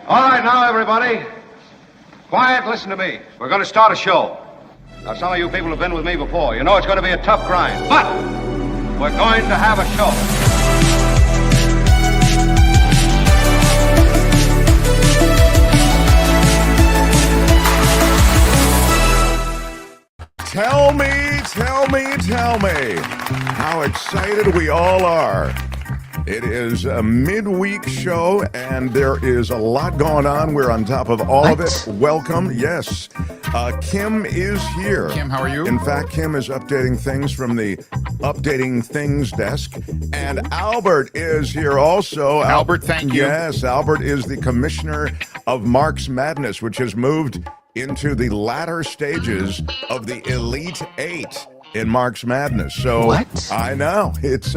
All right, now, everybody. Quiet, listen to me. We're going to start a show. Now, some of you people have been with me before. You know it's going to be a tough grind, but we're going to have a show. Tell me how excited we all are. It is a midweek show, and there is a lot going on. We're on top of all of it. Welcome. Yes. Kim is here. Kim, how are you? In fact, Kim is updating things from the Updating Things desk. And Albert is here also. Albert, thank you. Yes, Albert is the commissioner of Marx Madness, which has moved into the latter stages of the Elite Eight in Marx Madness. So what? I know it's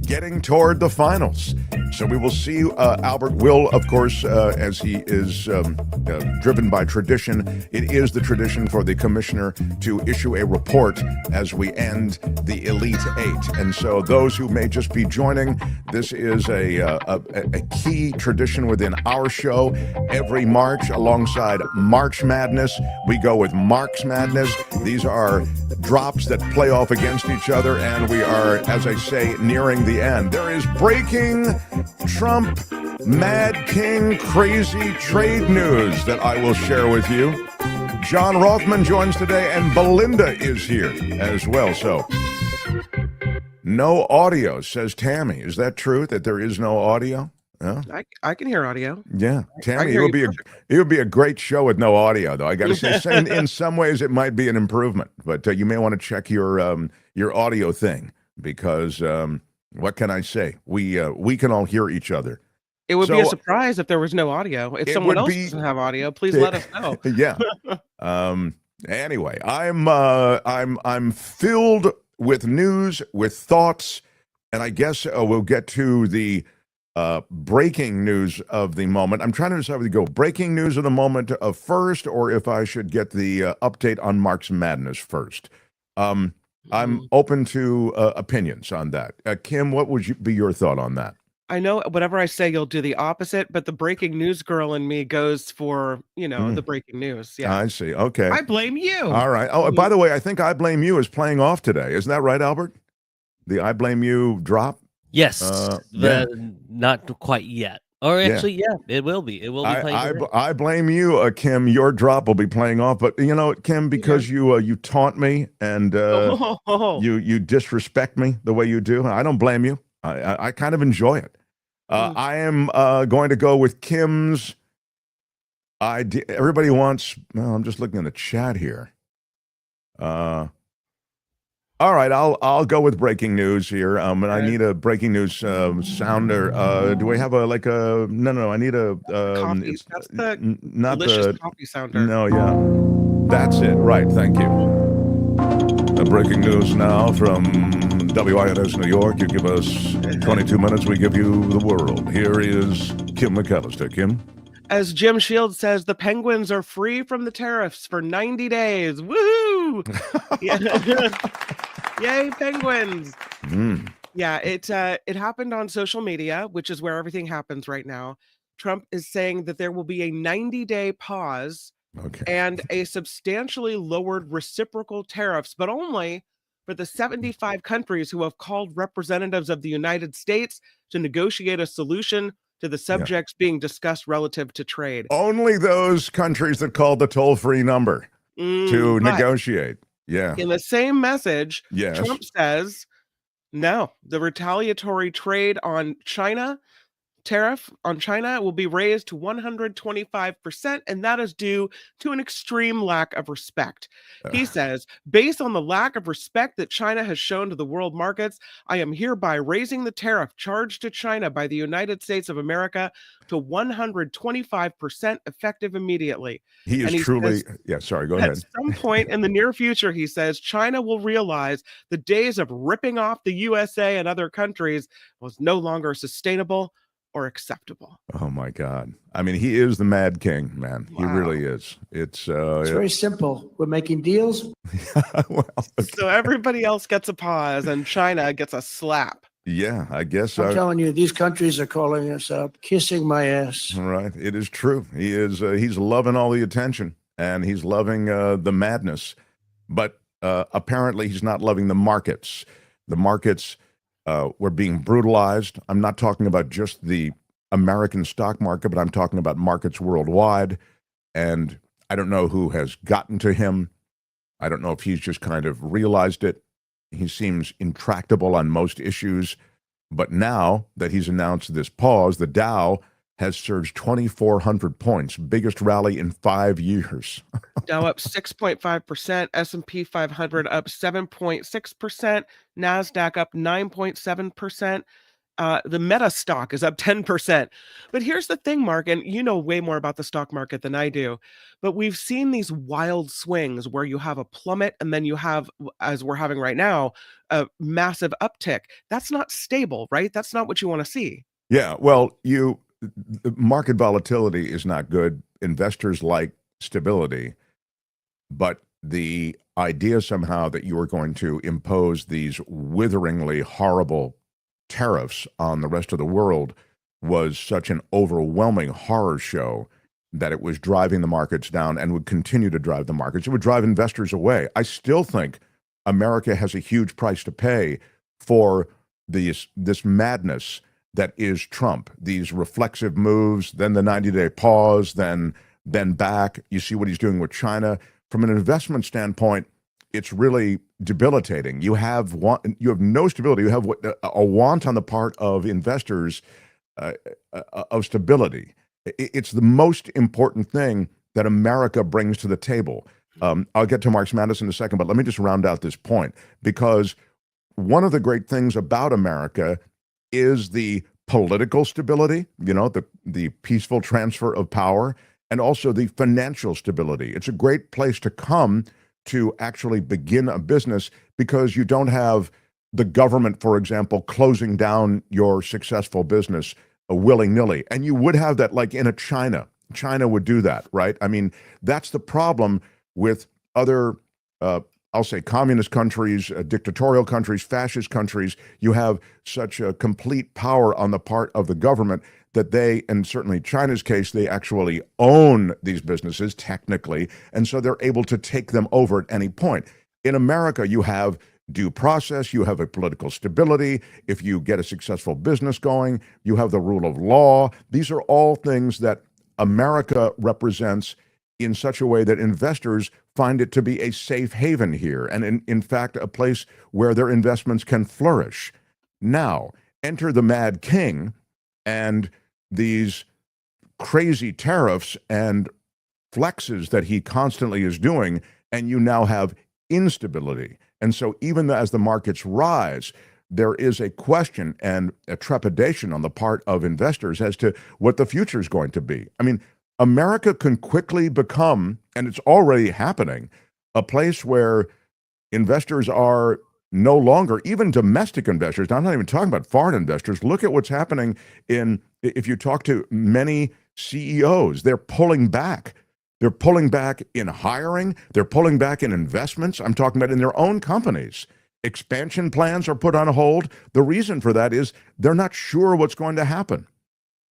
getting toward the finals. So we will see. Albert will, of course, as he is driven by tradition. It is the tradition for the commissioner to issue a report as we end the Elite Eight. And so those who may just be joining, this is a key tradition within our show. Every March, alongside March Madness, we go with Marx Madness. These are drops that play off against each other, and we are, as I say, nearing the end. There is breaking Trump, Mad King, crazy trade news that I will share with you. John Rothmann joins today, and Belinda is here as well. So, no audio, says Tammy. Is that true, that there is no audio? Yeah. I can hear audio. Yeah, Tammy, it would be a great show with no audio, though. I got to say, in some ways, it might be an improvement, but you may want to check your audio thing, because what can I say? We can all hear each other. It would be a surprise if there was no audio. If someone else doesn't have audio, please let us know. Yeah. Anyway, I'm filled with news, with thoughts, and I guess we'll get to the breaking news of the moment. I'm trying to decide whether to go breaking news of the moment first, or if I should get the update on Marx Madness first. I'm open to opinions on that. Kim, what would be your thought on that? I know whatever I say, you'll do the opposite, but the breaking news girl in me goes for, the breaking news. Yeah, I see. Okay. I blame you. All right. Oh, by the way, I think I Blame You is playing off today. Isn't that right, Albert? The I Blame You drop? Yes, not quite yet. Or actually, it will be. It will be playing. I Blame You, Kim. Your drop will be playing off, but Kim, because you taunt me and you disrespect me the way you do. I don't blame you. I kind of enjoy it. I am going to go with Kim's idea. Everybody wants. Well, I'm just looking in the chat here. All right, I'll go with breaking news here. And I need a breaking news sounder. Do we have no? I need a coffee. That's the not delicious the coffee sounder. No, yeah, that's it. Right, thank you. The breaking news now from WINS New York. You give us 22 minutes, we give you the world. Here is Kim McAllister. Kim. As Jim Shields says, the Penguins are free from the tariffs for 90 days. Woohoo! Yay, Penguins! Yeah, it happened on social media, which is where everything happens right now. Trump is saying that there will be a 90-day pause and a substantially lowered reciprocal tariffs, but only for the 75 countries who have called representatives of the United States to negotiate a solution to the subjects being discussed relative to trade. Only those countries that called the toll-free number to negotiate. Yeah. In the same message, yes, Trump says, no, the retaliatory trade on China, tariff on China will be raised to 125%, and that is due to an extreme lack of respect. He says, based on the lack of respect that China has shown to the world markets, I am hereby raising the tariff charged to China by the United States of America to 125% effective immediately. He is truly, sorry, go ahead. At some point in the near future, he says, China will realize the days of ripping off the USA and other countries was no longer sustainable or acceptable. Oh my God. I mean, he is the Mad King, man. Wow. He really is. It's very simple. We're making deals. Well, so everybody else gets a pause and China gets a slap. Yeah, I guess. I'm telling you, these countries are calling us up, kissing my ass. All right, it is true. He is. He's loving all the attention, and he's loving the madness. But apparently, he's not loving the markets. The markets were being brutalized. I'm not talking about just the American stock market, but I'm talking about markets worldwide. And I don't know who has gotten to him. I don't know if he's just kind of realized it. He seems intractable on most issues. But now that he's announced this pause, the Dow has surged 2,400 points, biggest rally in 5 years. Dow up 6.5%, S&P 500 up 7.6%, NASDAQ up 9.7%. The Meta stock is up 10%. But here's the thing, Mark, and you know way more about the stock market than I do, but we've seen these wild swings where you have a plummet and then you have, as we're having right now, a massive uptick. That's not stable, right? That's not what you want to see. Yeah, well, market volatility is not good. Investors like stability, but the idea somehow that you are going to impose these witheringly horrible tariffs on the rest of the world was such an overwhelming horror show that it was driving the markets down and would continue to drive the markets. It would drive investors away. I still think America has a huge price to pay for this madness that is Trump. These reflexive moves, then the 90-day pause, then back. You see what he's doing with China. From an investment standpoint, it's really debilitating. You have no stability. You have a want on the part of investors of stability. It's the most important thing that America brings to the table. I'll get to Marx Madness in a second, but let me just round out this point, because one of the great things about America is the political stability, the peaceful transfer of power, and also the financial stability. It's a great place to come to actually begin a business because you don't have the government, for example, closing down your successful business willy-nilly. And you would have that like in a China. China would do that, right? I mean, that's the problem with other, I'll say communist countries, dictatorial countries, fascist countries. You have such a complete power on the part of the government that they, and certainly China's case, they actually own these businesses technically, and so they're able to take them over at any point. In America, you have due process, you have a political stability. If you get a successful business going, you have the rule of law. These are all things that America represents in such a way that investors find it to be a safe haven here, and in fact, a place where their investments can flourish. Now, enter the Mad King and these crazy tariffs and flexes that he constantly is doing, and you now have instability. And so even as the markets rise, there is a question and a trepidation on the part of investors as to what the future is going to be. I mean, America can quickly become, and it's already happening, a place where investors are no longer, even domestic investors, I'm not even talking about foreign investors. Look at what's happening if you talk to many CEOs, they're pulling back. They're pulling back in hiring. They're pulling back in investments. I'm talking about in their own companies. Expansion plans are put on hold. The reason for that is they're not sure what's going to happen.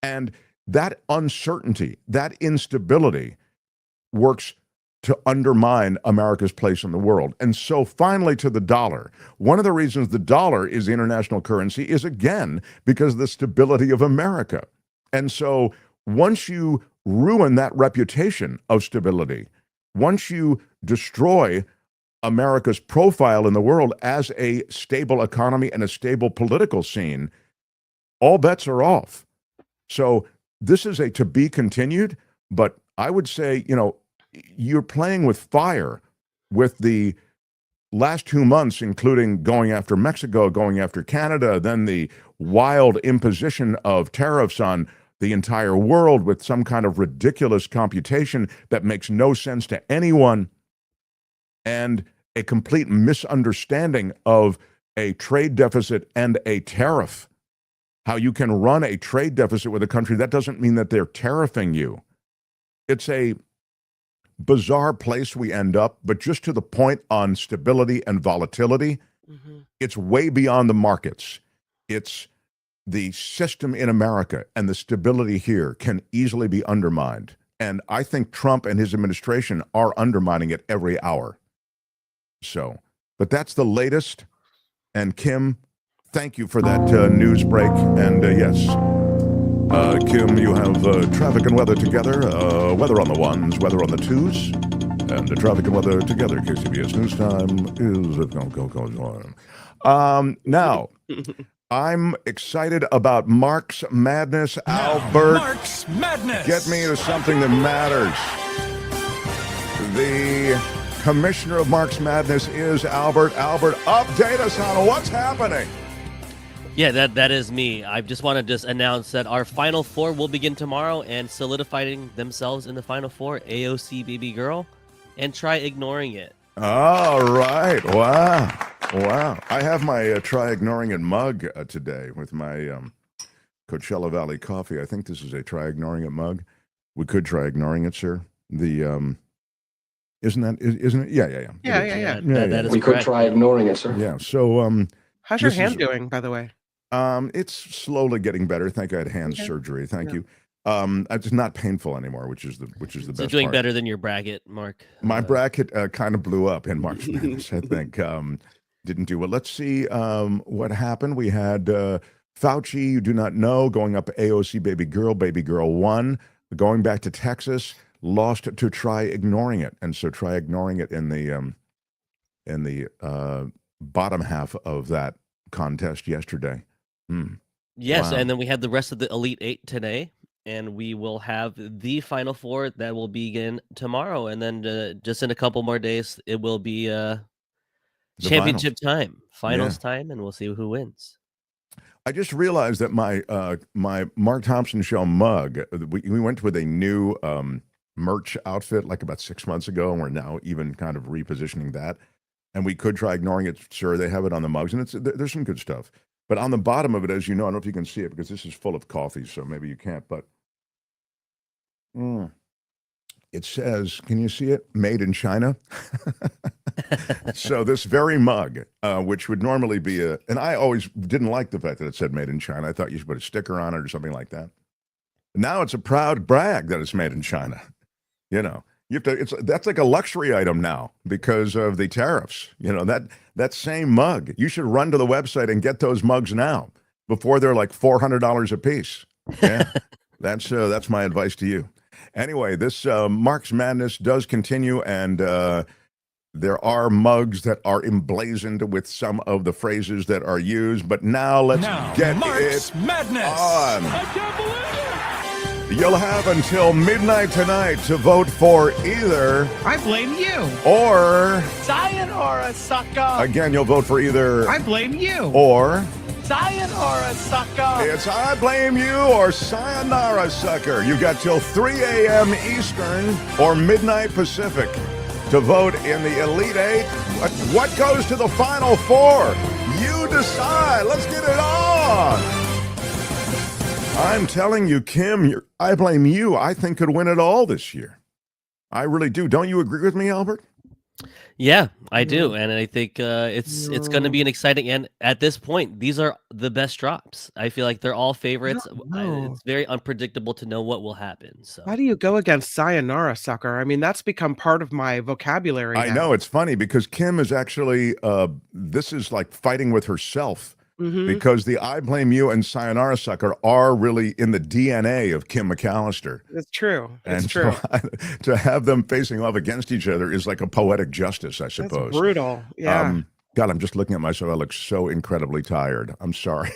And that uncertainty, that instability works to undermine America's place in the world. And so finally to the dollar. One of the reasons the dollar is the international currency is, again, because of the stability of America. And so once you ruin that reputation of stability, once you destroy America's profile in the world as a stable economy and a stable political scene, all bets are off. So this is a to be continued, but I would say, you're playing with fire with the last 2 months, including going after Mexico, going after Canada, then the wild imposition of tariffs on the entire world with some kind of ridiculous computation that makes no sense to anyone, and a complete misunderstanding of a trade deficit and a tariff. How you can run a trade deficit with a country, that doesn't mean that they're tariffing you. It's a bizarre place we end up, but just to the point on stability and volatility, it's way beyond the markets. It's the system in America and the stability here can easily be undermined. And I think Trump and his administration are undermining it every hour. So, but that's the latest. And Kim, thank you for that news break. And yes, Kim, you have traffic and weather together. Weather on the ones, weather on the twos. And the traffic and weather together. KCBS News Time is now, I'm excited about Marx Madness. Albert, Marx Madness. Get me to something that matters. The commissioner of Marx Madness is Albert. Albert, update us on what's happening. Yeah, that is me. I just want to announce that our Final Four will begin tomorrow, and solidifying themselves in the Final Four, AOC Baby Girl, and Try Ignoring It. All right. Wow. I have my Try Ignoring It mug today with my Coachella Valley coffee. I think this is a Try Ignoring It mug. We could try ignoring it, sir. The isn't it? Yeah. That is we correct. could try ignoring it, sir. Yeah. So How's your hand doing, by the way? It's slowly getting better. Thank you. I had hand surgery. Thank you. It's not painful anymore, which is the best So doing part. better than your bracket, Mark. My bracket kind of blew up in March Madness, I think. Didn't do well. Let's see what happened. We had Fauci, you do not know, going up AOC Baby Girl won. Going back to Texas, lost to Try Ignoring It. And so Try Ignoring It in the bottom half of that contest yesterday. Yes, Wow. and then we had the rest of the Elite Eight today, and we will have the Final Four that will begin tomorrow, and then just in a couple more days, it will be championship time, finals time, and we'll see who wins. I just realized that my Mark Thompson Show mug, we went with a new merch outfit like about 6 months ago, and we're now even kind of repositioning that. And we could try ignoring it. Sure, they have it on the mugs, and there's some good stuff. But on the bottom of it, as you know, I don't know if you can see it because this is full of coffee, so maybe you can't, but it says, can you see it? Made in China. So this very mug, which would normally be and I always didn't like the fact that it said made in China. I thought you should put a sticker on it or something like that. Now it's a proud brag that it's made in China. You know, you have to, that's like a luxury item now because of the tariffs. You know, that same mug, you should run to the website and get those mugs now before they're like $400 a piece. Yeah, that's my advice to you. Anyway, this Marx Madness does continue, and there are mugs that are emblazoned with some of the phrases that are used. But now let's get Marx it Madness. on. I can't believe it. You'll have until midnight tonight to vote for either I blame you. or. Sayonara, sucker. Again, you'll vote for either I blame you. or. Sayonara, sucker. It's I blame you or sayonara, sucker. You've got till 3 a.m. Eastern or midnight Pacific to vote in the Elite Eight. What goes to the Final Four? You decide. Let's get it on. I'm telling you, Kim, I blame you. I think could win it all this year. I really do. Don't you agree with me, Albert? Yeah, I do, and I think it's going to be an exciting. And at this point, these are the best drops. I feel like they're all favorites. It's very unpredictable to know what will happen. So How do you go against sayonara, sucker? I mean, that's become part of my vocabulary. I know. It's funny because Kim is actually, this is like fighting with herself. Because the I blame you and sayonara sucker are really in the DNA of Kim McAllister. It's true. It's And true. so to have them facing off against each other is like a poetic justice, I suppose. That's brutal. Yeah. God, I'm just looking at myself. I look so incredibly tired. I'm sorry.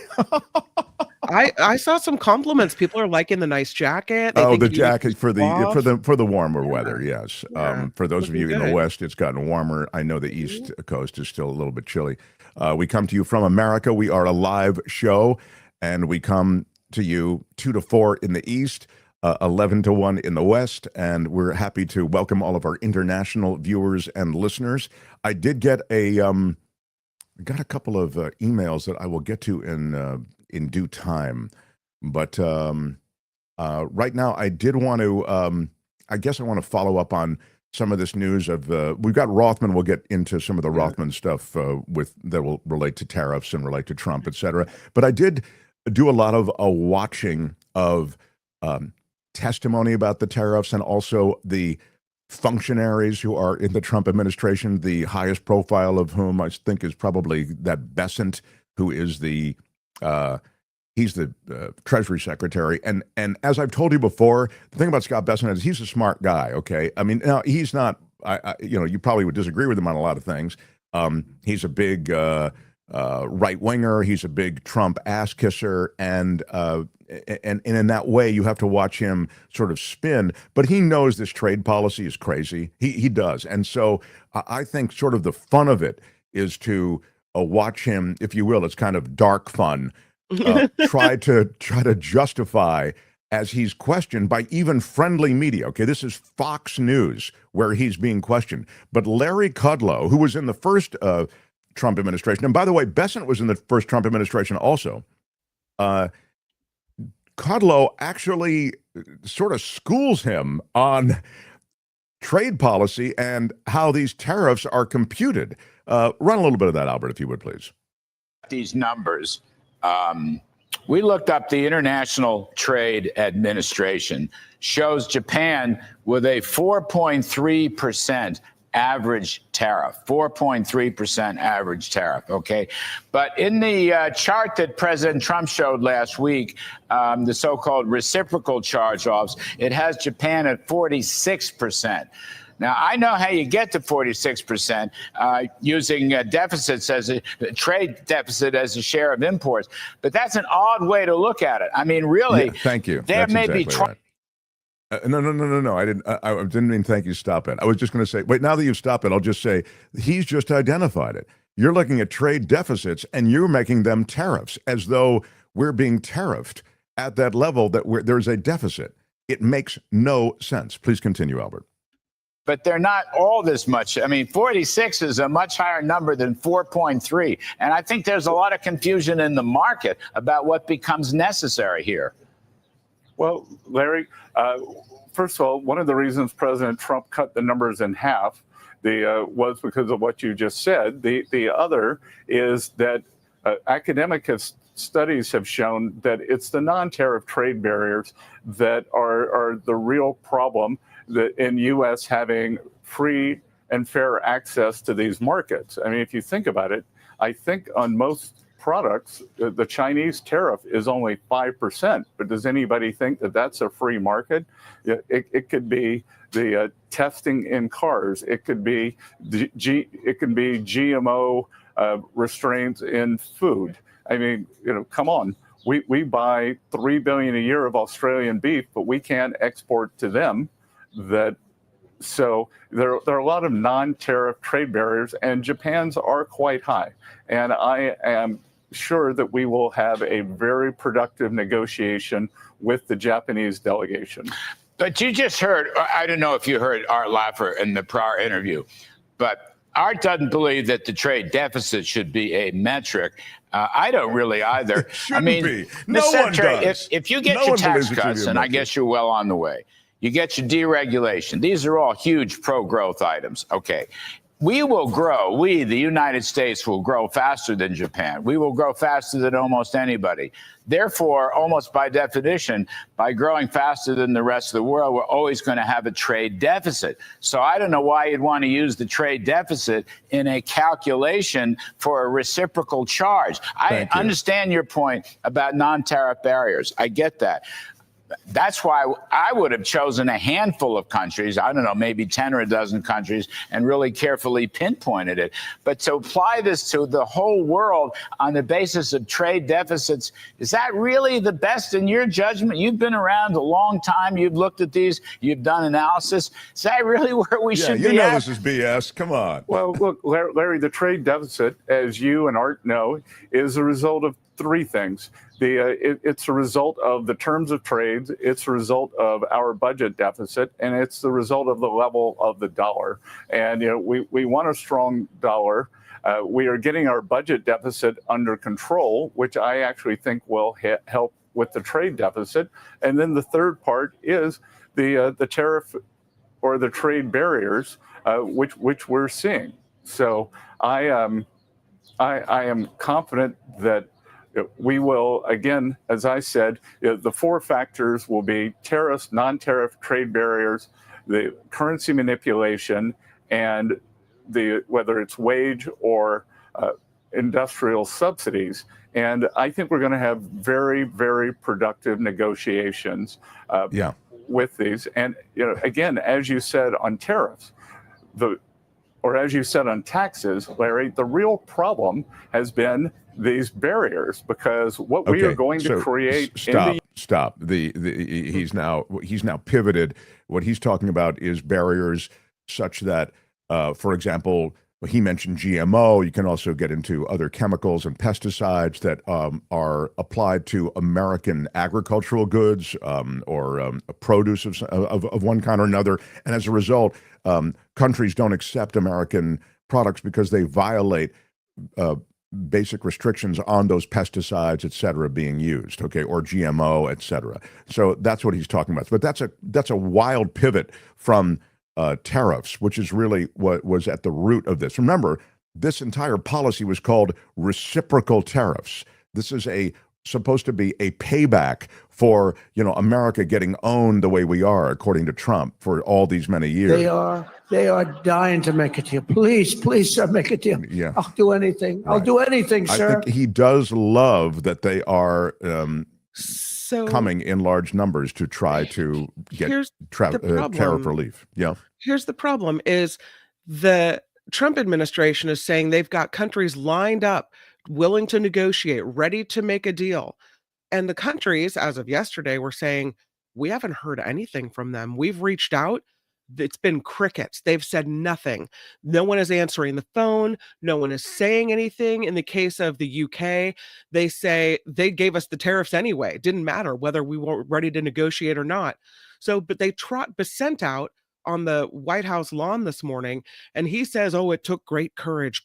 I saw some compliments. People are liking the nice jacket. They think The you jacket for off. the warmer weather. Yes. Yeah. For those of you Looking in the good. West, it's gotten warmer. I know the East Coast is still a little bit chilly. We come to you from America. We are a live show, and we come to you 2 to 4 in the East, 11 to 1 in the West, and we're happy to welcome all of our international viewers and listeners. I did get got a couple of emails that I will get to in due time, but right now I did want to. I guess I want to follow up on some of this news of we've got Rothman. We'll get into some of the Rothman stuff with that will relate to tariffs and relate to Trump, et cetera. But I did do a lot of watching of testimony about the tariffs and also the functionaries who are in the Trump administration, the highest profile of whom I think is probably that Bessent, who is the he's the Treasury Secretary. And as I've told you before, the thing about Scott Bessent is he's a smart guy. Okay, I mean, now he's not. You probably would disagree with him on a lot of things. He's a big right winger. He's a big Trump ass kisser, and in that way, you have to watch him sort of spin. But he knows this trade policy is crazy. He does, and so I think sort of the fun of it is to watch him, if you will. It's kind of dark fun. Try to justify as he's questioned by even friendly media. Okay, this is Fox News where he's being questioned. But Larry Kudlow, who was in the first Trump administration, and by the way, Bessent was in the first Trump administration also. Kudlow actually sort of schools him on trade policy and how these tariffs are computed. Run a little bit of that, Albert, if you would, please. These numbers. We looked up the International Trade Administration, shows Japan with a 4.3% average tariff, 4.3% average tariff, okay? But in the chart that President Trump showed last week, the so-called reciprocal charge-offs, it has Japan at 46%. Now, I know how you get to 46% using deficits as a trade deficit as a share of imports, but that's an odd way to look at it. I mean, really, yeah, thank you. There that's may exactly be right. No. I didn't mean thank you. Stop it. I was just going to say, wait, now that you've stopped it, I'll just say he's just identified it. You're looking at trade deficits and you're making them tariffs as though we're being tariffed at that level that there's a deficit. It makes no sense. Please continue, Albert. But they're not all this much. I mean, 46 is a much higher number than 4.3. And I think there's a lot of confusion in the market about what becomes necessary here. Well, Larry, first of all, one of the reasons President Trump cut the numbers in half was because of what you just said. The other is that academic studies have shown that it's the non-tariff trade barriers that are the real problem in U.S. having free and fair access to these markets. I mean, if you think about it, I think on most products, the Chinese tariff is only 5%. But does anybody think that that's a free market? It could be the testing in cars. It could be GMO restraints in food. I mean, come on. We buy $3 billion a year of Australian beef, but we can't export to them. So there are a lot of non-tariff trade barriers, and Japan's are quite high. And I am sure that we will have a very productive negotiation with the Japanese delegation. But you just heard, I don't know if you heard Art Laffer in the prior interview, but Art doesn't believe that the trade deficit should be a metric. I don't really either. I mean, no one does. If you get your tax cuts, and I guess you're well on the way, you get your deregulation. These are all huge pro-growth items. Okay. We will grow. We, the United States, will grow faster than Japan. We will grow faster than almost anybody. Therefore, almost by definition, by growing faster than the rest of the world, we're always going to have a trade deficit. So I don't know why you'd want to use the trade deficit in a calculation for a reciprocal charge. I understand your point about non-tariff barriers. I get that. That's why I would have chosen a handful of countries, I don't know, maybe 10 or a dozen countries, and really carefully pinpointed it. But to apply this to the whole world on the basis of trade deficits, is that really the best in your judgment? You've been around a long time. You've looked at these. You've done analysis. Is that really where we should be at? This is BS. Come on. Well, look, Larry, the trade deficit, as you and Art know, is a result of three things. It's a result of the terms of trade, it's a result of our budget deficit, and it's the result of the level of the dollar. And we want a strong dollar. We are getting our budget deficit under control, which I actually think will help with the trade deficit. And then the third part is the tariff or the trade barriers which we're seeing. So I am confident that we will, again, as I said, the four factors will be tariffs, non-tariff trade barriers, the currency manipulation, and whether it's wage or industrial subsidies. And I think we're going to have very, very productive negotiations with these. And again, as you said on tariffs, or as you said on taxes, Larry, the real problem has been these barriers, because what we are going to create. Stop. He's now pivoted. What he's talking about is barriers such that, for example, he mentioned GMO. You can also get into other chemicals and pesticides that are applied to American agricultural goods or produce of one kind or another. And as a result, countries don't accept American products because they violate basic restrictions on those pesticides, et cetera, being used, okay, or GMO, et cetera. So that's what he's talking about. But that's a wild pivot from tariffs, which is really what was at the root of this. Remember, this entire policy was called reciprocal tariffs. This is supposed to be a payback for America getting owned the way we are, according to Trump, for all these many years. They are dying to make a deal. Please, sir, make a deal. Yeah. I'll do anything. I'll do anything, sir. I think he does love that they are coming in large numbers to try to get tariff relief. Yeah. Here's the problem: is the Trump administration is saying they've got countries lined up, willing to negotiate, ready to make a deal. And the countries, as of yesterday, were saying, we haven't heard anything from them. We've reached out. It's been crickets. They've said nothing. No one is answering the phone. No one is saying anything. In the case of the UK, they say they gave us the tariffs anyway. It didn't matter whether we were ready to negotiate or not. So, but they trot Besant out on the White House lawn this morning, and he says, oh, it took great courage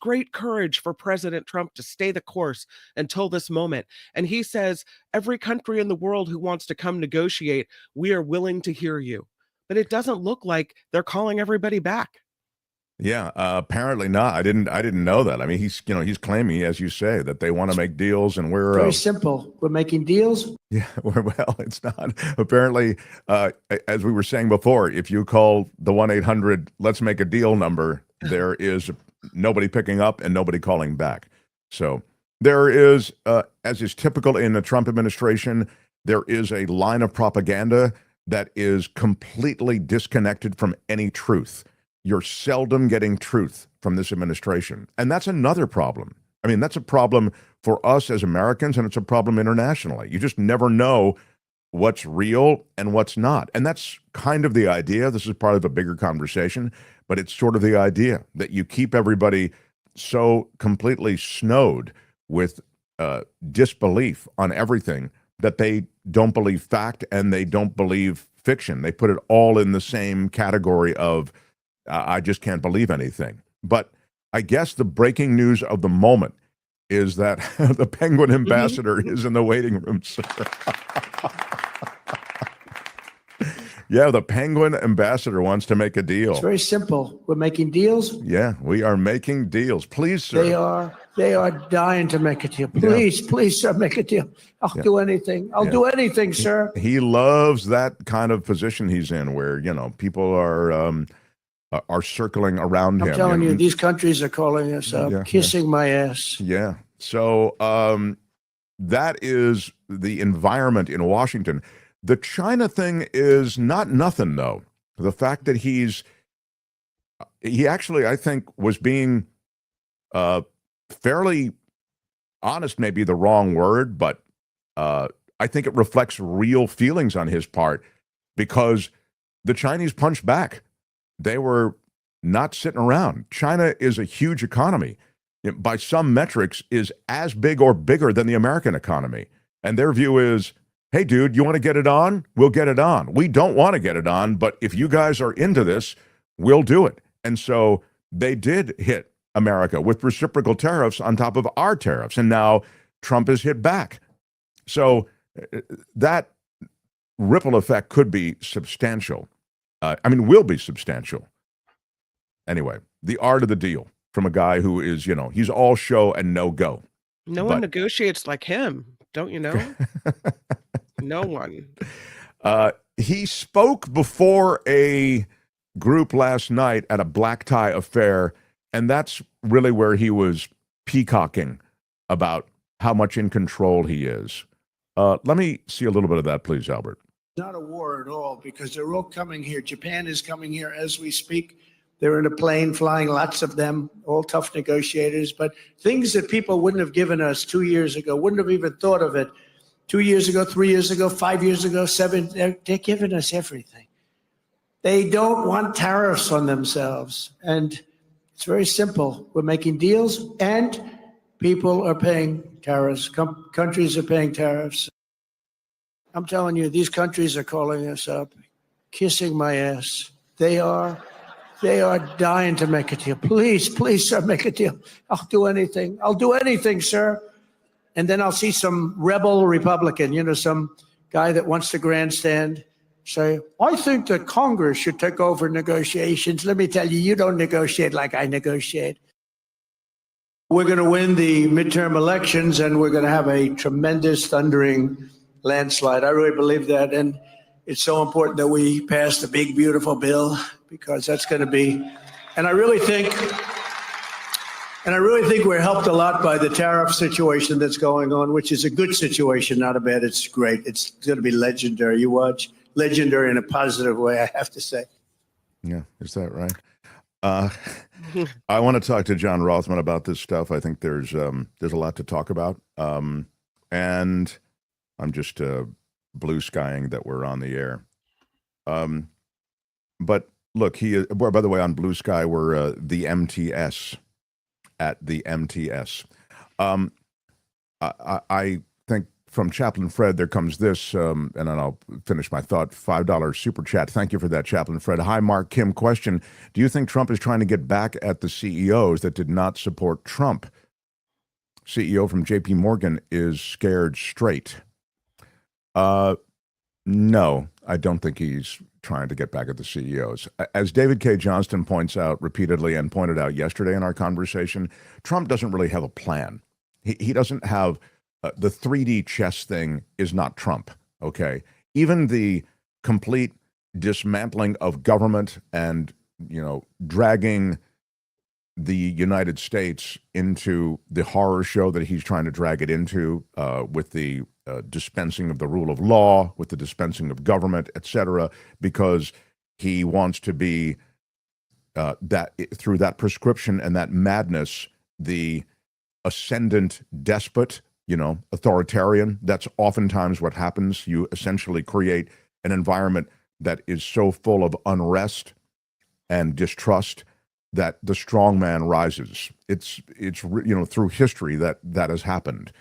for President Trump to stay the course until this moment. And he says, every country in the world who wants to come negotiate, we are willing to hear you. But it doesn't look like they're calling everybody back. Yeah, apparently not. I didn't know that. I mean, he's claiming, as you say, that they want to make deals, and we're very simple. We're making deals. Yeah, well, it's not. Apparently, as we were saying before, if you call the 1-800 "Let's Make a Deal" number, there is nobody picking up and nobody calling back. So there is, as is typical in the Trump administration, there is a line of propaganda that is completely disconnected from any truth. You're seldom getting truth from this administration. And that's another problem. I mean, that's a problem for us as Americans, and it's a problem internationally. You just never know what's real and what's not. And that's kind of the idea. This is part of a bigger conversation, but it's sort of the idea that you keep everybody so completely snowed with disbelief on everything that they don't believe fact and they don't believe fiction. They put it all in the same category of I just can't believe anything. But I guess the breaking news of the moment is that the Penguin ambassador is in the waiting room, sir. Yeah, the Penguin ambassador wants to make a deal. It's very simple. We're making deals. Yeah, we are making deals. Please, sir. They are dying to make a deal. Please, sir, make a deal. I'll do anything. I'll do anything, sir. He loves that kind of position he's in, where people are circling around him. I'm telling you, these countries are calling us up, kissing my ass. Yeah. So that is the environment in Washington. The China thing is not nothing, though. The fact that he actually, I think, was being fairly honest, may be the wrong word, but I think it reflects real feelings on his part, because the Chinese punched back. They were not sitting around. China is a huge economy. By some metrics, is as big or bigger than the American economy. And their view is, hey, dude, you want to get it on? We'll get it on. We don't want to get it on, but if you guys are into this, we'll do it. And so they did hit America with reciprocal tariffs on top of our tariffs. And now Trump has hit back. So that ripple effect could be substantial. Will be substantial. Anyway, the art of the deal from a guy who is, he's all show and no go. No one negotiates like him, don't you know? No one. He spoke before a group last night at a black tie affair, and that's really where he was peacocking about how much in control he is. Let me see a little bit of that, please, Albert. Not a war at all, because they're all coming here. Japan is coming here as we speak. They're in a plane flying, lots of them, all tough negotiators, but things that people wouldn't have given us 2 years ago, wouldn't have even thought of it 2 years ago, 3 years ago, 5 years ago, 7, they're giving us everything. They don't want tariffs on themselves. And it's very simple. We're making deals and people are paying tariffs. Countries are paying tariffs. I'm telling you, these countries are calling us up, kissing my ass. They are dying to make a deal. Please, sir, make a deal. I'll do anything. I'll do anything, sir. And then I'll see some rebel Republican, some guy that wants to grandstand, say, I think that Congress should take over negotiations. Let me tell you, you don't negotiate like I negotiate. We're going to win the midterm elections, and we're going to have a tremendous, thundering landslide. I really believe that. And it's so important that we pass the big, beautiful bill, because that's going to be, and I really think we're helped a lot by the tariff situation that's going on, which is a good situation, not a bad. It's great. It's going to be legendary. You watch, legendary in a positive way, I have to say. Yeah, is that right? I want to talk to John Rothmann about this stuff. I think there's a lot to talk about, and I'm just blue skying that we're on the air. But look, by the way, on Blue Sky, we're the MTS. At the MTS. I think from Chaplain Fred, there comes this, and then I'll finish my thought. $5 super chat. Thank you for that, Chaplain Fred. Hi, Mark Kim. Question: do you think Trump is trying to get back at the CEOs that did not support Trump? CEO from JP Morgan is scared straight. No, I don't think he's trying to get back at the CEOs. As David K. Johnston points out repeatedly and pointed out yesterday in our conversation, Trump doesn't really have a plan. He doesn't have the 3D chess thing is not Trump, okay? Even the complete dismantling of government and, dragging the United States into the horror show that he's trying to drag it into with the dispensing of the rule of law, with the dispensing of government, etc., because he wants to be that through that prescription and that madness, the ascendant despot, authoritarian. That's oftentimes what happens. You essentially create an environment that is so full of unrest and distrust that the strong man rises. It's through history that has happened.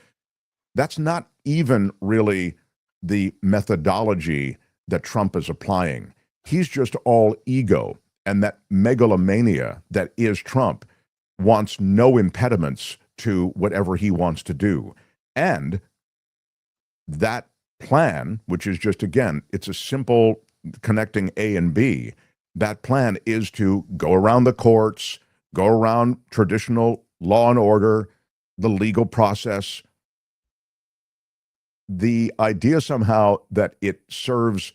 That's not even really the methodology that Trump is applying. He's just all ego, and that megalomania that is Trump wants no impediments to whatever he wants to do. And that plan, which is just, again, it's a simple connecting A and B, that plan is to go around the courts, go around traditional law and order, the legal process. The idea somehow that it serves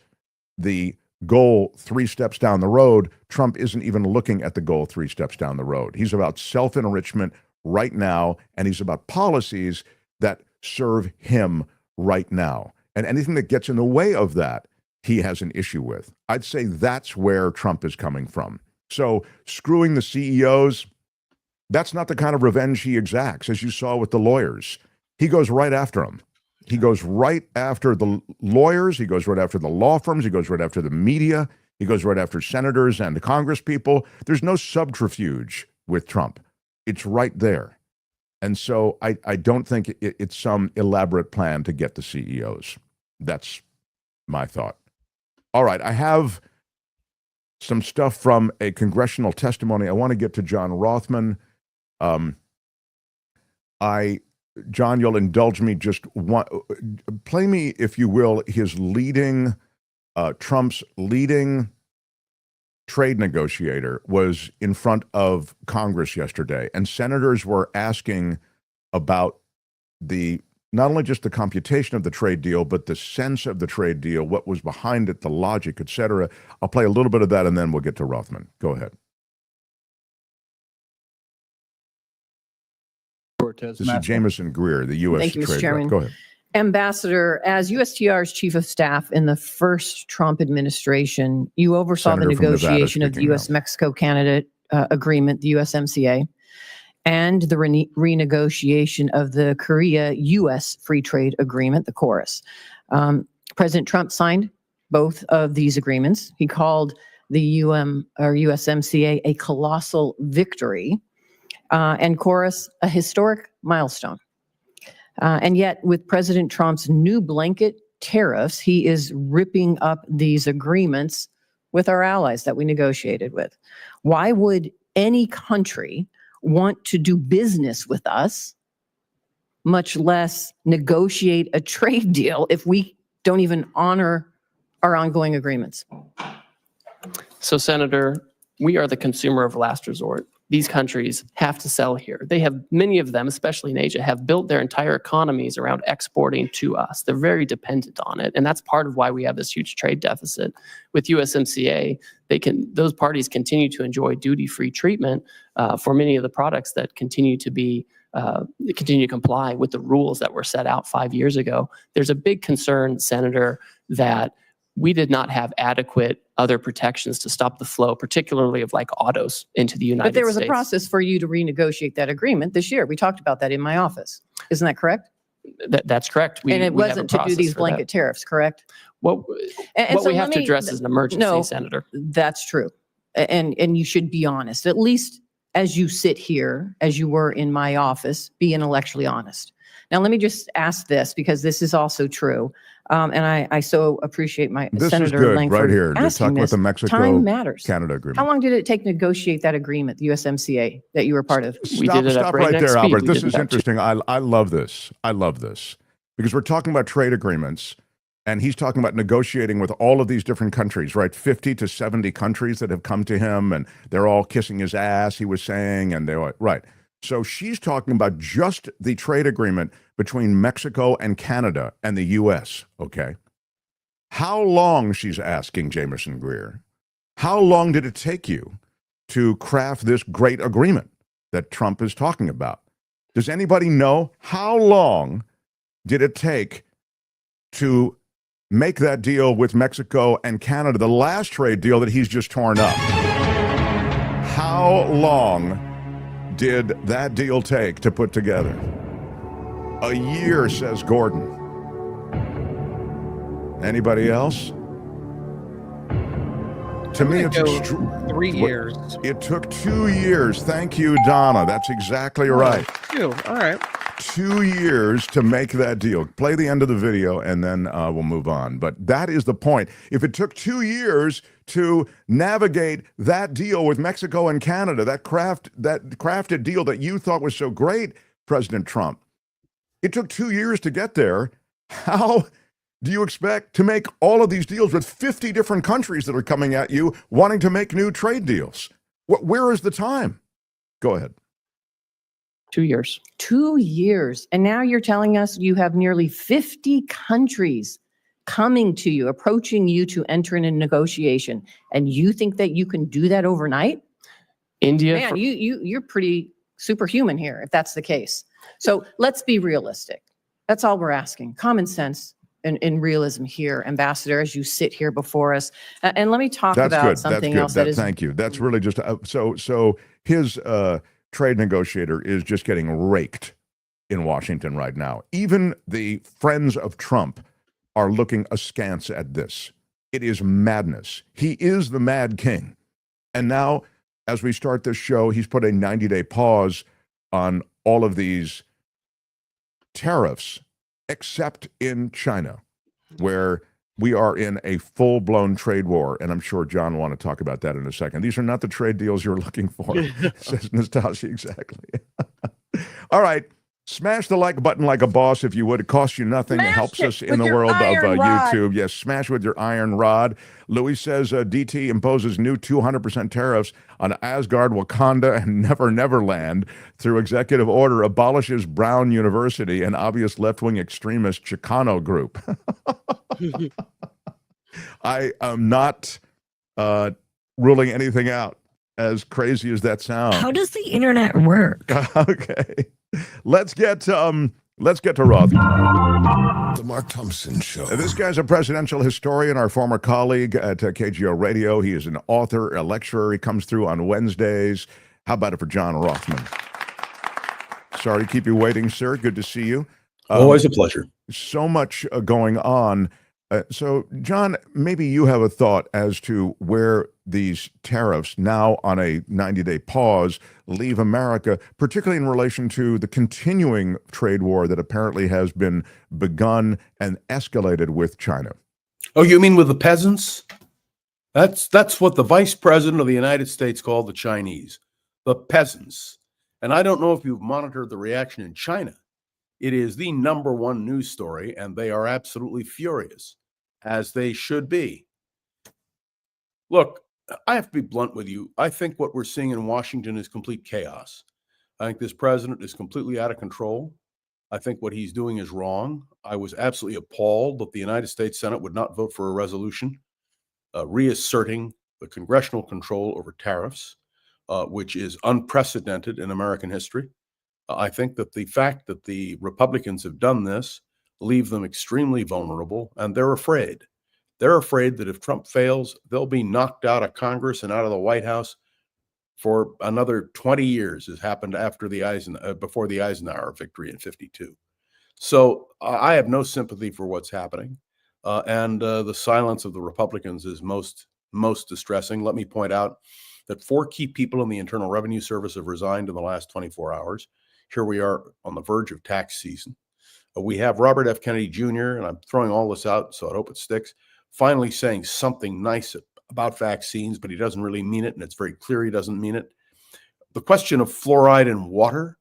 the goal 3 steps down the road, Trump isn't even looking at the goal 3 steps down the road. He's about self-enrichment right now, and he's about policies that serve him right now. And anything that gets in the way of that, he has an issue with. I'd say that's where Trump is coming from. So screwing the CEOs, that's not the kind of revenge he exacts, as you saw with the lawyers. He goes right after them. He goes right after the lawyers. He goes right after the law firms. He goes right after the media. He goes right after senators and the Congress people. There's no subterfuge with Trump. It's right there. And so I don't think it's some elaborate plan to get the CEOs. That's my thought. All right, I have some stuff from a congressional testimony. I want to get to John Rothmann. John, you'll indulge me just one. Play me, if you will, his leading, Trump's leading trade negotiator was in front of Congress yesterday, and senators were asking about not only just the computation of the trade deal, but the sense of the trade deal, what was behind it, the logic, etc. I'll play a little bit of that, and then we'll get to Rothmann. Go ahead. This is Jameson Greer, the U.S. Thank you, Mr. Trade Chairman. Rep. Go ahead. Ambassador, as USTR's chief of staff in the first Trump administration, you oversaw Senator the from Nevada negotiation of the speaking now. U.S.-Mexico-Canada agreement, the USMCA, and the renegotiation of the Korea-U.S. Free Trade Agreement, the KORUS. President Trump signed both of these agreements. He called the USMCA a colossal victory, and KORUS a historic milestone. And yet, with President Trump's new blanket tariffs, he is ripping up these agreements with our allies that we negotiated with. Why would any country want to do business with us, much less negotiate a trade deal, if we don't even honor our ongoing agreements? So, Senator, we are the consumer of last resort. These countries have to sell here. They have, many of them, especially in Asia, have built their entire economies around exporting to us. They're very dependent on it. And that's part of why we have this huge trade deficit. With USMCA, those parties continue to enjoy duty-free treatment for many of the products that continue to comply with the rules that were set out 5 years ago. There's a big concern, Senator, that we did not have adequate other protections to stop the flow, particularly of like autos into the United States. But there was a process for you to renegotiate that agreement this year. We talked about that in my office. Isn't that correct? That's correct. And it wasn't to do these blanket tariffs, correct? What we have to address is an emergency, Senator. That's true. And you should be honest. At least as you sit here, as you were in my office, be intellectually honest. Now, let me just ask this, because this is also true. And I so appreciate my This Senator is good Langford right here. You're talking about this. the Mexico Time matters. Canada agreement. How long did it take to negotiate that agreement, the USMCA, that you were part of? Stop right there, Albert. This is interesting. I love this. I love this. Because we're talking about trade agreements, and he's talking about negotiating with all of these different countries, right? 50 to 70 countries that have come to him, and they're all kissing his ass, he was saying, and they're right. So she's talking about just the trade agreement between Mexico and Canada and the U.S., okay? How long, she's asking Jameson Greer, how long did it take you to craft this great agreement that Trump is talking about? Does anybody know how long did it take to make that deal with Mexico and Canada, the last trade deal that he's just torn up? How long did that deal take to put together? A year, says Gordon. Anybody else? To me, it's 3 years. It took 2 years. Thank you, Donna. That's exactly right. 2. All right. 2 years to make that deal. Play the end of the video, and then we'll move on. But that is the point. If it took 2 years to navigate that deal with Mexico and Canada, that crafted deal that you thought was so great, President Trump, it took 2 years to get there. How do you expect to make all of these deals with 50 different countries that are coming at you wanting to make new trade deals? Where is the time? Go ahead. 2 years. 2 years. And now you're telling us you have nearly 50 countries coming to you, approaching you to enter in a negotiation. And you think that you can do that overnight? India. Man, you're pretty superhuman here, if that's the case. So let's be realistic. That's all we're asking. Common sense and realism here, Ambassador, as you sit here before us. And let me talk about something else that is... Thank you. That's really just... So his trade negotiator is just getting raked in Washington right now. Even the friends of Trump are looking askance at this. It is madness. He is the mad king. And now, as we start this show, he's put a 90-day pause on all of these tariffs, except in China, where we are in a full-blown trade war. And I'm sure John will want to talk about that in a second. These are not the trade deals you're looking for, says Nastasia, exactly. All right. Smash the like button like a boss if you would. It costs you nothing. It helps us in the world of YouTube. Yes, smash with your iron rod. Louis says DT imposes new 200% tariffs on Asgard, Wakanda, and Neverland through executive order, abolishes Brown University and obvious left-wing extremist Chicano group. I am not ruling anything out, as crazy as that sounds. How does the internet work? Okay. Let's get to Rothmann. The Mark Thompson Show. This guy's a presidential historian, our former colleague at KGO Radio. He is an author, a lecturer. He comes through on Wednesdays. How about it for John Rothmann? Sorry to keep you waiting, sir. Good to see you. Always a pleasure. So much going on. So, John, maybe you have a thought as to where these tariffs, now on a 90-day pause, leave America, particularly in relation to the continuing trade war that apparently has been begun and escalated with China. Oh, you mean with the peasants? That's what the vice president of the United States called the Chinese, the peasants. And I don't know if you've monitored the reaction in China. It is the #1 news story, and they are absolutely furious, as they should be. Look, I have to be blunt with you. I think what we're seeing in Washington is complete chaos. I think this president is completely out of control. I think what he's doing is wrong. I was absolutely appalled that the United States Senate would not vote for a resolution reasserting the congressional control over tariffs, which is unprecedented in American history. I think that the fact that the Republicans have done this leave them extremely vulnerable, and they're afraid. They're afraid that if Trump fails, they'll be knocked out of Congress and out of the White House for another 20 years, as happened after before the Eisenhower victory in '52. So I have no sympathy for what's happening, and the silence of the Republicans is most distressing. Let me point out that 4 key people in the Internal Revenue Service have resigned in the last 24 hours. Here we are on the verge of tax season. We have Robert F. Kennedy Jr., and I'm throwing all this out, so I hope it sticks, finally saying something nice about vaccines, but he doesn't really mean it, and it's very clear he doesn't mean it. The question of fluoride in water,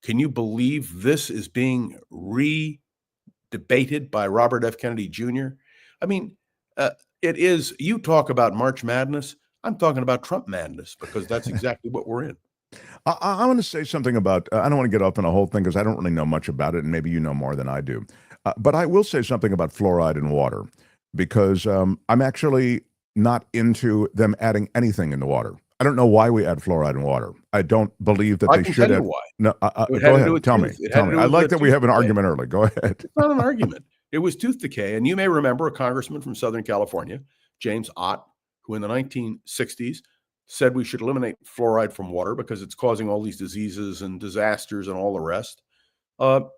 can you believe this is being re-debated by Robert F. Kennedy Jr.? I mean, it is, you talk about March Madness, I'm talking about Trump madness, because that's exactly what we're in. I want to say something about, I don't want to get off on a whole thing because I don't really know much about it, and maybe you know more than I do. But I will say something about fluoride in water, because I'm actually not into them adding anything in the water. I don't know why we add fluoride in water. I don't believe that they should have. Why. No, go ahead. Tell me. I like that we have an argument early. Go ahead. It's not an argument. It was tooth decay. And you may remember a congressman from Southern California, James Ott, who in the 1960s said we should eliminate fluoride from water because it's causing all these diseases and disasters and all the rest. But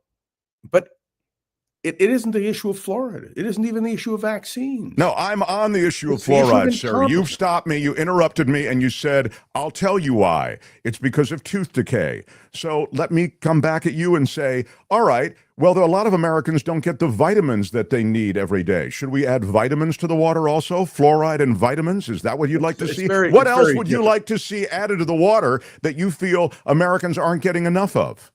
it isn't the issue of fluoride. It isn't even the issue of vaccines. No, I'm on the issue of fluoride, sir. You've stopped me. You interrupted me, and you said, I'll tell you why. It's because of tooth decay. So let me come back at you and say, all right, well, there are a lot of Americans don't get the vitamins that they need every day. Should we add vitamins to the water also? Fluoride and vitamins? Is that what you'd like to see? What else would you like to see added to the water that you feel Americans aren't getting enough of?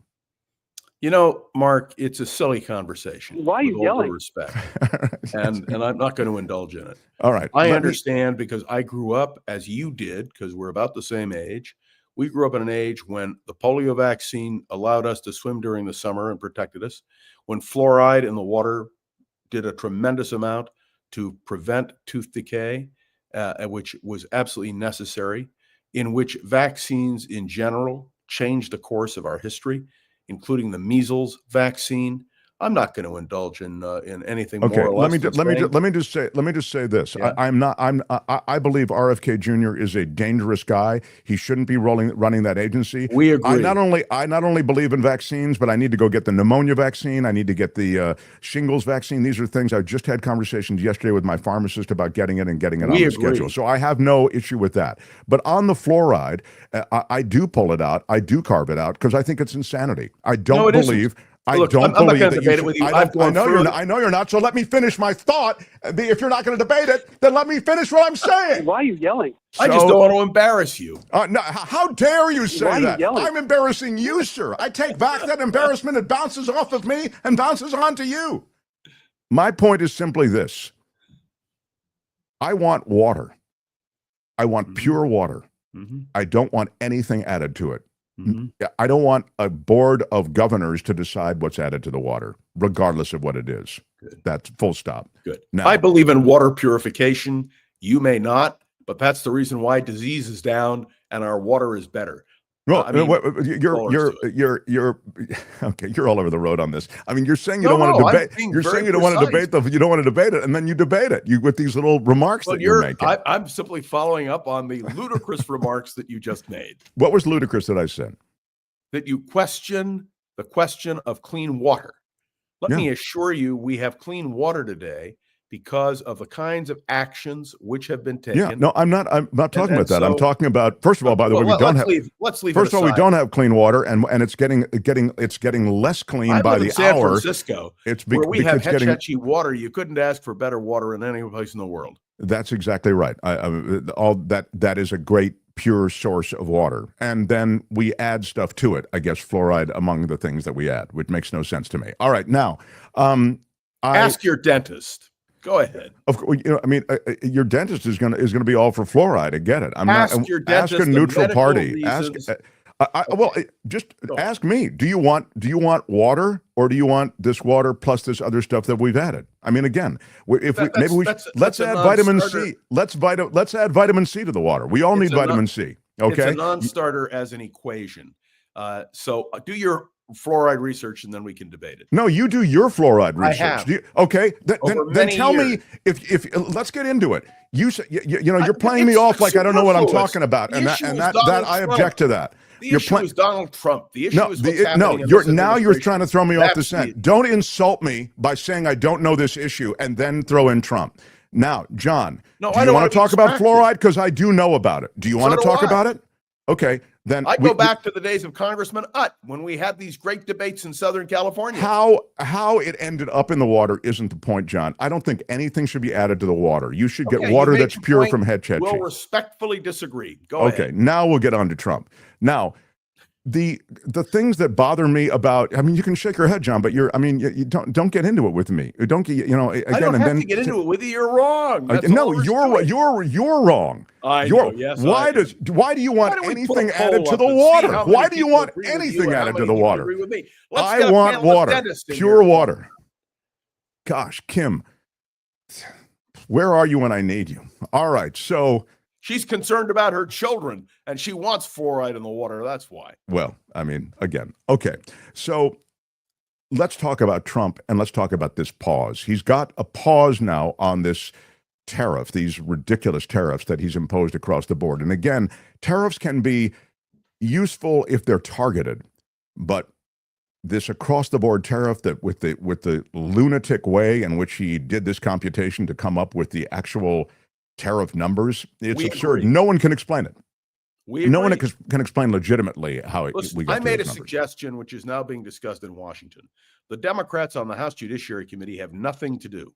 You know, Mark, it's a silly conversation. Why are you yelling? With all due respect. and I'm not going to indulge in it. All right. I understand because I grew up as you did, because we're about the same age. We grew up in an age when the polio vaccine allowed us to swim during the summer and protected us, when fluoride in the water did a tremendous amount to prevent tooth decay, which was absolutely necessary, in which vaccines in general changed the course of our history, including the measles vaccine. I'm not going to indulge in anything more or less. Let me just say this. Yeah. I believe RFK Jr. is a dangerous guy. He shouldn't be running that agency. We agree. I not only believe in vaccines, but I need to go get the pneumonia vaccine. I need to get the shingles vaccine. These are things I just had conversations yesterday with my pharmacist about getting it on the schedule. So I have no issue with that. But on the fluoride, I do pull it out. I do carve it out because I think it's insanity. I don't believe. I Look, don't I'm not believe going to that debate you it with should. you. I know you're not. So let me finish my thought. If you're not going to debate it, then let me finish what I'm saying. Why are you yelling? I just don't want to embarrass you. No, how dare you say Why are you that? yelling? I'm embarrassing you, sir. I take back that embarrassment. It bounces off of me and bounces onto you. My point is simply this. I want water. I want pure water. I don't want anything added to it. I don't want a board of governors to decide what's added to the water, regardless of what it is. Good. That's full stop. Good. Now, I believe in water purification. You may not, but that's the reason why disease is down and our water is better. Well, you're okay. You're all over the road on this. I mean, you're saying you don't want to debate. You're saying you don't want to debate you don't want to debate it, and then you debate it. You with these little remarks that you're making. I'm simply following up on the ludicrous remarks that you just made. What was ludicrous that I said? That you question the question of clean water. Let me assure you, we have clean water today because of the kinds of actions which have been taken. Yeah, no, I'm not talking about that. I'm talking about, first of all, by the way, we don't have. Let's leave. First of all, we don't have clean water, and it's getting less clean by the San hour. Francisco, where we have hetchy water. You couldn't ask for better water in any place in the world. That's exactly right. All that is a great pure source of water, and then we add stuff to it. I guess fluoride among the things that we add, which makes no sense to me. All right, now ask your dentist. Go ahead. Of course, your dentist is going to be all for fluoride. I get it. Ask your dentist. Ask a neutral party. Just ask me. Do you want water, or do you want this water plus this other stuff that we've added? I mean, again, let's add vitamin C. Let's add vitamin C to the water. We all need vitamin C. Okay, it's a non-starter as an equation. So do your fluoride research, and then we can debate it. No, you do your fluoride research. I have. Then tell me if let's get into it. You're playing me off like I don't know what I'm talking about, and that I object to that. The issue is Donald Trump. The issue is what's happening in this you're trying to throw me off the scent. Don't insult me by saying I don't know this issue and then throw in Trump. Now, John, do you want to talk about fluoride? Because I do know about it. Do you want to talk about it? Okay, then I go back to the days of Congressman Utt when we had these great debates in Southern California. How it ended up in the water isn't the point, John. I don't think anything should be added to the water. You should get water that's pure from hetchy. We'll respectfully disagree. Go ahead. Okay, now we'll get on to Trump. Now, the things that bother me about, I mean, you can shake your head, John, but you don't get into it with me. Don't get, again, I don't have to get into it with you. You're wrong. No, you're wrong. I know. Yes. Why do you want anything added to the water? Why do you want anything added to the water? I want water, pure water. Gosh, Kim, where are you when I need you? All right, so. She's concerned about her children, and she wants fluoride in the water. That's why. Well, I mean, again, okay. So let's talk about Trump, and let's talk about this pause. He's got a pause now on this tariff, these ridiculous tariffs that he's imposed across the board. And again, tariffs can be useful if they're targeted, but this across-the-board tariff that with the lunatic way in which he did this computation to come up with the actual tariff numbers, it's absurd. No one can explain it. No one can explain legitimately how we got I made a numbers. suggestion which is now being discussed in Washington. The Democrats on the House Judiciary Committee have nothing to do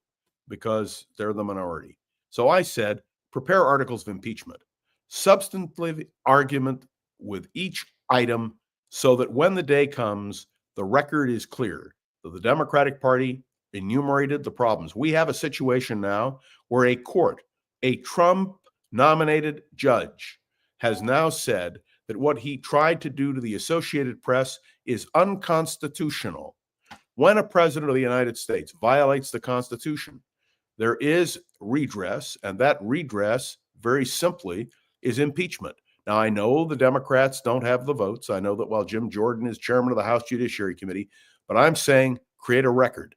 because they're the minority. So I said, prepare articles of impeachment, substantive argument with each item so that when the day comes, the record is clear that the Democratic Party enumerated the problems. We have a situation now where a Trump-nominated judge has now said that what he tried to do to the Associated Press is unconstitutional. When a president of the United States violates the Constitution, there is redress, and that redress, very simply, is impeachment. Now, I know the Democrats don't have the votes. I know that while Jim Jordan is chairman of the House Judiciary Committee, but I'm saying create a record,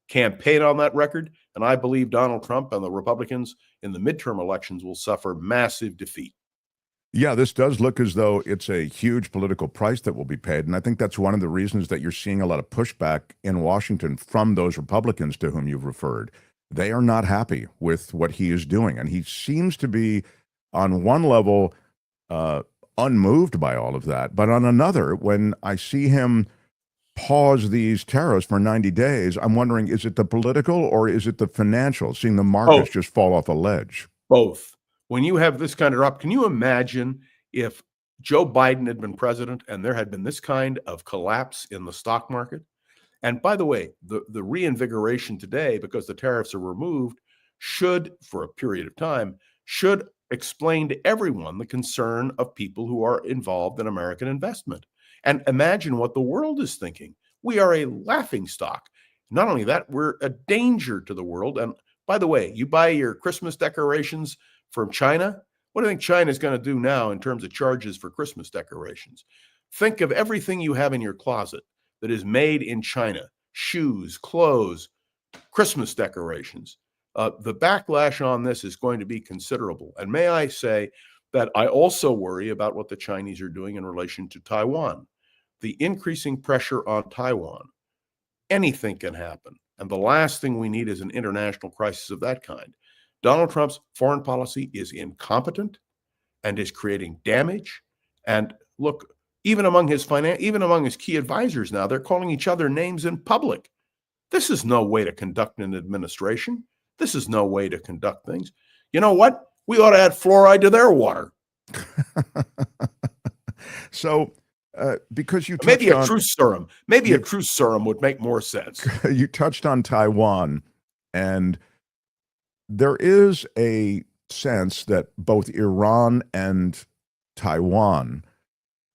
campaign on that record, and I believe Donald Trump and the Republicans in the midterm elections will suffer massive defeat. Yeah, this does look as though it's a huge political price that will be paid, and I think that's one of the reasons that you're seeing a lot of pushback in Washington from those Republicans to whom you've referred. They are not happy with what he is doing, and he seems to be, on one level, unmoved by all of that, but on another, when I see him pause these tariffs for 90 days, I'm wondering, is it the political or is it the financial, seeing the markets just fall off a ledge? Both. When you have this kind of drop, can you imagine if Joe Biden had been president and there had been this kind of collapse in the stock market? And by the way, the reinvigoration today, because the tariffs are removed, should, for a period of time, should explain to everyone the concern of people who are involved in American investment. And imagine what the world is thinking. We are a laughingstock. Not only that, we're a danger to the world. And by the way, you buy your Christmas decorations from China. What do you think China is going to do now in terms of charges for Christmas decorations? Think of everything you have in your closet that is made in China: shoes, clothes, Christmas decorations. The backlash on this is going to be considerable. And may I say that I also worry about what the Chinese are doing in relation to Taiwan. The increasing pressure on Taiwan. Anything can happen. And the last thing we need is an international crisis of that kind. Donald Trump's foreign policy is incompetent and is creating damage. And look, even among his key advisors now, they're calling each other names in public. This is no way to conduct an administration. This is no way to conduct things. You know what? We ought to add fluoride to their water. So, because you maybe a on, truth serum, a truth serum would make more sense. You touched on Taiwan, and there is a sense that both Iran and Taiwan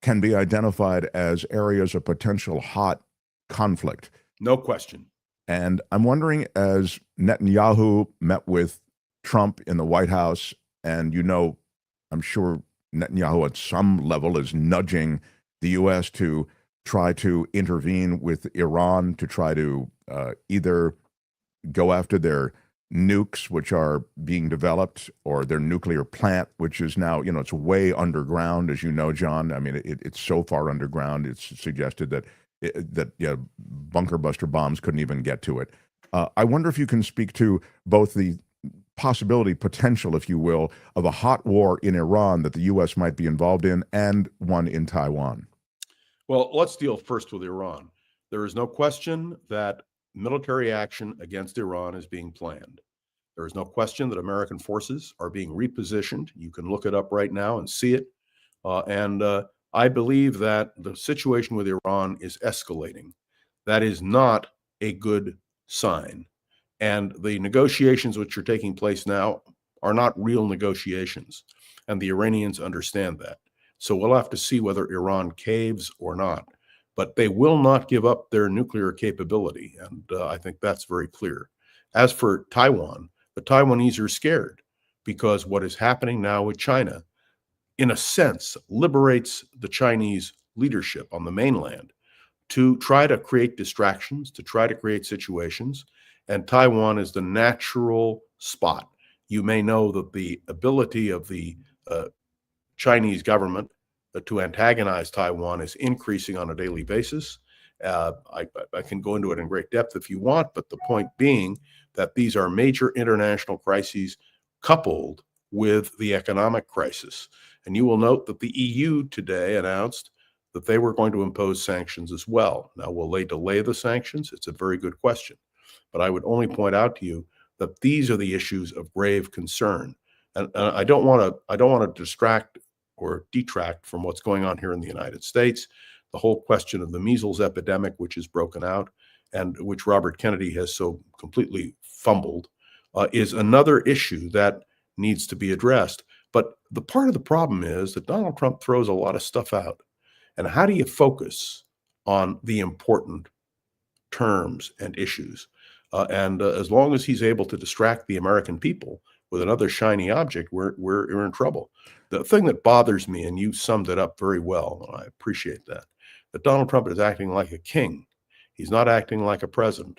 can be identified as areas of potential hot conflict. No question. And I'm wondering, as Netanyahu met with Trump in the White House, and I'm sure Netanyahu at some level is nudging the U.S. to try to intervene with Iran to try to either go after their nukes, which are being developed, or their nuclear plant, which is now, it's way underground, as you know, John. I mean, it's so far underground, it's suggested that bunker buster bombs couldn't even get to it. I wonder if you can speak to both the potential, if you will, of a hot war in Iran that the U.S. might be involved in, and one in Taiwan. Well, let's deal first with Iran. There is no question that military action against Iran is being planned. There is no question that American forces are being repositioned. You can look it up right now and see it. I believe that the situation with Iran is escalating. That is not a good sign. And the negotiations which are taking place now are not real negotiations. And the Iranians understand that. So we'll have to see whether Iran caves or not. But they will not give up their nuclear capability. And I think that's very clear. As for Taiwan, the Taiwanese are scared because what is happening now with China, in a sense, liberates the Chinese leadership on the mainland to try to create distractions, to try to create situations. And Taiwan is the natural spot. You may know that the ability of the Chinese government to antagonize Taiwan is increasing on a daily basis. I can go into it in great depth if you want, but the point being that these are major international crises coupled with the economic crisis. And you will note that the EU today announced that they were going to impose sanctions as well. Now, will they delay the sanctions? It's a very good question. But I would only point out to you that these are the issues of grave concern. And I don't want to distract or detract from what's going on here in the United States. The whole question of the measles epidemic, which is broken out and which Robert Kennedy has so completely fumbled, is another issue that needs to be addressed. But the part of the problem is that Donald Trump throws a lot of stuff out. And how do you focus on the important terms and issues? As long as he's able to distract the American people with another shiny object, we're in trouble. The thing that bothers me, and you summed it up very well, and I appreciate that Donald Trump is acting like a king. He's not acting like a president.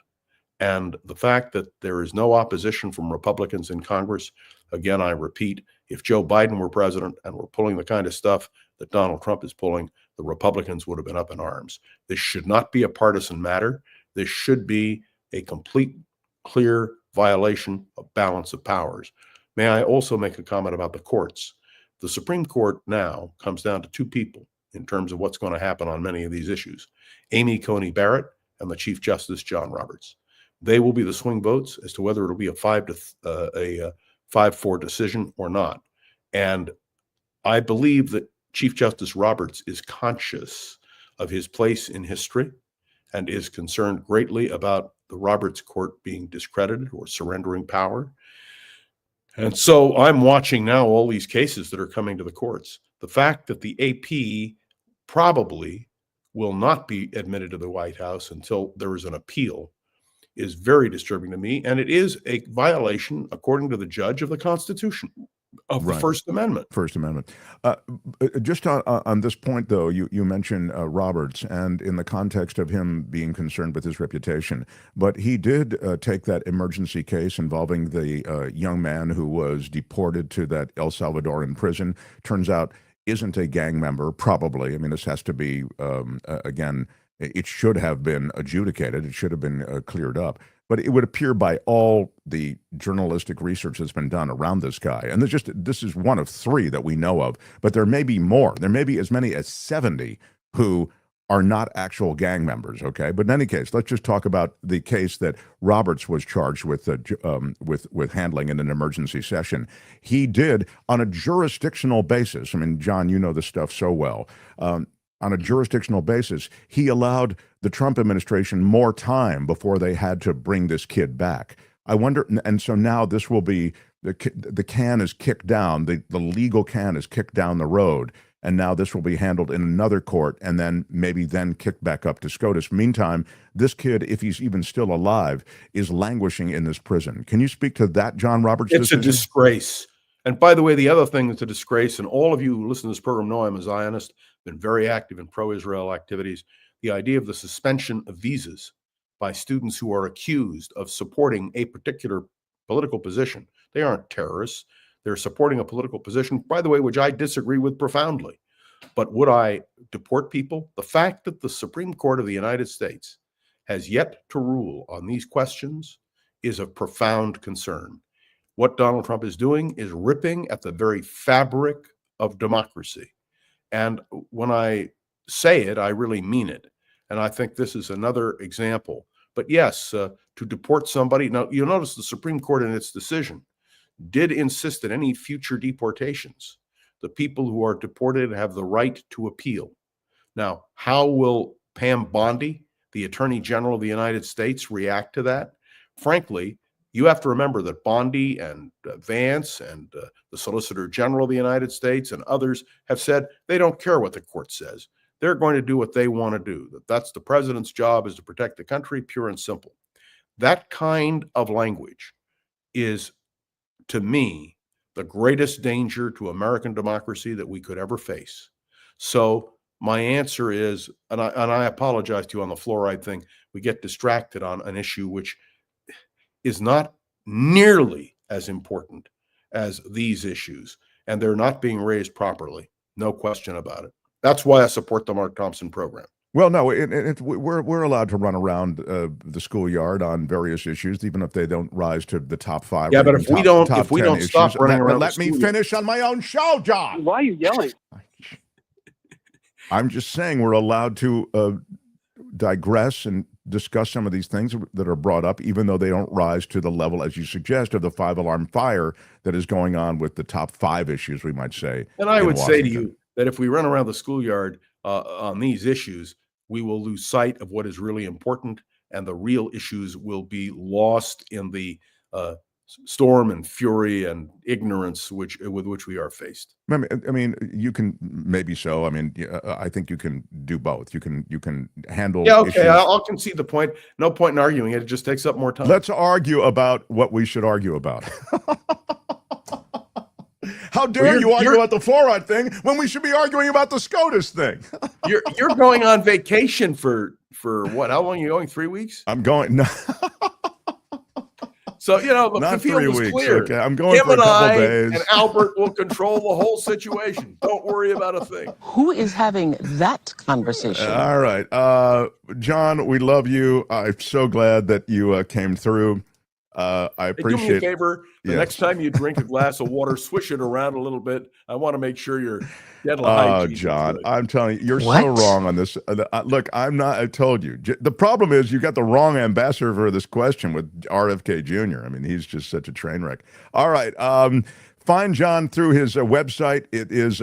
And the fact that there is no opposition from Republicans in Congress, again, I repeat, if Joe Biden were president and were pulling the kind of stuff that Donald Trump is pulling, the Republicans would have been up in arms. This should not be a partisan matter. This should be a complete, clear violation of balance of powers. May I also make a comment about the courts? The Supreme Court now comes down to two people, in terms of what's going to happen on many of these issues. Amy Coney Barrett and the Chief Justice John Roberts. They will be the swing votes as to whether it'll be a 5-4 decision or not. And I believe that Chief Justice Roberts is conscious of his place in history and is concerned greatly about the Roberts Court being discredited or surrendering power. And so I'm watching now all these cases that are coming to the courts. The fact that the AP probably will not be admitted to the White House until there is an appeal is very disturbing to me. And it is a violation, according to the judge, of the Constitution, of the First Amendment. First Amendment. Just on this point, though, you mentioned Roberts, and in the context of him being concerned with his reputation, but he did take that emergency case involving the young man who was deported to that El Salvadoran prison. Turns out isn't a gang member, probably. I mean, this has to be, again, it should have been adjudicated. It should have been cleared up. But it would appear by all the journalistic research that's been done around this guy, and this is one of 3 that we know of, but there may be more. There may be as many as 70 who are not actual gang members, okay? But in any case, let's just talk about the case that Roberts was charged with handling in an emergency session. He did, on a jurisdictional basis, I mean, John, you know this stuff so well, on a jurisdictional basis, he allowed the Trump administration more time before they had to bring this kid back. I wonder, and so now this will be, the can is kicked down, the legal can is kicked down the road, and now this will be handled in another court and then maybe kicked back up to SCOTUS. Meantime, this kid, if he's even still alive, is languishing in this prison. Can you speak to that, John Roberts? It's a disgrace. And by the way, the other thing that's a disgrace, and all of you who listen to this program know I'm a Zionist, been very active in pro-Israel activities, the idea of the suspension of visas by students who are accused of supporting a particular political position. They aren't terrorists. They're supporting a political position, by the way, which I disagree with profoundly. But would I deport people? The fact that the Supreme Court of the United States has yet to rule on these questions is of profound concern. What Donald Trump is doing is ripping at the very fabric of democracy. And when I say it, I really mean it. And I think this is another example. But yes, to deport somebody, now you'll notice the Supreme Court in its decision did insist that any future deportations, the people who are deported have the right to appeal. Now, how will Pam Bondi, the Attorney General of the United States, react to that? Frankly, you have to remember that Bondi and Vance and the Solicitor General of the United States and others have said they don't care what the court says. They're going to do what they want to do. That's the president's job, is to protect the country, pure and simple. That kind of language is, to me, the greatest danger to American democracy that we could ever face. So my answer is, and I apologize to you on the fluoride thing, we get distracted on an issue which is not nearly as important as these issues, and they're not being raised properly. No question about it. That's why I support the Mark Thompson program. Well, no, we're allowed to run around the schoolyard on various issues, even if they don't rise to the top 5. Yeah, but if we don't stop running around, let me finish on my own show, John. Why are you yelling? I'm just saying we're allowed to digress and discuss some of these things that are brought up, even though they don't rise to the level, as you suggest, of the 5-alarm fire that is going on with the top 5 issues, we might say. And I would say to you that if we run around the schoolyard on these issues, we will lose sight of what is really important, and the real issues will be lost in the storm and fury and ignorance with which we are faced. I mean, you can maybe so. I mean, I think you can do both. You can handle. Yeah, okay. issues. I'll concede the point. No point in arguing it. It just takes up more time. Let's argue about what we should argue about. How dare you argue about the fluoride thing when we should be arguing about the SCOTUS thing? You're going on vacation for what? How long are you going? 3 weeks? I'm going. No. So, you know, Not the field 3 is weeks. clear. Okay, I'm going for a couple days. And Albert will control the whole situation. Don't worry about a thing. Who is having that conversation? All right. John, we love you. I'm so glad that you came through. I Hey, do me a appreciate. favor. The Yes. next time you drink a glass of water, swish it around a little bit. I want to make sure your dental Oh, hygiene is John, good. I'm telling you, you're so What? wrong on this. Look, I'm not. I told you. The problem is you got the wrong ambassador for this question with RFK Jr. I mean, he's just such a train wreck. All right. Find John through his website. It is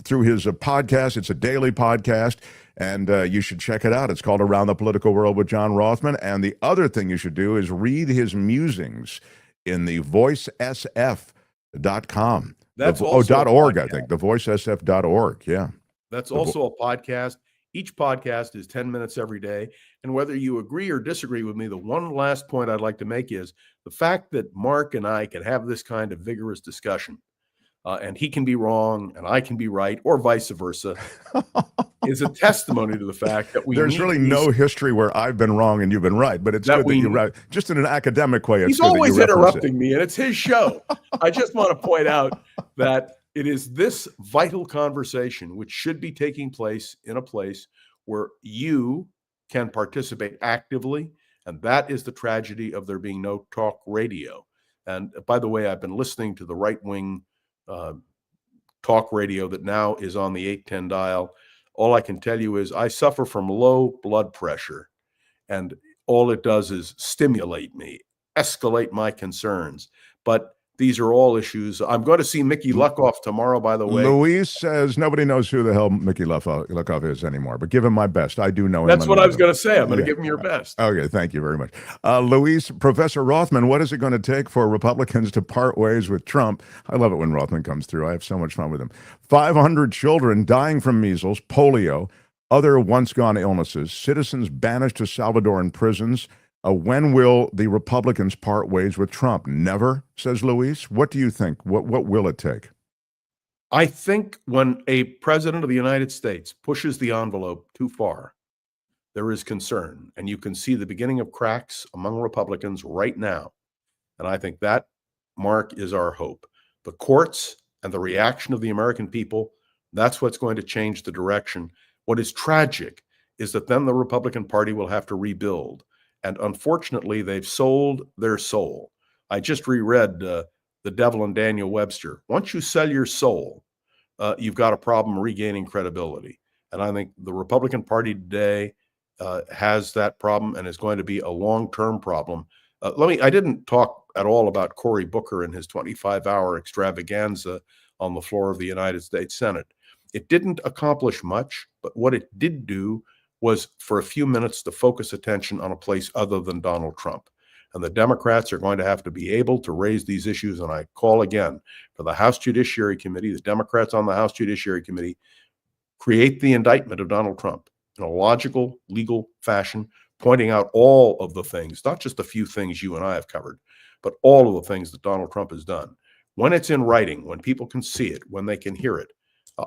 through his podcast. It's a daily podcast, and you should check it out. It's called Around the Political World with John Rothmann. And the other thing you should do is read his musings in the voicesf.com. That's also also a .org, I podcast. think. The voicesf.org. Yeah. That's also a podcast. Each podcast is 10 minutes every day. And whether you agree or disagree with me, the one last point I'd like to make is the fact that Mark and I can have this kind of vigorous discussion, and he can be wrong and I can be right, or vice versa, is a testimony to the fact that There's really no history where I've been wrong and you've been right, but it's good that you're right. Just in an academic way, it's He's good that you always reference interrupting me, and it's his show. I just want to point out that it is this vital conversation which should be taking place in a place where you can participate actively, and that is the tragedy of there being no talk radio. And by the way, I've been listening to the right-wing talk radio that now is on the 810 dial. All I can tell you is I suffer from low blood pressure, and all it does is stimulate me, escalate my concerns. But these are all issues. I'm going to see Mickey Luckoff tomorrow, by the way. Luis says nobody knows who the hell Mickey Luckoff is anymore, but give him my best. I do know him. That's what I was going to say. I'm going to give him your best. Okay, thank you very much. Luis, Professor Rothmann, what is it going to take for Republicans to part ways with Trump? I love it when Rothmann comes through. I have so much fun with him. 500 children dying from measles, polio, other once-gone illnesses, citizens banished to Salvadoran prisons. When will the Republicans part ways with Trump? Never, says Luis. What do you think? What will it take? I think when a president of the United States pushes the envelope too far, there is concern. And you can see the beginning of cracks among Republicans right now. And I think that, Mark, is our hope. The courts and the reaction of the American people, that's what's going to change the direction. What is tragic is that then the Republican Party will have to rebuild. And unfortunately, they've sold their soul. I just reread The Devil and Daniel Webster. Once you sell your soul, you've got a problem regaining credibility. And I think the Republican Party today has that problem and is going to be a long-term problem. I didn't talk at all about Cory Booker and his 25-hour extravaganza on the floor of the United States Senate. It didn't accomplish much, but what it did do was for a few minutes to focus attention on a place other than Donald Trump. And the Democrats are going to have to be able to raise these issues. And I call again for the House Judiciary Committee, the Democrats on the House Judiciary Committee, create the indictment of Donald Trump in a logical, legal fashion, pointing out all of the things, not just a few things you and I have covered, but all of the things that Donald Trump has done. When it's in writing, when people can see it, when they can hear it,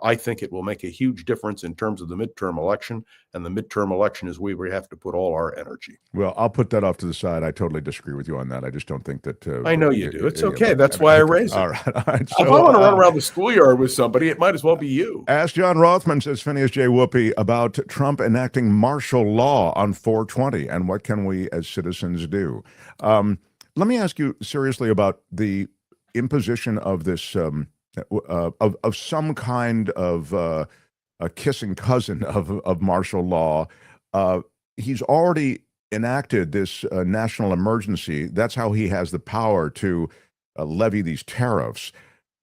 I think it will make a huge difference in terms of the midterm election, and the midterm election is where we have to put all our energy. Well, I'll put that off to the side. I totally disagree with you on that. I just don't think that. I know you do. It's okay. That's why I raise it. All right. All right. So, if I want to run around the schoolyard with somebody, it might as well be you. Ask John Rothmann, says Phineas J. Whoopi, about Trump enacting martial law on 420, and what can we as citizens do? Let me ask you seriously about the imposition of this. Of some kind of a kissing cousin of martial law. He's already enacted this national emergency. That's how he has the power to levy these tariffs.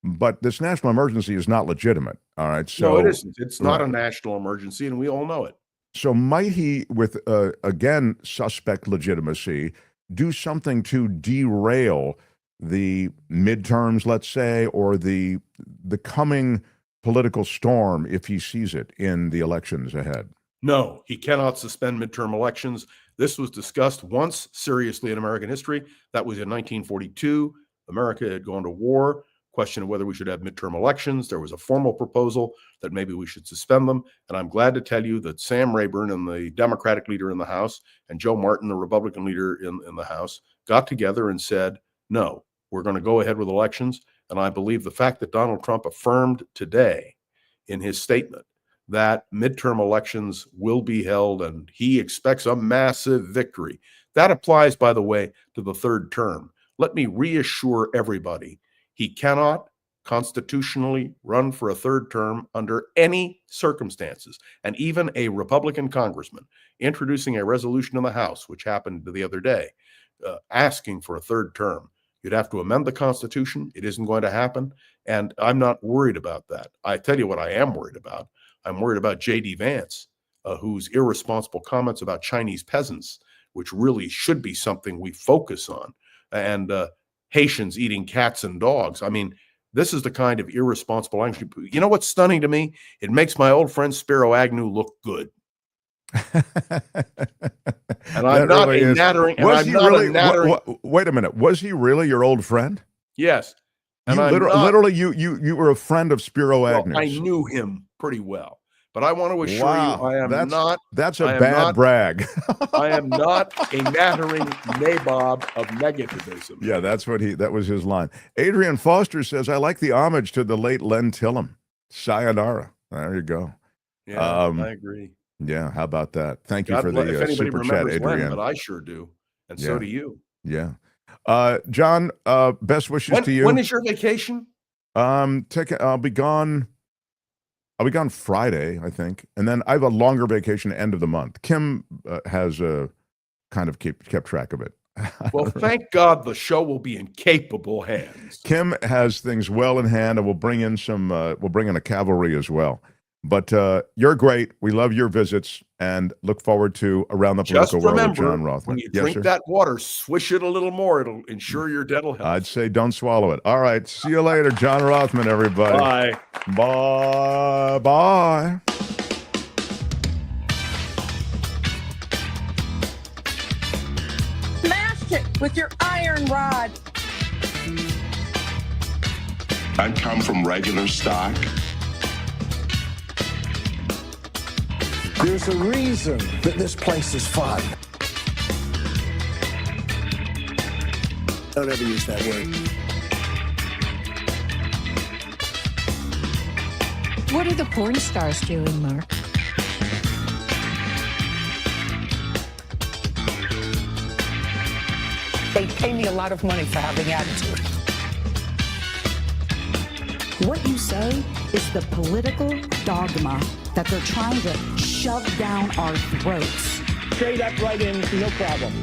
But this national emergency is not legitimate. All right. So no, it isn't. It's not a national emergency, and we all know it. So might he, with again suspect legitimacy, do something to derail the midterms, let's say, or the coming political storm if he sees it in the elections ahead? No, he cannot suspend midterm elections. This was discussed once seriously in American history. That was in 1942. America had gone to war. Question of whether we should have midterm elections. There was a formal proposal that maybe we should suspend them. And I'm glad to tell you that Sam Rayburn and the Democratic leader in the House and Joe Martin, the Republican leader in the House, got together and said, no, we're going to go ahead with elections. And I believe the fact that Donald Trump affirmed today in his statement that midterm elections will be held and he expects a massive victory. That applies, by the way, to the third term. Let me reassure everybody, he cannot constitutionally run for a third term under any circumstances. And even a Republican congressman introducing a resolution in the House, which happened the other day, asking for a third term. You'd have to amend the Constitution. It isn't going to happen. And I'm not worried about that. I tell you what I am worried about. I'm worried about J.D. Vance, whose irresponsible comments about Chinese peasants, which really should be something we focus on, and Haitians eating cats and dogs. I mean, this is the kind of irresponsible language. You know what's stunning to me? It makes my old friend Spiro Agnew look good. And I'm not really a nattering. And was I'm he not really? a nattering. Wait a minute. Was he really your old friend? Yes. And You I'm not, literally, you were a friend of Spiro Agnew. I knew him pretty well. But I want to assure Wow, you, I am not. That's a I am bad not- brag. I am not a nattering nabob of negativism. Yeah, that was his line. Adrian Foster says, I like the homage to the late Len Tillum. Sayonara. There you go. Yeah, I agree. Yeah, how about that? Thank you God for bless- if the anybody super chat, remembers Len, Adrian. but I sure do, and so Yeah. do you. Yeah. John, best wishes to you. When is your vacation? I'll be gone Friday, I think. And then I have a longer vacation end of the month. Kim has kind of kept track of it. Well, thank God the show will be in capable hands. Kim has things well in hand, and we'll bring in a cavalry as well. But you're great. We love your visits and look forward to Around the Just Political World with remember, John Rothmann. when you Yes, drink sir? that water, swish it a little more. It'll ensure your dental health. I'd say don't swallow it. All right. See you later, John Rothmann, everybody. Bye. Bye. Bye. Smash it with your iron rod. I come from regular stock. There's a reason that this place is fun. Don't ever use that word. What are the porn stars doing, Mark? They pay me a lot of money for having attitude. What you say is the political dogma that they're trying to shove down our throats. Straight up, right in, no problem.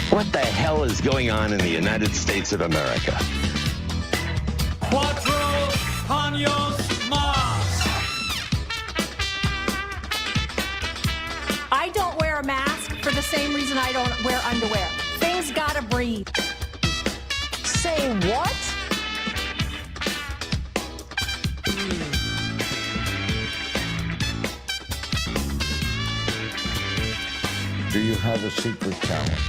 What the hell is going on in the United States of America? Cuatro años más. I don't wear a mask for the same reason I don't wear underwear. Things gotta breathe. Say what? Do you have a secret talent?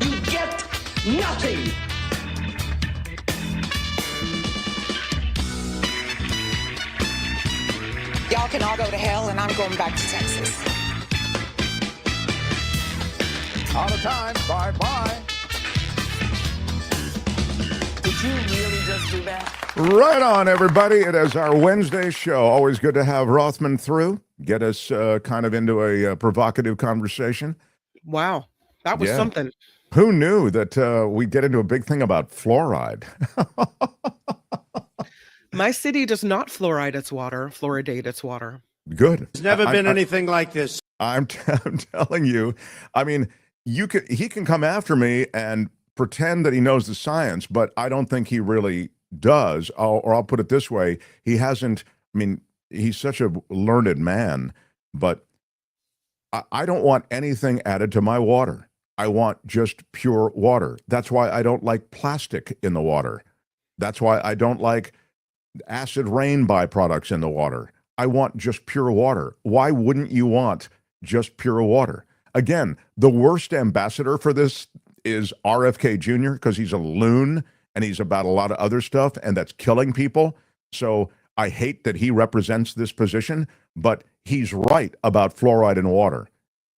You get nothing. Y'all can all go to hell, and I'm going back to Texas. Out of time. Bye-bye. Did you really just do that? Right on, everybody. It is our Wednesday show. Always good to have Rothman through. Get us kind of into a provocative conversation. Wow. That was Yeah. something. Who knew that we'd get into a big thing about fluoride? My city does not fluoride its water, fluoridate its water. Good. There's never been anything like this. I'm telling you. I mean, he can come after me and pretend that he knows the science, but I don't think he really does. Or I'll put it this way: he hasn't. I mean, he's such a learned man, but I don't want anything added to my water. I want just pure water. That's why I don't like plastic in the water. That's why I don't like acid rain byproducts in the water. I want just pure water. Why wouldn't you want just pure water? Again, the worst ambassador for this is RFK Jr. because he's a loon and he's about a lot of other stuff, and that's killing people. So I hate that he represents this position, but he's right about fluoride in water.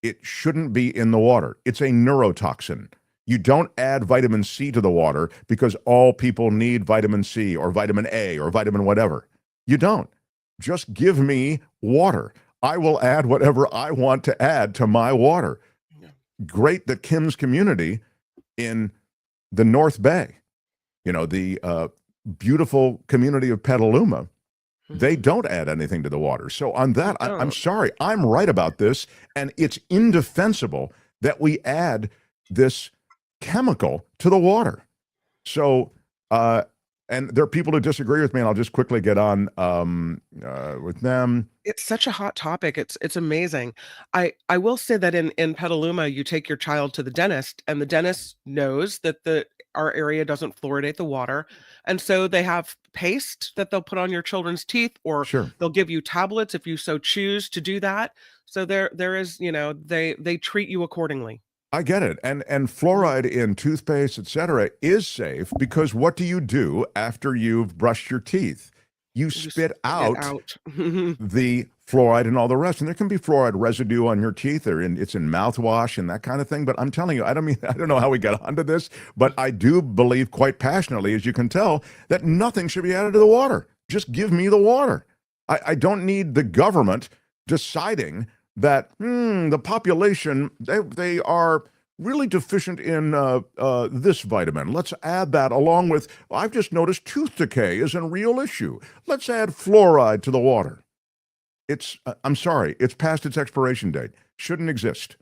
It shouldn't be in the water. It's a neurotoxin. You don't add vitamin C to the water because all people need vitamin C or vitamin A or vitamin whatever. You don't. Just give me water. I will add whatever I want to add to my water. Great that Kim's community in the North Bay, the beautiful community of Petaluma, they don't add anything to the water. So on that, I'm sorry, I'm right about this, and it's indefensible that we add this chemical to the water. So, and there are people who disagree with me, and I'll just quickly get on with them. It's such a hot topic. It's amazing. I will say that in Petaluma, you take your child to the dentist, and the dentist knows that our area doesn't fluoridate the water, and so they have paste that they'll put on your children's teeth, or they'll give you tablets if you so choose to do that. So there is, they treat you accordingly. I get it. And fluoride in toothpaste, etc., is safe because what do you do after you've brushed your teeth? You spit out the fluoride and all the rest. And there can be fluoride residue on your teeth, or it's in mouthwash and that kind of thing. But I'm telling you, I don't know how we got onto this, but I do believe quite passionately, as you can tell, that nothing should be added to the water. Just give me the water. I don't need the government deciding that the population, they are really deficient in this vitamin. Let's add that along with, I've just noticed tooth decay is a real issue. Let's add fluoride to the water. I'm sorry, it's past its expiration date. Shouldn't exist.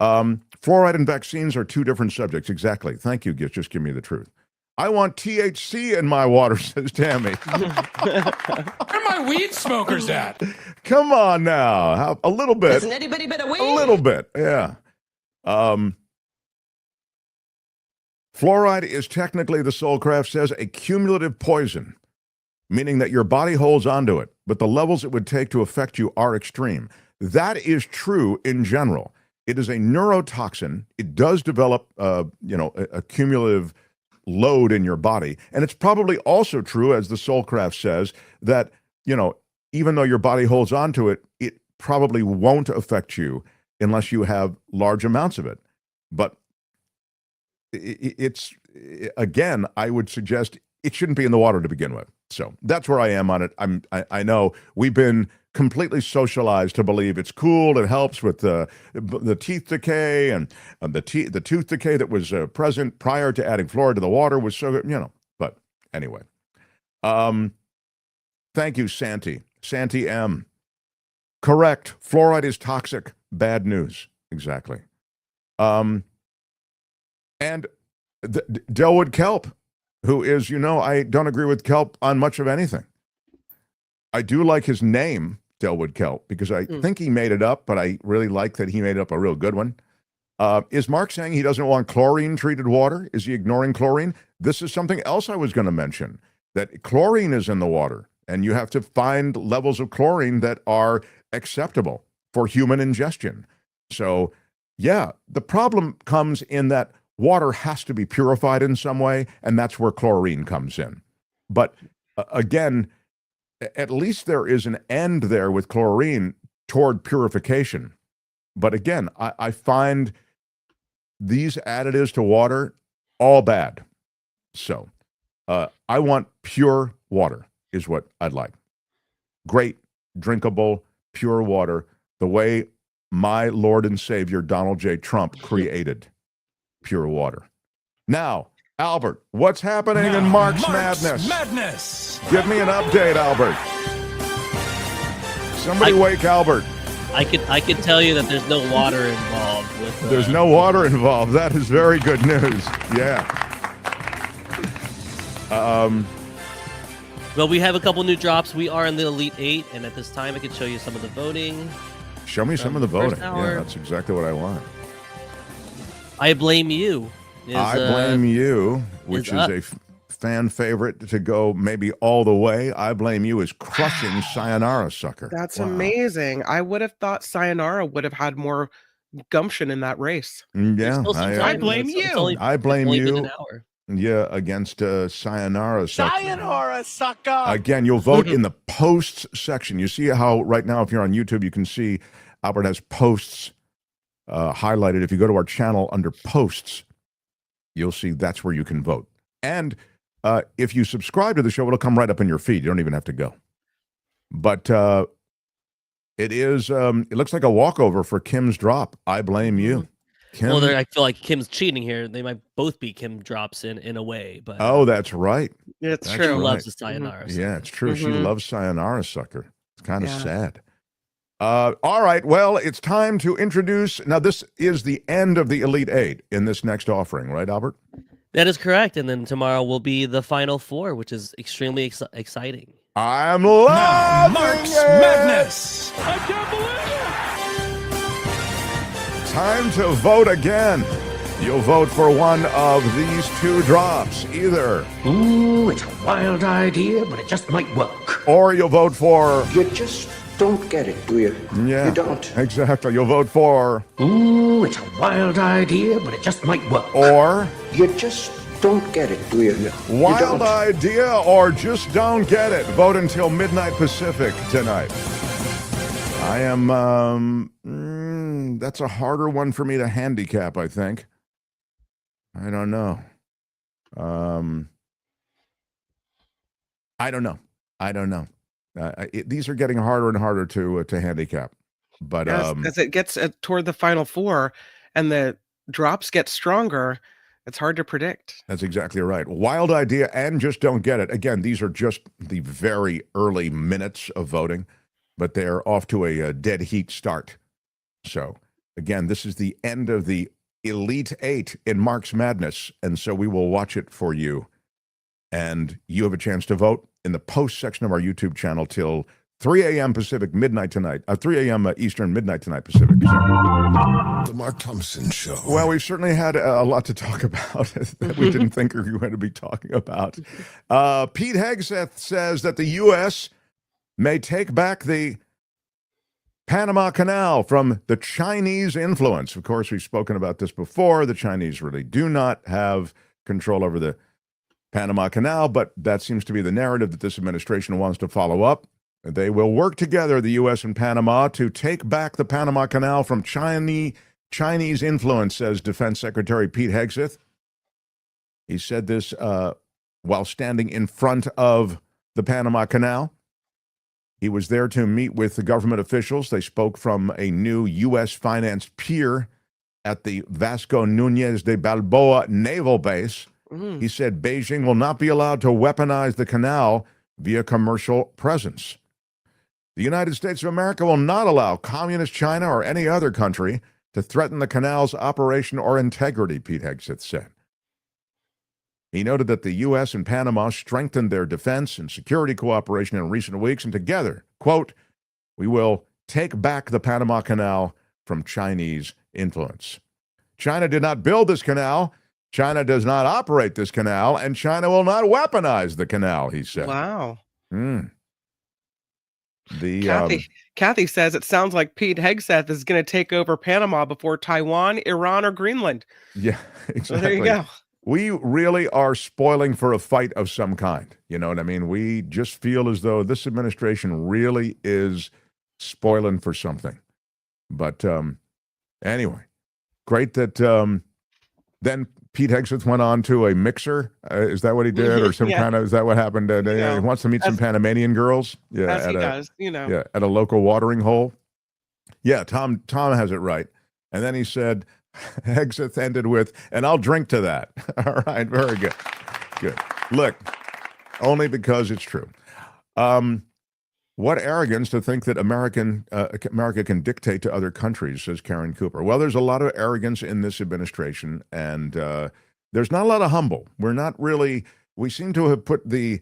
Fluoride and vaccines are two different subjects. Exactly. Thank you, just give me the truth. I want THC in my water, says Tammy. Where are my weed smokers at? Come on now. A little bit. Isn't anybody but a weed? A little bit, yeah. Fluoride is technically, the Soulcraft says, a cumulative poison, meaning that your body holds onto it, but the levels it would take to affect you are extreme. That is true in general. It is a neurotoxin. It does develop, a cumulative load in your body. And it's probably also true, as the Soulcraft says, that, even though your body holds onto it, it probably won't affect you unless you have large amounts of it. But it's, again, I would suggest it shouldn't be in the water to begin with. So that's where I am on it. I know we've been completely socialized to believe it's cool. It helps with the teeth decay, and the tooth decay that was present prior to adding fluoride to the water was so good, But anyway, thank you, Santi M. Correct. Fluoride is toxic. Bad news. Exactly. And Delwood Kelp, who is, I don't agree with Kelp on much of anything. I do like his name, Delwood Kelp, because I think he made it up, but I really like that he made up a real good one. Is Mark saying he doesn't want chlorine-treated water? Is he ignoring chlorine? This is something else I was going to mention, that chlorine is in the water, and you have to find levels of chlorine that are acceptable for human ingestion. So, yeah, the problem comes in that water has to be purified in some way, and that's where chlorine comes in. But again, at least there is an end there with chlorine toward purification. But again, I find these additives to water all bad. So I want pure water is what I'd like. Great, drinkable, pure water, the way my Lord and Savior Donald J. Trump created pure water. Now, Albert, what's happening in Marx Madness? Give me an update, Albert. Somebody wake Albert. I could tell you that there's no water involved. There's no water involved. That is very good news. Yeah. Well, we have a couple new drops. We are in the Elite 8, and at this time, I can show you some of the voting. Show me some of the voting. Yeah, that's exactly what I want. I Blame You. I Blame You, which is a fan favorite to go maybe all the way. I Blame You is crushing Sayonara Sucker. That's amazing. I would have thought Sayonara would have had more gumption in that race. Yeah, I blame you. I Blame You. Yeah, against Sayonara Sucker. Sayonara Sucker. Again, you'll vote in the posts section. You see how right now, if you're on YouTube, you can see Albert has posts highlighted. If you go to our channel under posts, you'll see that's where you can vote. And if you subscribe to the show, it'll come right up in your feed. You don't even have to go. But It is. It looks like a walkover for Kim's drop. I blame you. Kim. Well, I feel like Kim's cheating here. They might both be Kim drops in a way, but Oh, that's right. It's That's true. Kim right. loves the sayonara. Yeah, it's true. She Mhm. loves sayonara, sucker. It's kind of Yeah. sad. All right. Well, it's time to introduce. Now, this is the end of the Elite Eight in this next offering, right, Albert? That is correct. And then tomorrow will be the final four, which is extremely exciting. I'm loving Marx it. Madness. I can't believe Time to vote again. You'll vote for one of these two drops, either. Ooh, it's a wild idea, but it just might work. Or you'll vote for. You just don't get it, do you? Yeah. You don't. Exactly. You'll vote for. Ooh, it's a wild idea, but it just might work. Or. You just don't get it, do you? Wild idea or just don't get it. Vote until midnight Pacific tonight. I am. That's a harder one for me to handicap, I think. I don't know. I don't know. These are getting harder and harder to handicap. But As it gets toward the final four and the drops get stronger, it's hard to predict. That's exactly right. Wild idea and just don't get it. Again, these are just the very early minutes of voting, but they're off to a dead heat start. So, again, this is the end of the Elite Eight in Marx Madness, and so we will watch it for you. And you have a chance to vote in the post section of our YouTube channel till 3 a.m. Pacific, midnight tonight. 3 a.m. Eastern, midnight tonight Pacific. The Mark Thompson Show. Well, we've certainly had a lot to talk about that we didn't think we were going to be talking about. Pete Hegseth says that the U.S. may take back the Panama Canal from the Chinese influence. Of course, we've spoken about this before. The Chinese really do not have control over the Panama Canal, but that seems to be the narrative that this administration wants to follow up. They will work together, the U.S. and Panama, to take back the Panama Canal from Chinese influence, says Defense Secretary Pete Hegseth. He said this while standing in front of the Panama Canal. He was there to meet with the government officials. They spoke from a new U.S.-financed pier at the Vasco Núñez de Balboa Naval Base. He said Beijing will not be allowed to weaponize the canal via commercial presence. The United States of America will not allow communist China or any other country to threaten the canal's operation or integrity, Pete Hegseth said. He noted that the U.S. and Panama strengthened their defense and security cooperation in recent weeks, and together, quote, we will take back the Panama Canal from Chinese influence. China did not build this canal. China does not operate this canal, and China will not weaponize the canal, he said. Wow. Kathy says it sounds like Pete Hegseth is going to take over Panama before Taiwan, Iran, or Greenland. Yeah, exactly. So there you go. We really are spoiling for a fight of some kind. You know what I mean? We just feel as though this administration really is spoiling for something. But anyway, great that then Pete Hegseth went on to a mixer. Is that what he did? Or some kind of, is that what happened? He wants to meet some Panamanian girls. Yeah, as he does, Yeah, at a local watering hole. Yeah, Tom has it right. And then he said, Hegseth ended with, and I'll drink to that. All right, very good. Good. Look, only because it's true. What arrogance to think that America can dictate to other countries, says Karen Cooper. Well, there's a lot of arrogance in this administration, and there's not a lot of humble. We seem to have put the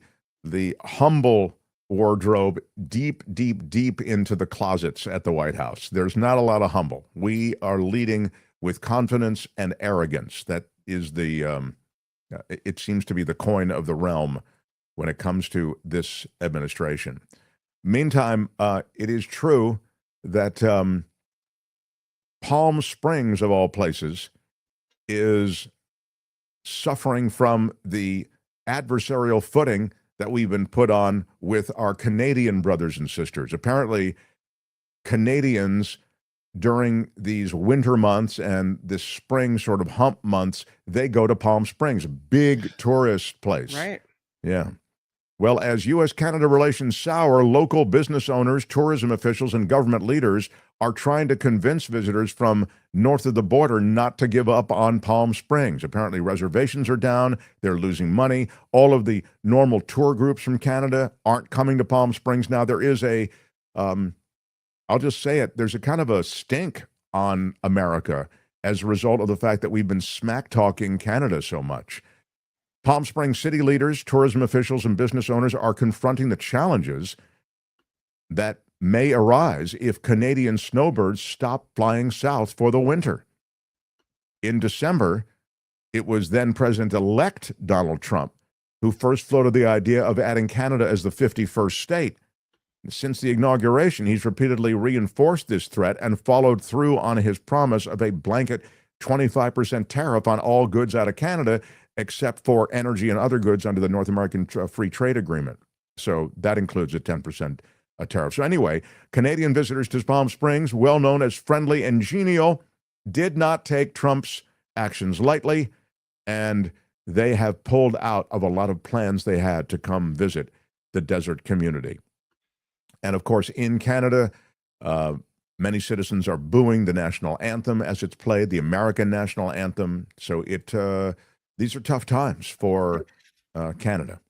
humble wardrobe deep into the closets at the White House. There's not a lot of humble. We are leading with confidence and arrogance. That is it seems to be the coin of the realm when it comes to this administration. Meantime, it is true that Palm Springs, of all places, is suffering from the adversarial footing that we've been put on with our Canadian brothers and sisters. Apparently, Canadians during these winter months and this spring sort of hump months, they go to Palm Springs, a big tourist place. Right. Yeah. Well, as U.S.-Canada relations sour, local business owners, tourism officials, and government leaders are trying to convince visitors from north of the border not to give up on Palm Springs. Apparently, reservations are down. They're losing money. All of the normal tour groups from Canada aren't coming to Palm Springs now. There is I'll just say it, there's a kind of a stink on America as a result of the fact that we've been smack-talking Canada so much. Palm Springs city leaders, tourism officials, and business owners are confronting the challenges that may arise if Canadian snowbirds stop flying south for the winter. In December, it was then President-elect Donald Trump who first floated the idea of adding Canada as the 51st state. Since the inauguration, he's repeatedly reinforced this threat and followed through on his promise of a blanket 25% tariff on all goods out of Canada, except for energy and other goods under the North American Free Trade Agreement. So that includes a 10% tariff. So anyway, Canadian visitors to Palm Springs, well known as friendly and genial, did not take Trump's actions lightly, and they have pulled out of a lot of plans they had to come visit the desert community. And of course, in Canada, many citizens are booing the national anthem as it's played, the American national anthem. So these are tough times for Canada.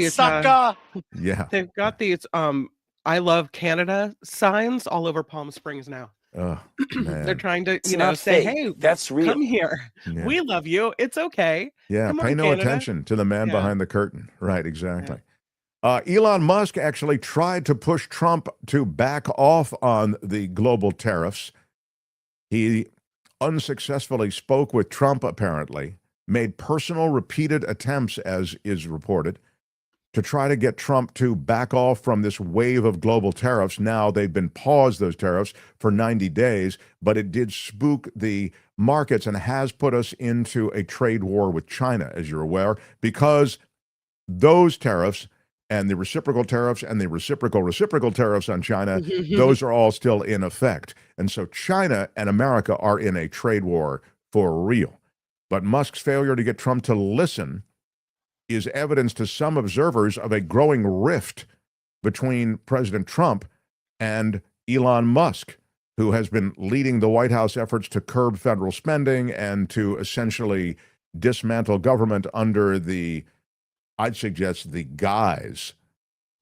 Sucker. Yeah. They've got these I love Canada signs all over Palm Springs now. Oh, man. They're trying to, It's you know, not say, fake. hey, That's real. come here. Yeah. We love you. It's okay. Yeah, Come pay on, no Canada. attention to the man behind the curtain. Right, exactly. Elon Musk actually tried to push Trump to back off on the global tariffs. He unsuccessfully spoke with Trump, apparently, made personal repeated attempts, as is reported, to try to get Trump to back off from this wave of global tariffs. Now they've been paused, those tariffs, for 90 days, but it did spook the markets and has put us into a trade war with China, as you're aware, because those tariffs and the reciprocal tariffs and the reciprocal tariffs on China, those are all still in effect. And so China and America are in a trade war for real. But Musk's failure to get Trump to listen is evidence to some observers of a growing rift between President Trump and Elon Musk, who has been leading the White House efforts to curb federal spending and to essentially dismantle government under the, I'd suggest, the guise,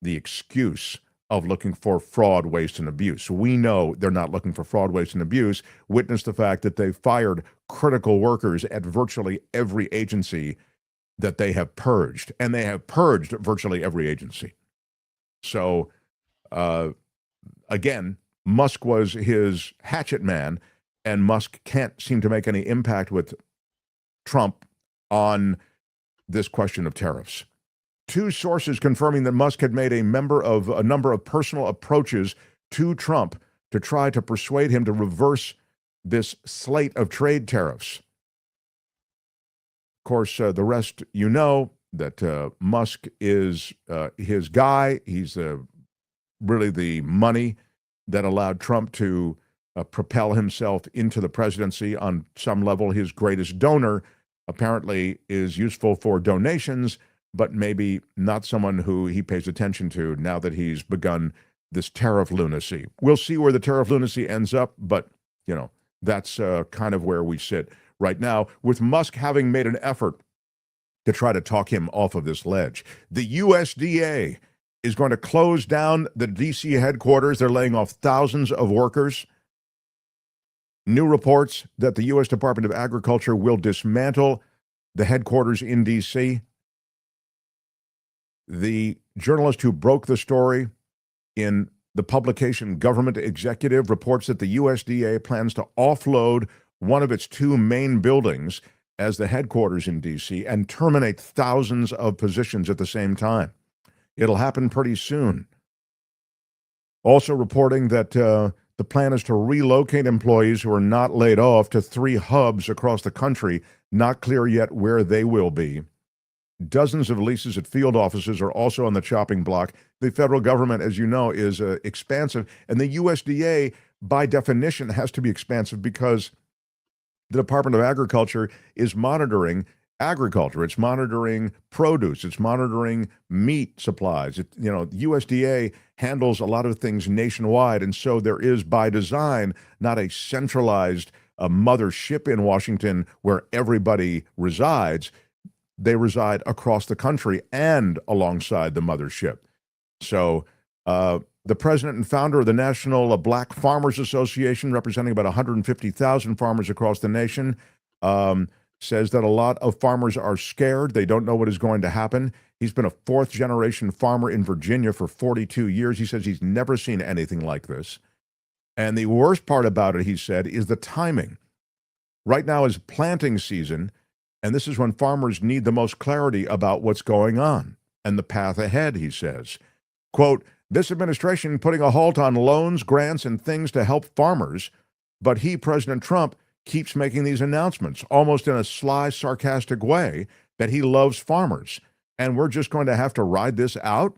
the excuse of looking for fraud, waste, and abuse. We know they're not looking for fraud, waste, and abuse. Witness the fact that they fired critical workers at virtually every agency that they have purged, and they have purged virtually every agency. So, again, Musk was his hatchet man, and Musk can't seem to make any impact with Trump on this question of tariffs. Two sources confirming that Musk had made a number of personal approaches to Trump to try to persuade him to reverse this slate of trade tariffs. Of course, the rest you know, that Musk is his guy. He's really the money that allowed Trump to propel himself into the presidency. On some level, his greatest donor apparently is useful for donations, but maybe not someone who he pays attention to now that he's begun this tariff lunacy. We'll see where the tariff lunacy ends up, but, you know, that's kind of where we sit right now, with Musk having made an effort to try to talk him off of this ledge. The USDA is going to close down the D.C. headquarters. They're laying off thousands of workers. New reports that the U.S. Department of Agriculture will dismantle the headquarters in D.C. The journalist who broke the story in the publication Government Executive reports that the USDA plans to offload one of its two main buildings as the headquarters in D.C. and terminate thousands of positions at the same time. It'll happen pretty soon. Also reporting that the plan is to relocate employees who are not laid off to 3 hubs across the country, not clear yet where they will be. Dozens of leases at field offices are also on the chopping block. The federal government, as you know, is expansive, and the USDA, by definition, has to be expansive because the Department of Agriculture is monitoring agriculture. It's monitoring produce. It's monitoring meat supplies. USDA handles a lot of things nationwide. And so there is, by design, not a centralized mothership in Washington where everybody resides. They reside across the country and alongside the mothership. So the president and founder of the National Black Farmers Association, representing about 150,000 farmers across the nation, says that a lot of farmers are scared. They don't know what is going to happen. He's been a fourth-generation farmer in Virginia for 42 years. He says he's never seen anything like this. And the worst part about it, he said, is the timing. Right now is planting season, and this is when farmers need the most clarity about what's going on and the path ahead, he says. Quote, this administration putting a halt on loans, grants, and things to help farmers, but he, President Trump, keeps making these announcements, almost in a sly, sarcastic way, that he loves farmers. And we're just going to have to ride this out?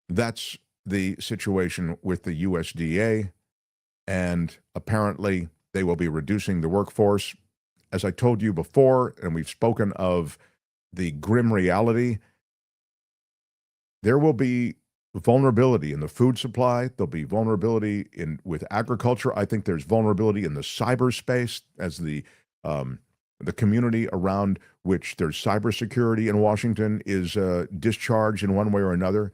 That's the situation with the USDA. And apparently, they will be reducing the workforce. As I told you before, and we've spoken of the grim reality, there will be vulnerability in the food supply. There'll be vulnerability with agriculture. I think there's vulnerability in the cyberspace as the community around which there's cybersecurity in Washington is discharged in one way or another.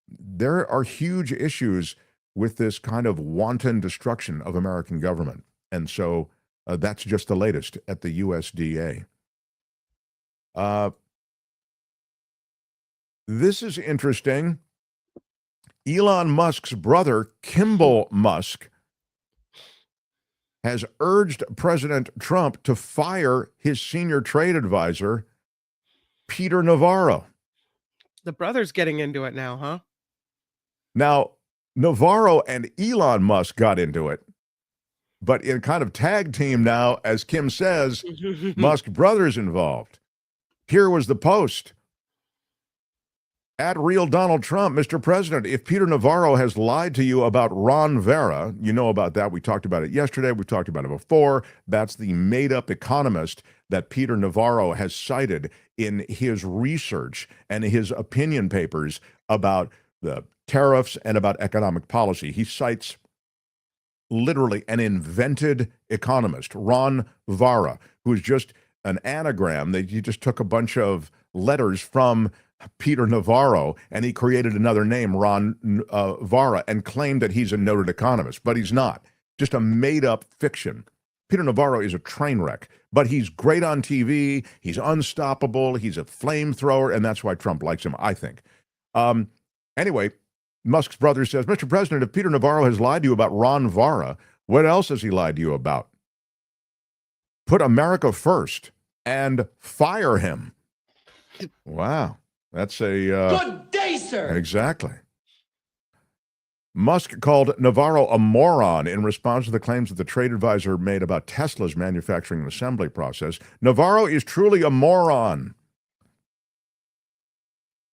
There are huge issues with this kind of wanton destruction of American government. And so that's just the latest at the USDA. This is interesting. Elon Musk's brother, Kimball Musk, has urged President Trump to fire his senior trade advisor, Peter Navarro. The brother's getting into it now, huh? Now, Navarro and Elon Musk got into it, but in kind of tag team now, as Kim says, Musk brothers involved. Here was the post. At Real Donald Trump, Mr. President, if Peter Navarro has lied to you about Ron Vera, you know about that. We talked about it yesterday. We've talked about it before. That's the made-up economist that Peter Navarro has cited in his research and his opinion papers about the tariffs and about economic policy. He cites literally an invented economist, Ron Vera, who is just an anagram. He just took a bunch of letters from Peter Navarro, and he created another name, Ron Vera, and claimed that he's a noted economist, but he's not. Just a made-up fiction. Peter Navarro is a train wreck, but he's great on TV. He's unstoppable. He's a flamethrower, and that's why Trump likes him, I think. Anyway, Musk's brother says, Mr. President, if Peter Navarro has lied to you about Ron Vera, what else has he lied to you about? Put America first and fire him. Wow. That's a... Good day, sir. Exactly. Musk called Navarro a moron in response to the claims that the trade advisor made about Tesla's manufacturing and assembly process. Navarro is truly a moron.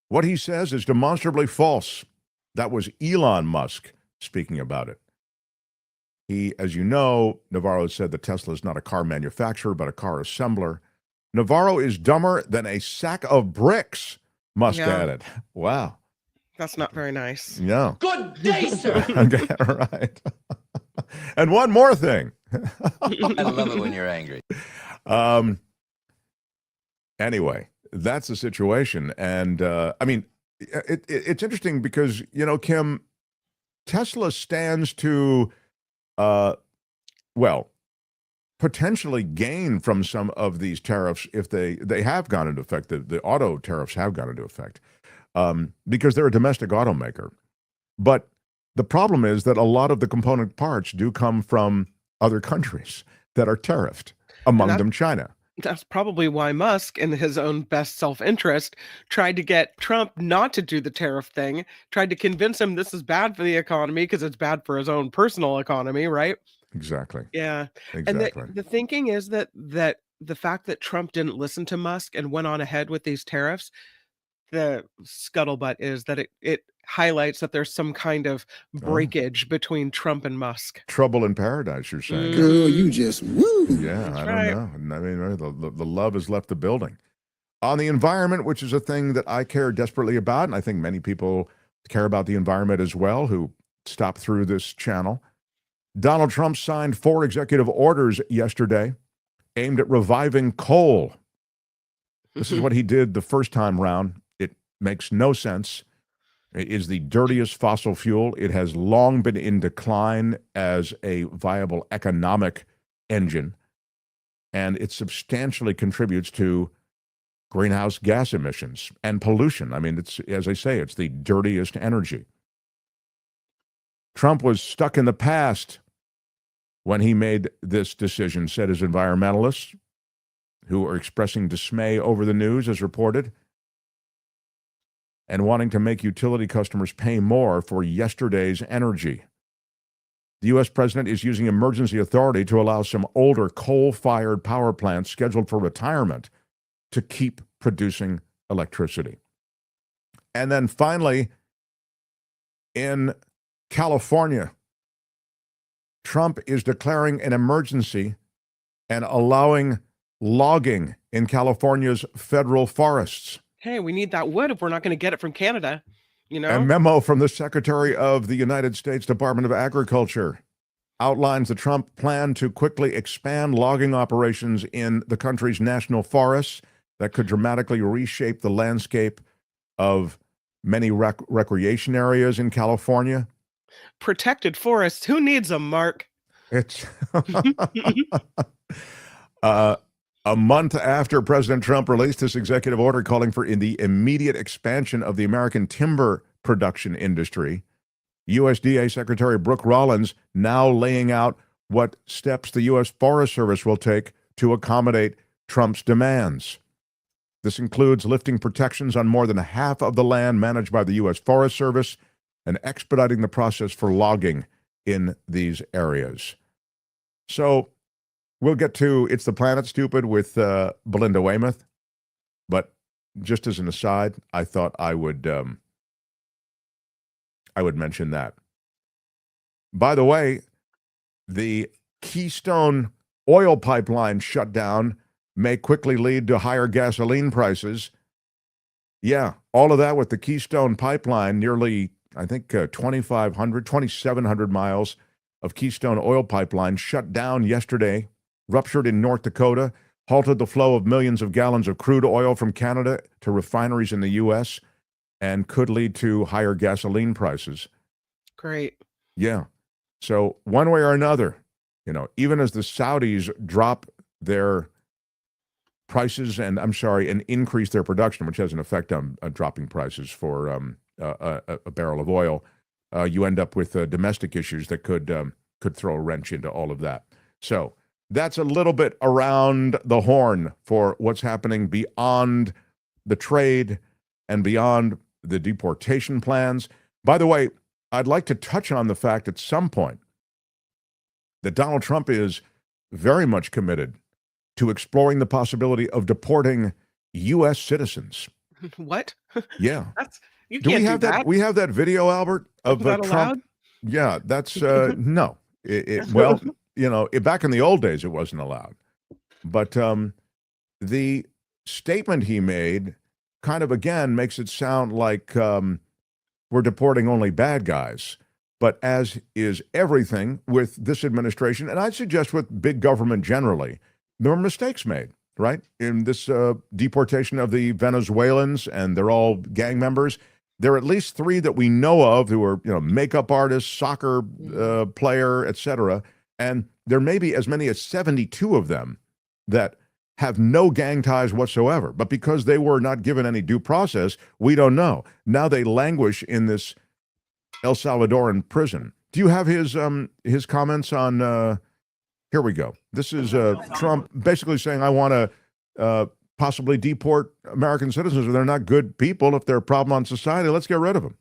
What he says is demonstrably false. That was Elon Musk speaking about it. He, as you know, Navarro said that Tesla is not a car manufacturer, but a car assembler. Navarro is dumber than a sack of bricks, Musk added. Wow. That's not very nice. No. Good day, sir. Okay, right. And one more thing. I love it when you're angry. Anyway, that's the situation. And I mean, it's interesting because, you know, Kim, Tesla stands to, well, potentially gain from some of these tariffs if they have gone into effect. The auto tariffs have gone into effect because they're a domestic automaker. But the problem is that a lot of the component parts do come from other countries that are tariffed, among them China. That's probably why Musk, in his own best self-interest, tried to get Trump not to do the tariff thing, tried to convince him this is bad for the economy because it's bad for his own personal economy, right? Exactly. Yeah. Exactly. And the thinking is that the fact that Trump didn't listen to Musk and went on ahead with these tariffs, the scuttlebutt is that it highlights that there's some kind of breakage between Trump and Musk. Trouble in paradise, you're saying. Girl, you just woo. Yeah, That's I right. don't know. I mean, the love has left the building. On the environment, which is a thing that I care desperately about, and I think many people care about the environment as well who stop through this channel. Donald Trump signed 4 executive orders yesterday aimed at reviving coal. This is what he did the first time round. It makes no sense. It is the dirtiest fossil fuel. It has long been in decline as a viable economic engine, and it substantially contributes to greenhouse gas emissions and pollution. I mean, it's, as I say, it's the dirtiest energy. Trump was stuck in the past when he made this decision, said his environmentalists, who are expressing dismay over the news as reported, and wanting to make utility customers pay more for yesterday's energy. The U.S. president is using emergency authority to allow some older coal-fired power plants scheduled for retirement to keep producing electricity. And then finally, in California, Trump is declaring an emergency and allowing logging in California's federal forests. Hey, we need that wood if we're not going to get it from Canada, you know? A memo from the Secretary of the United States Department of Agriculture outlines the Trump plan to quickly expand logging operations in the country's national forests that could dramatically reshape the landscape of many recreation areas in California. Protected forests. Who needs them, Mark? It's a month after President Trump released this executive order calling for the immediate expansion of the American timber production industry, USDA Secretary Brooke Rollins now laying out what steps the U.S. Forest Service will take to accommodate Trump's demands. This includes lifting protections on more than half of the land managed by the U.S. Forest Service and expediting the process for logging in these areas. So we'll get to It's the Planet Stupid with Belinda Waymouth, but just as an aside, I thought I would mention that. By the way, the Keystone oil pipeline shutdown may quickly lead to higher gasoline prices. Yeah, all of that with the Keystone pipeline, nearly, I think, 2,700 miles of Keystone oil pipeline shut down yesterday, ruptured in North Dakota, halted the flow of millions of gallons of crude oil from Canada to refineries in the U.S., and could lead to higher gasoline prices. Great. Yeah. So one way or another, even as the Saudis drop their prices and increase their production, which has an effect on dropping prices for a barrel of oil, you end up with domestic issues that could throw a wrench into all of that. So that's a little bit around the horn for what's happening beyond the trade and beyond the deportation plans. By the way, I'd like to touch on the fact at some point that Donald Trump is very much committed to exploring the possibility of deporting U.S. citizens. What? Yeah. You Do can't we have do that. We have that video, Albert, of Is that Trump. allowed? Yeah, that's no. Well, back in the old days, it wasn't allowed. But the statement he made kind of, again, makes it sound like we're deporting only bad guys. But as is everything with this administration, and I'd suggest with big government generally, there were mistakes made, right? In this deportation of the Venezuelans, and they're all gang members. There are at least 3 that we know of who are, makeup artists, soccer player, etc. And there may be as many as 72 of them that have no gang ties whatsoever. But because they were not given any due process, we don't know. Now they languish in this El Salvadoran prison. Do you have his comments on? Here we go. This is Trump basically saying, I want to possibly deport American citizens if they're not good people, if they're a problem on society. Let's get rid of them.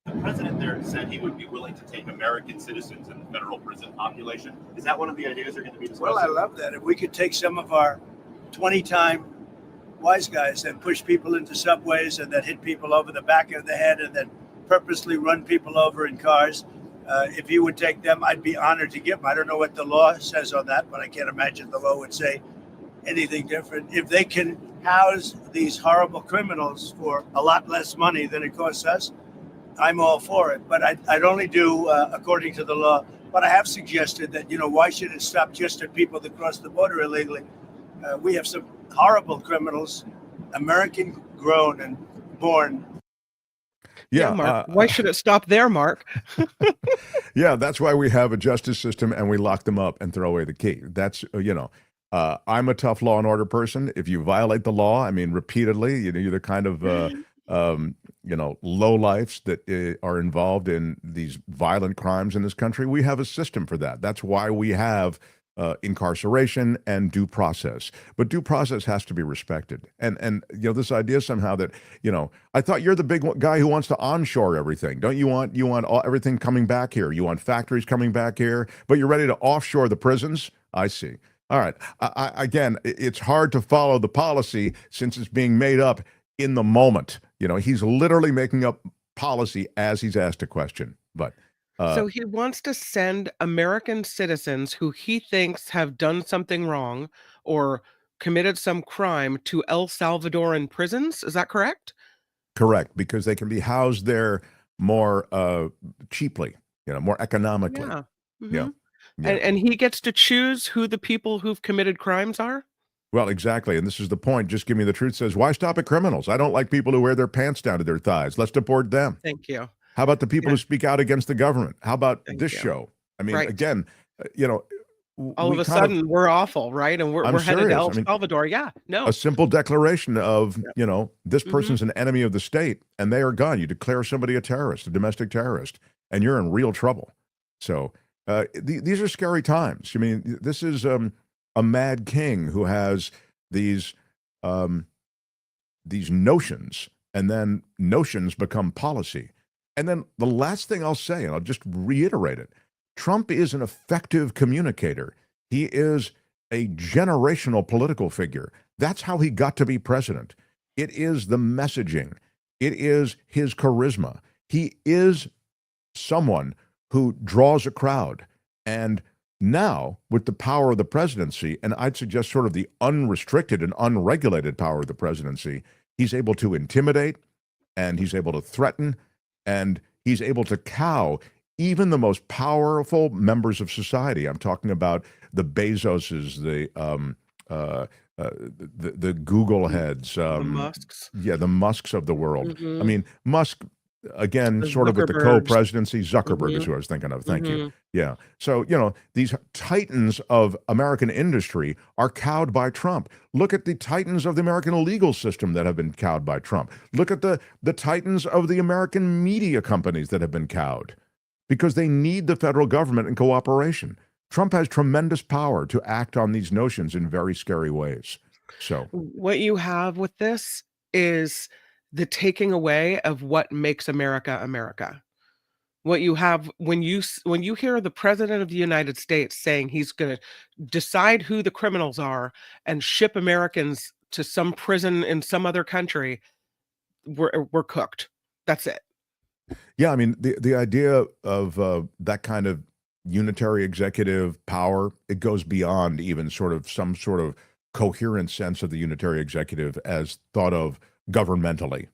The president there said he would be willing to take American citizens in the federal prison population. Is that one of the ideas you're going to be discussing? Well, I love that. If we could take some of our 20-time wise guys that push people into subways and that hit people over the back of the head and that purposely run people over in cars. If you would take them, I'd be honored to give them. I don't know what the law says on that, but I can't imagine the law would say anything different. If they can house these horrible criminals for a lot less money than it costs us, I'm all for it. But I'd only do according to the law. But I have suggested that, why should it stop just at people that cross the border illegally? We have some horrible criminals, American grown and born. Yeah, Mark. Why should it stop there, Mark? Yeah, that's why we have a justice system and we lock them up and throw away the key. That's, I'm a tough law and order person. If you violate the law, I mean, repeatedly, you're the kind of, low lifes that are involved in these violent crimes in this country. We have a system for that. That's why we have incarceration and due process. But due process has to be respected. And this idea somehow that, I thought you're the big guy who wants to onshore everything. Don't you want everything coming back here? You want factories coming back here, but you're ready to offshore the prisons? I see. All right. Again, it's hard to follow the policy since it's being made up in the moment. He's literally making up policy as he's asked a question. But so he wants to send American citizens who he thinks have done something wrong or committed some crime to El Salvadoran prisons. Is that correct? Correct, because they can be housed there more cheaply, more economically. Yeah. Mm-hmm. Yeah. Yeah. And he gets to choose who the people who've committed crimes are? Well, exactly. And this is the point. Just Give Me the Truth says, why stop at criminals? I don't like people who wear their pants down to their thighs. Let's deport them. Thank you. How about the people who speak out against the government? How about this you. show? I mean, Right. again, All of a sudden, we're awful, right? And we're I'm headed to serious. El I mean, Salvador. Yeah, no. a simple declaration of, this Mm-hmm. person's an enemy of the state and they are gone. You declare somebody a terrorist, a domestic terrorist, and you're in real trouble. So these are scary times. I mean, this is a mad king who has these notions, and then notions become policy. And then the last thing I'll say, and I'll just reiterate it, Trump is an effective communicator. He is a generational political figure. That's how he got to be president. It is the messaging. It is his charisma. He is someone who draws a crowd. And now, with the power of the presidency, and I'd suggest sort of the unrestricted and unregulated power of the presidency, he's able to intimidate, and he's able to threaten, and he's able to cow even the most powerful members of society. I'm talking about the Bezoses, the Google heads, the Musks. yeah, the Musks of the world. Mhm. I mean, Musk, again, The sort of with the Zuckerbergs. co-presidency. Zuckerberg is Mhm. who I was thinking of. Thank you. Mhm. Yeah. So, these titans of American industry are cowed by Trump. Look at the titans of the American legal system that have been cowed by Trump. Look at the titans of the American media companies that have been cowed because they need the federal government and cooperation. Trump has tremendous power to act on these notions in very scary ways. So, What you have with this is the taking away of what makes America America. What you have when you hear the president of the United States saying he's going to decide who the criminals are and ship Americans to some prison in some other country, we're cooked. That's it. yeah, I mean, the idea of that kind of unitary executive power, it goes beyond even sort of some sort of coherent sense of the unitary executive as thought of governmentally.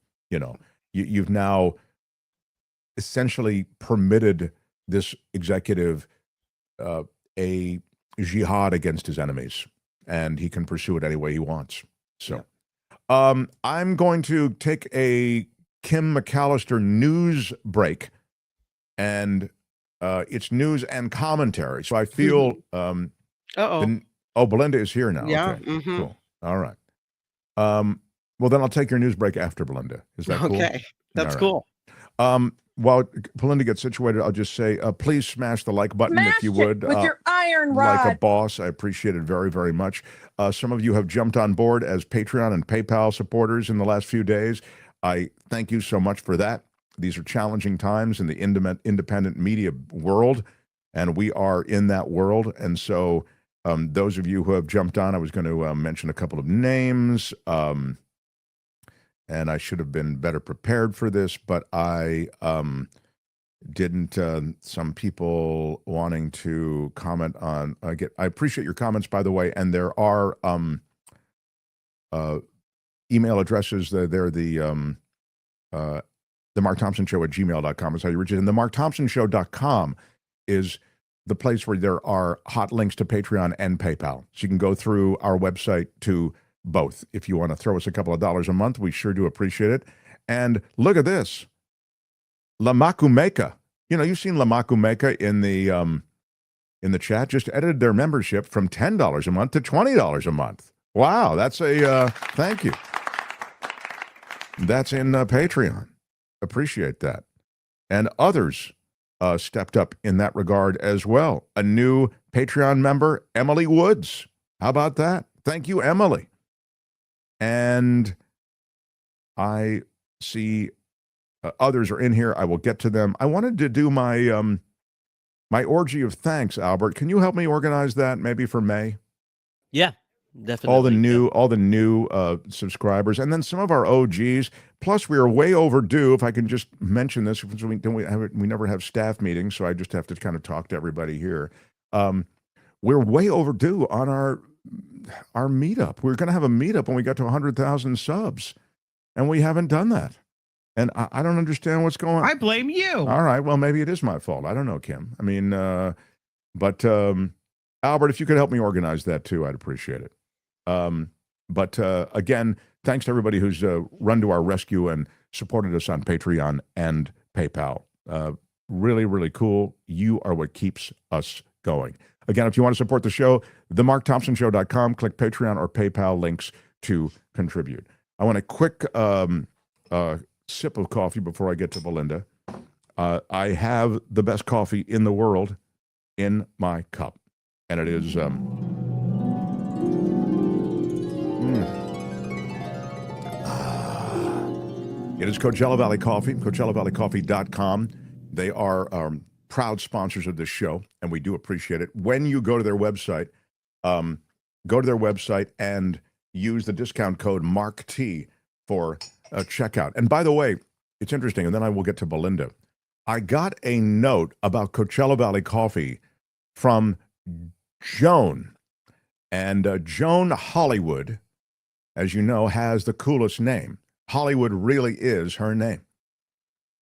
You've now essentially permitted this executive a jihad against his enemies, and he can pursue it any way he wants. So I'm going to take a Kim McAllister news break, and it's news and commentary. So I feel Belinda is here now. Yeah. Okay, Mhm. cool. All right. Well, then I'll take your news break after Belinda. Is that cool? Okay. That's All right. While Belinda gets situated, I'll just say, please smash the like button if you would. with your iron Like a rod. boss. I appreciate it very, very much. Some of you have jumped on board as Patreon and PayPal supporters in the last few days. I thank you so much for that. These are challenging times in the independent media world, and we are in that world. And so those of you who have jumped on, I was going to mention a couple of names, and I should have been better prepared for this, but I didn't. Some people wanting to comment on. I appreciate your comments, by the way, and there are email addresses. They're the Mark Thompson Show at gmail.com is how you reach it. And the MarkThompsonShow.com is the place where there are hot links to Patreon and PayPal. So you can go through our website to both. If you want to throw us a couple of dollars a month, we sure do appreciate it. And look at this. La Macumeka. You know, you've seen La Macumeka in the chat. Just edited their membership from $10 a month to $20 a month. Wow, that's a thank you. That's in Patreon. Appreciate that. And others stepped up in that regard as well. A new Patreon member, Emily Woods. How about that? Thank you, Emily. And I see others are in here. I will get to them. I wanted to do my my orgy of thanks, Albert. Can you help me organize that maybe for May? Yeah, definitely. All the new subscribers, and then some of our OGs. Plus, we are way overdue. If I can just mention this, we never have staff meetings, so I just have to kind of talk to everybody here. We're way overdue on our meetup. We're going to have a meetup when we get to 100,000 subs, and we haven't done that. And I don't understand what's going on. I blame you. All right. Well, maybe it is my fault. I don't know, Kim. I mean, but Albert, if you could help me organize that too, I'd appreciate it. But again, thanks to everybody who's run to our rescue and supported us on Patreon and PayPal. Really, really cool. You are what keeps us going. Again, if you want to support the show, themarkthompsonshow.com, click Patreon or PayPal links to contribute. I want a quick sip of coffee before I get to Belinda. I have the best coffee in the world in my cup, and it is it is Coachella Valley Coffee, CoachellaValleyCoffee.com. They are proud sponsors of this show, and we do appreciate it. When you go to their website, and use the discount code MARKT for checkout. And by the way, it's interesting, and then I will get to Belinda. I got a note about Coachella Valley Coffee from Joan. And Joan Hollywood, as you know, has the coolest name. Hollywood really is her name.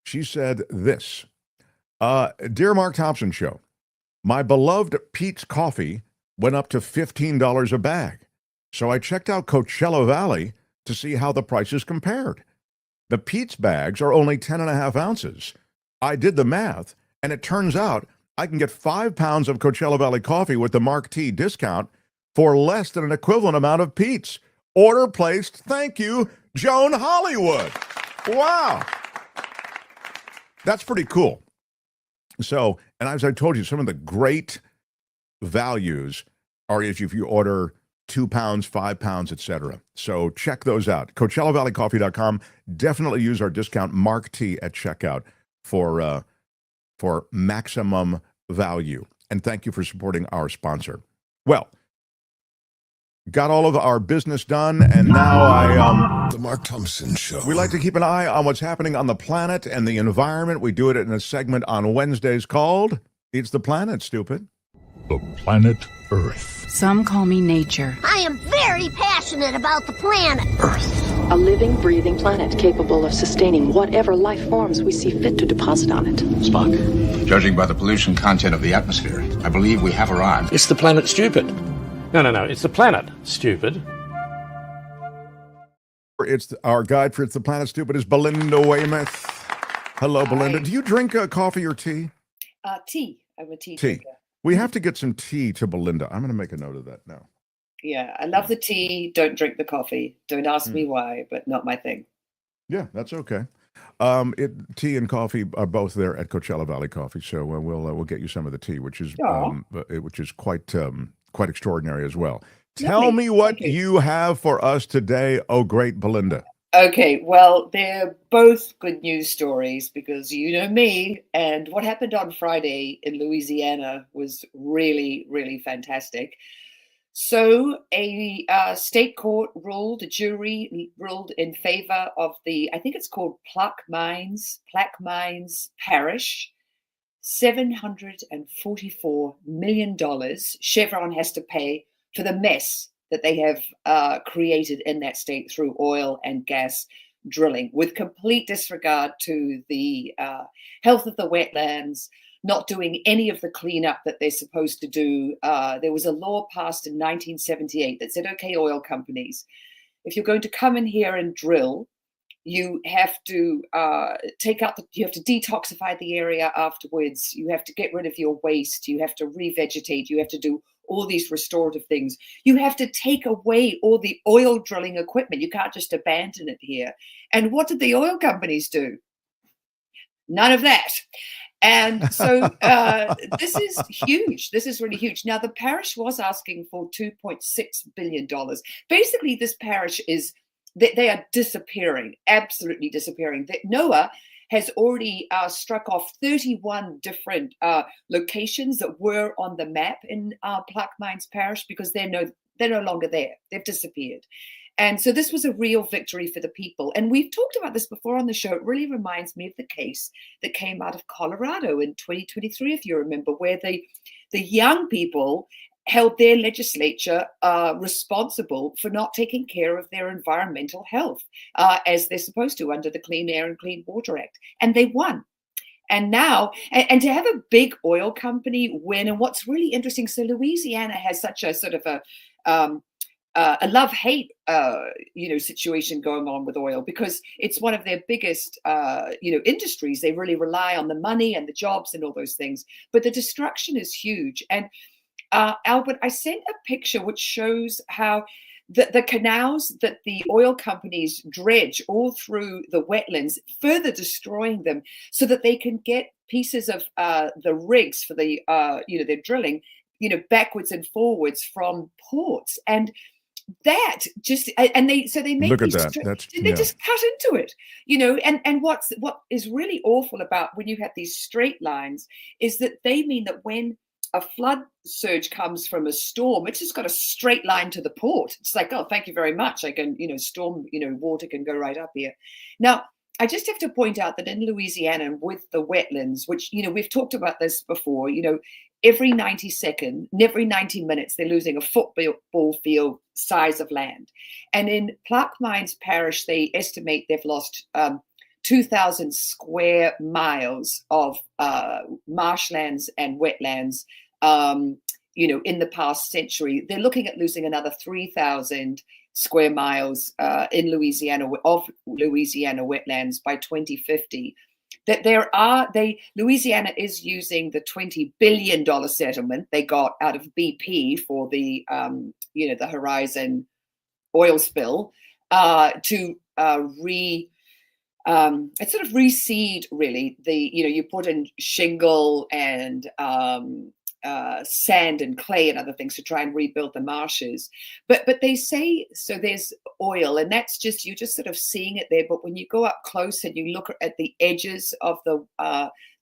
She said this, Dear Mark Thompson Show, my beloved Pete's Coffee went up to $15 a bag. So I checked out Coachella Valley to see how the prices compared. The Pete's bags are only 10.5 ounces. I did the math, and it turns out I can get 5 pounds of Coachella Valley coffee with the Mark T discount for less than an equivalent amount of Pete's. Order placed. Thank you, Joan Hollywood. Wow. That's pretty cool. So, and as I told you, some of the great values are if you order 2 pounds, 5 pounds, etc. So check those out. CoachellaValleyCoffee.com. Definitely use our discount Mark T at checkout for maximum value. And thank you for supporting our sponsor. Well, got all of our business done, and now The Mark Thompson Show. We like to keep an eye on what's happening on the planet and the environment. We do it in a segment on Wednesdays called It's the Planet, Stupid. The planet Earth. Some call me nature. I am very passionate about the planet. A living, breathing planet capable of sustaining whatever life forms we see fit to deposit on it. Spock, judging by the pollution content of the atmosphere, I believe we have arrived. It's the planet, stupid. No. It's the planet, stupid. Our guide for It's the Planet, Stupid is Belinda Waymouth. Hello, Belinda. Hi. Do you drink coffee or tea? Tea. I'm a tea drinker. We have to get some tea to Belinda. I'm going to make a note of that now. Yeah, I love the tea. Don't drink the coffee. Don't ask me why, but not my thing. Yeah, that's okay. Tea and coffee are both there at Coachella Valley Coffee, so we'll get you some of the tea, which is quite extraordinary as well. Tell me what you have for us today, oh great Belinda. Okay, well, they're both good news stories because you know me, and what happened on Friday in Louisiana was really, really fantastic. So a state court ruled, a jury ruled in favor of I think it's called Plaque Mines Parish. $744 million Chevron has to pay for the mess that they have created in that state through oil and gas drilling, with complete disregard to the health of the wetlands, not doing any of the cleanup that they're supposed to do. There was a law passed in 1978 that said, okay, oil companies, if you're going to come in here and drill, you have to you have to detoxify the area afterwards. You have to get rid of your waste. You have to revegetate. You have to do all these restorative things. You have to take away all the oil drilling equipment. You can't just abandon it here. And what did the oil companies do? None of that. And so this is huge. This is really huge. Now, the parish was asking for $2.6 billion. Basically, this parish is, they are disappearing, absolutely disappearing. That NOAA has already struck off 31 different locations that were on the map in Plaque Mines Parish because they're no longer there. They've disappeared. And so this was a real victory for the people. And we've talked about this before on the show. It really reminds me of the case that came out of Colorado in 2023, if you remember, where the young people held their legislature responsible for not taking care of their environmental health as they're supposed to under the Clean Air and Clean Water Act. And they won. And now, and to have a big oil company win, and what's really interesting, so Louisiana has such a sort of a love-hate, situation going on with oil because it's one of their biggest, industries. They really rely on the money and the jobs and all those things. But the destruction is huge. And Albert, I sent a picture which shows how the canals that the oil companies dredge all through the wetlands, further destroying them so that they can get pieces of the rigs for the, their drilling, backwards and forwards from ports. And that just, and they make look at these, that. they just cut into it, and what is really awful about when you have these straight lines is that they mean that when a flood surge comes from a storm, it's just got a straight line to the port. It's like, oh, thank you very much. I can, storm, water can go right up here. Now, I just have to point out that in Louisiana with the wetlands, which, we've talked about this before, every 90 minutes, they're losing a football field size of land. And in Plaque Mines Parish, they estimate they've lost 2,000 square miles of marshlands and wetlands, in the past century. They're looking at losing another 3,000 square miles in Louisiana wetlands by 2050. That Louisiana is using the $20 billion settlement they got out of BP for the the Horizon oil spill to it's sort of reseed really you put in shingle and sand and clay and other things to try and rebuild the marshes, but they say so there's oil and that's just you're just sort of seeing it there, but when you go up close and you look at the edges of the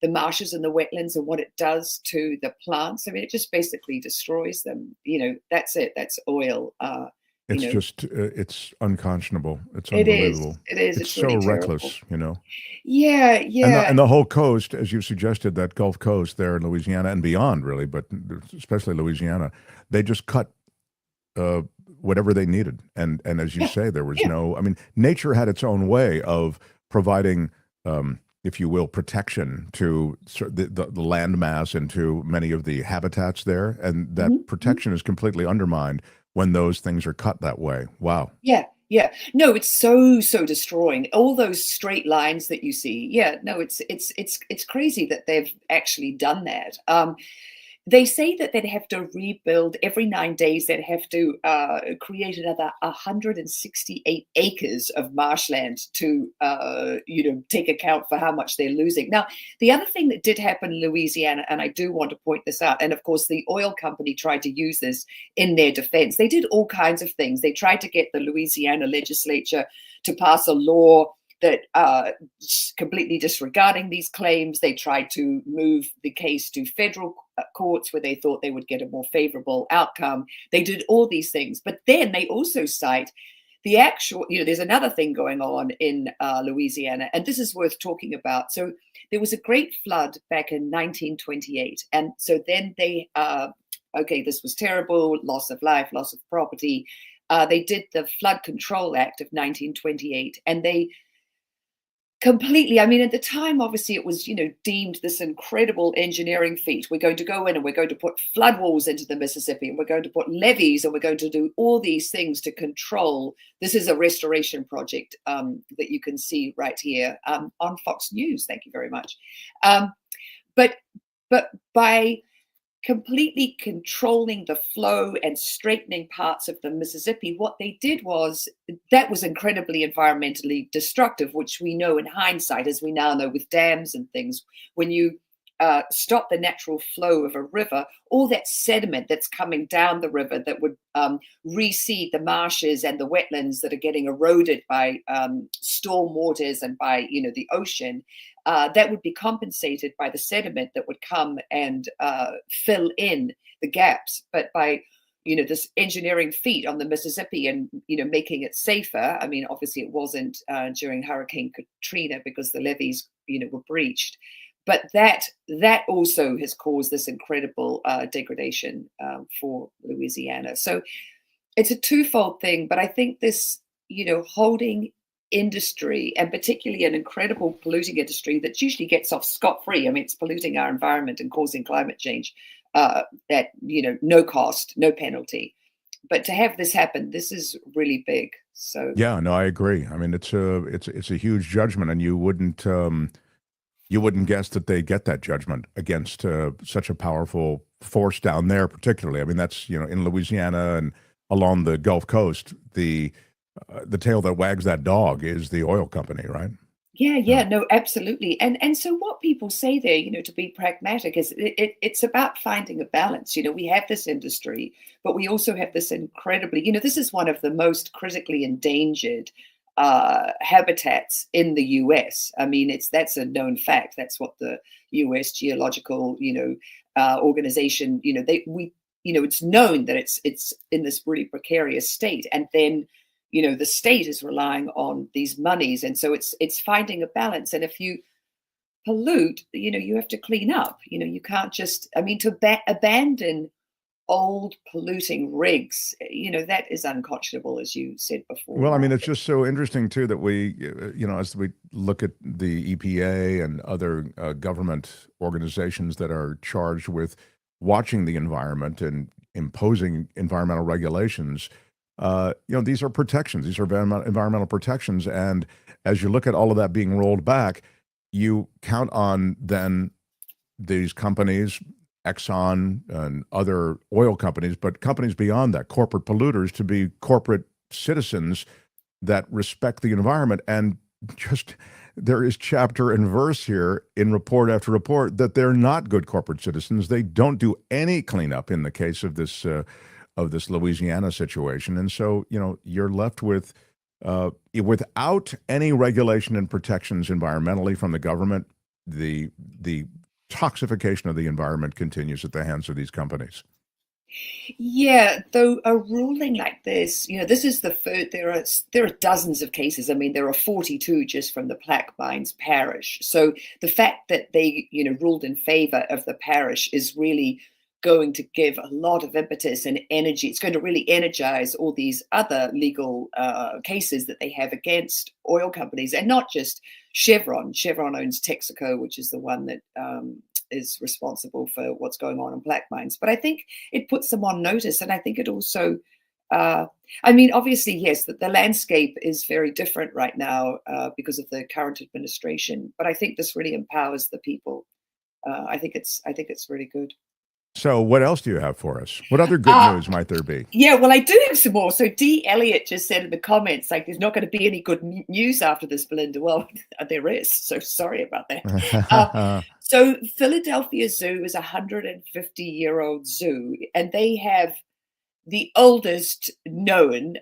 marshes and the wetlands and what it does to the plants, I mean it just basically destroys them. That's it, that's oil. It's just, it's unconscionable. It's unbelievable. It is. It's so really reckless, Yeah. And the whole coast, as you suggested, that Gulf Coast there in Louisiana and beyond, really, but especially Louisiana, they just cut whatever they needed. And as you say, there was nature had its own way of providing, if you will, protection to the land mass and to many of the habitats there. And that protection is completely undermined when those things are cut that way. Wow. Yeah. No, it's so destroying. All those straight lines that you see. Yeah, no, it's crazy that they've actually done that. They say that they'd have to rebuild every 9 days. They'd have to create another 168 acres of marshland to, take account for how much they're losing. Now, the other thing that did happen in Louisiana, and I do want to point this out, and of course, the oil company tried to use this in their defense. They did all kinds of things. They tried to get the Louisiana legislature to pass a law that completely disregarding these claims. They tried to move the case to federal courts where they thought they would get a more favorable outcome. They did all these things, but then they also cite the actual, there's another thing going on in Louisiana, and this is worth talking about. So there was a great flood back in 1928. And so then they, this was terrible, loss of life, loss of property. They did the Flood Control Act of 1928, and they completely, I mean, at the time, obviously, it was, deemed this incredible engineering feat. We're going to go in and we're going to put flood walls into the Mississippi, and we're going to put levees, and we're going to do all these things to control. This is a restoration project that you can see right here on Fox News. Thank you very much. But by completely controlling the flow and straightening parts of the Mississippi, what they did was, that was incredibly environmentally destructive, which we know in hindsight, as we now know with dams and things. When you stop the natural flow of a river, all that sediment that's coming down the river that would reseed the marshes and the wetlands that are getting eroded by storm waters and by the ocean, that would be compensated by the sediment that would come and fill in the gaps. But by this engineering feat on the Mississippi and making it safer. I mean, obviously it wasn't during Hurricane Katrina because the levees were breached. But that also has caused this incredible degradation for Louisiana. So it's a twofold thing. But I think this, holding industry, and particularly an incredible polluting industry that usually gets off scot-free. I mean, it's polluting our environment and causing climate change at no cost, no penalty. But to have this happen, this is really big. So yeah, no, I agree. I mean, it's a huge judgment, and you wouldn't guess that they get that judgment against such a powerful force down there, particularly. I mean, that's in Louisiana and along the Gulf Coast, the tail that wags that dog is the oil company, right? Yeah, no, absolutely. And so what people say there, to be pragmatic, is it's about finding a balance. We have this industry, but we also have this incredibly, this is one of the most critically endangered habitats in the US. I mean, that's a known fact. That's what the US Geological, organization, it's known that it's in this really precarious state. And then the state is relying on these monies. And so it's finding a balance. And if you pollute, you have to clean up. You can't just, to abandon old polluting rigs, that is unconscionable, as you said before. Well, I mean, it's just so interesting, too, that we, as we look at the EPA and other government organizations that are charged with watching the environment and imposing environmental regulations, these are protections. These are environmental protections. And as you look at all of that being rolled back, you count on then these companies, Exxon and other oil companies, but companies beyond that, corporate polluters, to be corporate citizens that respect the environment. And just there is chapter and verse here in report after report that they're not good corporate citizens. They don't do any cleanup in the case of this Louisiana situation. And so, you're left with, without any regulation and protections environmentally from the government, the toxification of the environment continues at the hands of these companies. Yeah, though a ruling like this, this is the first, there are dozens of cases. I mean, there are 42 just from the Plaque Mines Parish. So the fact that they, ruled in favor of the parish is really going to give a lot of impetus and energy. It's going to really energize all these other legal cases that they have against oil companies, and not just Chevron. Chevron owns Texaco, which is the one that is responsible for what's going on in black mines. But I think it puts them on notice, and I think it also, obviously, yes, that the landscape is very different right now because of the current administration. But I think this really empowers the people. I think it's really good. So what else do you have for us? What other good news might there be? Yeah, well, I do have some more. So D. Elliott just said in the comments, there's not going to be any good news after this, Belinda. Well, there is. So sorry about that. So Philadelphia Zoo is a 150-year-old zoo, and they have the oldest known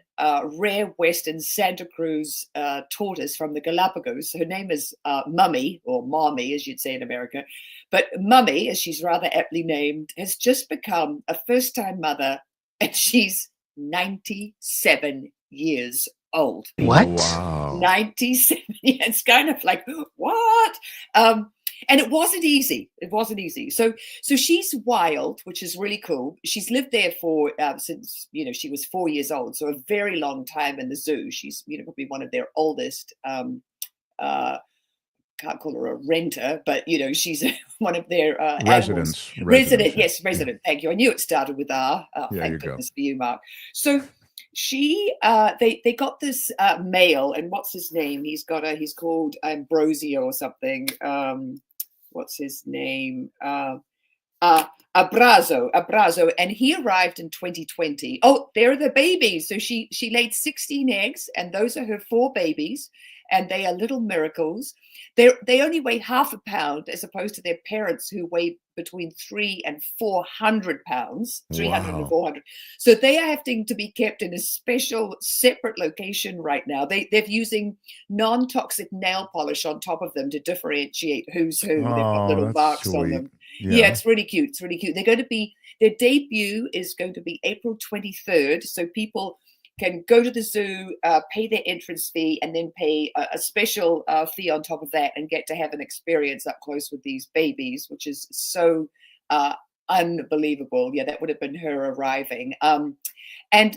rare Western Santa Cruz tortoise from the Galapagos. Her name is Mummy, or Mommy, as you'd say in America. But Mummy, as she's rather aptly named, has just become a first-time mother, and she's 97 years old. What? Wow. 97. It's kind of like, what? And it wasn't easy. It wasn't easy. So she's wild, which is really cool. She's lived there for since she was 4 years old, so a very long time in the zoo. She's probably one of their oldest. Can't call her a renter, but she's one of their residents. Resident, yes, resident. Thank you. I knew it started with R. Thank goodness for you, Mark. So she, they got this male, and what's his name? He's called Ambrosia or something. What's his name? Abrazo, and he arrived in 2020. Oh, there are the babies. So she laid 16 eggs, and those are her 4 babies, and they are little miracles. They only weigh half a pound, as opposed to their parents, who weigh between 300 and 400 pounds, 300 and 400. So they are having to be kept in a special, separate location right now. They're using non-toxic nail polish on top of them to differentiate who's who. They've got little marks on them. Yeah, it's really cute. It's really cute. Their debut is going to be April 23rd. So people can go to the zoo, pay their entrance fee, and then pay a special fee on top of that, and get to have an experience up close with these babies, which is so unbelievable. Yeah, that would have been her arriving. And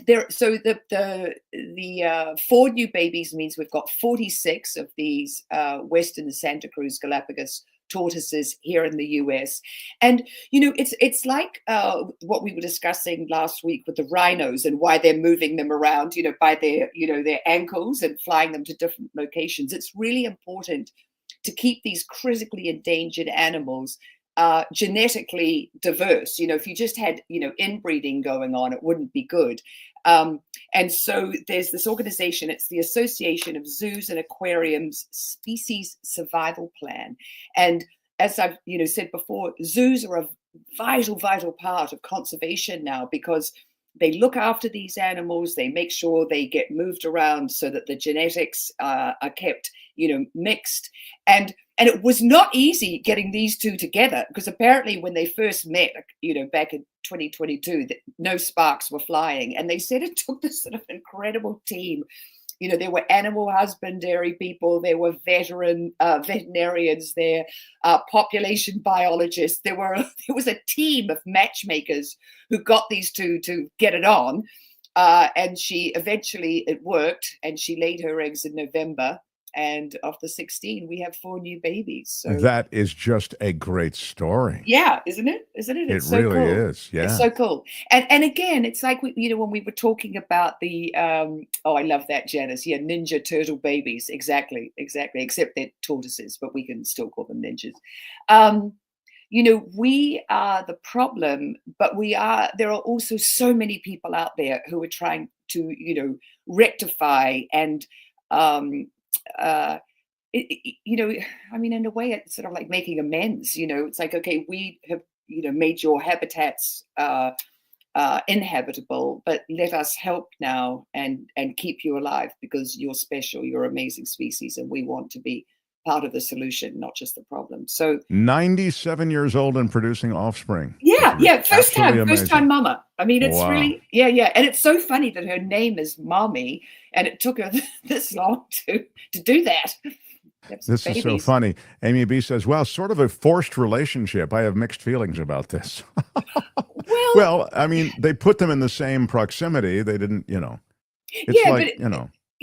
the 4 new babies means we've got 46 of these Western Santa Cruz Galapagos tortoises here in the US. And it's like what we were discussing last week with the rhinos, and why they're moving them around by their their ankles and flying them to different locations. It's really important to keep these critically endangered animals genetically diverse. If you just had inbreeding going on, it wouldn't be good. And so there's this organization, it's the Association of Zoos and Aquariums Species Survival Plan. And as I've said before, zoos are a vital part of conservation now, because they look after these animals, they make sure they get moved around so that the genetics are kept mixed. And it was not easy getting these two together, because apparently when they first met, back in 2022, no sparks were flying. And they said it took this sort of incredible team. There were animal husbandry people, there were veterinarians there, population biologists. There was a team of matchmakers who got these two to get it on. And it worked, and she laid her eggs in November. And of the 16, we have 4 new babies. So that is just a great story. Yeah, isn't it? It's so really cool. is. Yeah, it's so cool. And again, it's like when we were talking about the I love that, Janice. Yeah, ninja turtle babies. Exactly. Except they're tortoises, but we can still call them ninjas. We are the problem, but there are also so many people out there who are trying to rectify and in a way, it's sort of like making amends. It's like, okay, we have made your habitats inhabitable, but let us help now and keep you alive, because you're special, you're amazing species, and we want to be part of the solution, not just the problem. So 97 years old and producing offspring. Yeah, first time mama. It's Wow. really, yeah. And it's so funny that her name is Mommy, and it took her this long to do that. This is so funny. Amy B says, well, sort of a forced relationship. I have mixed feelings about this. Well, they put them in the same proximity. They didn't, it's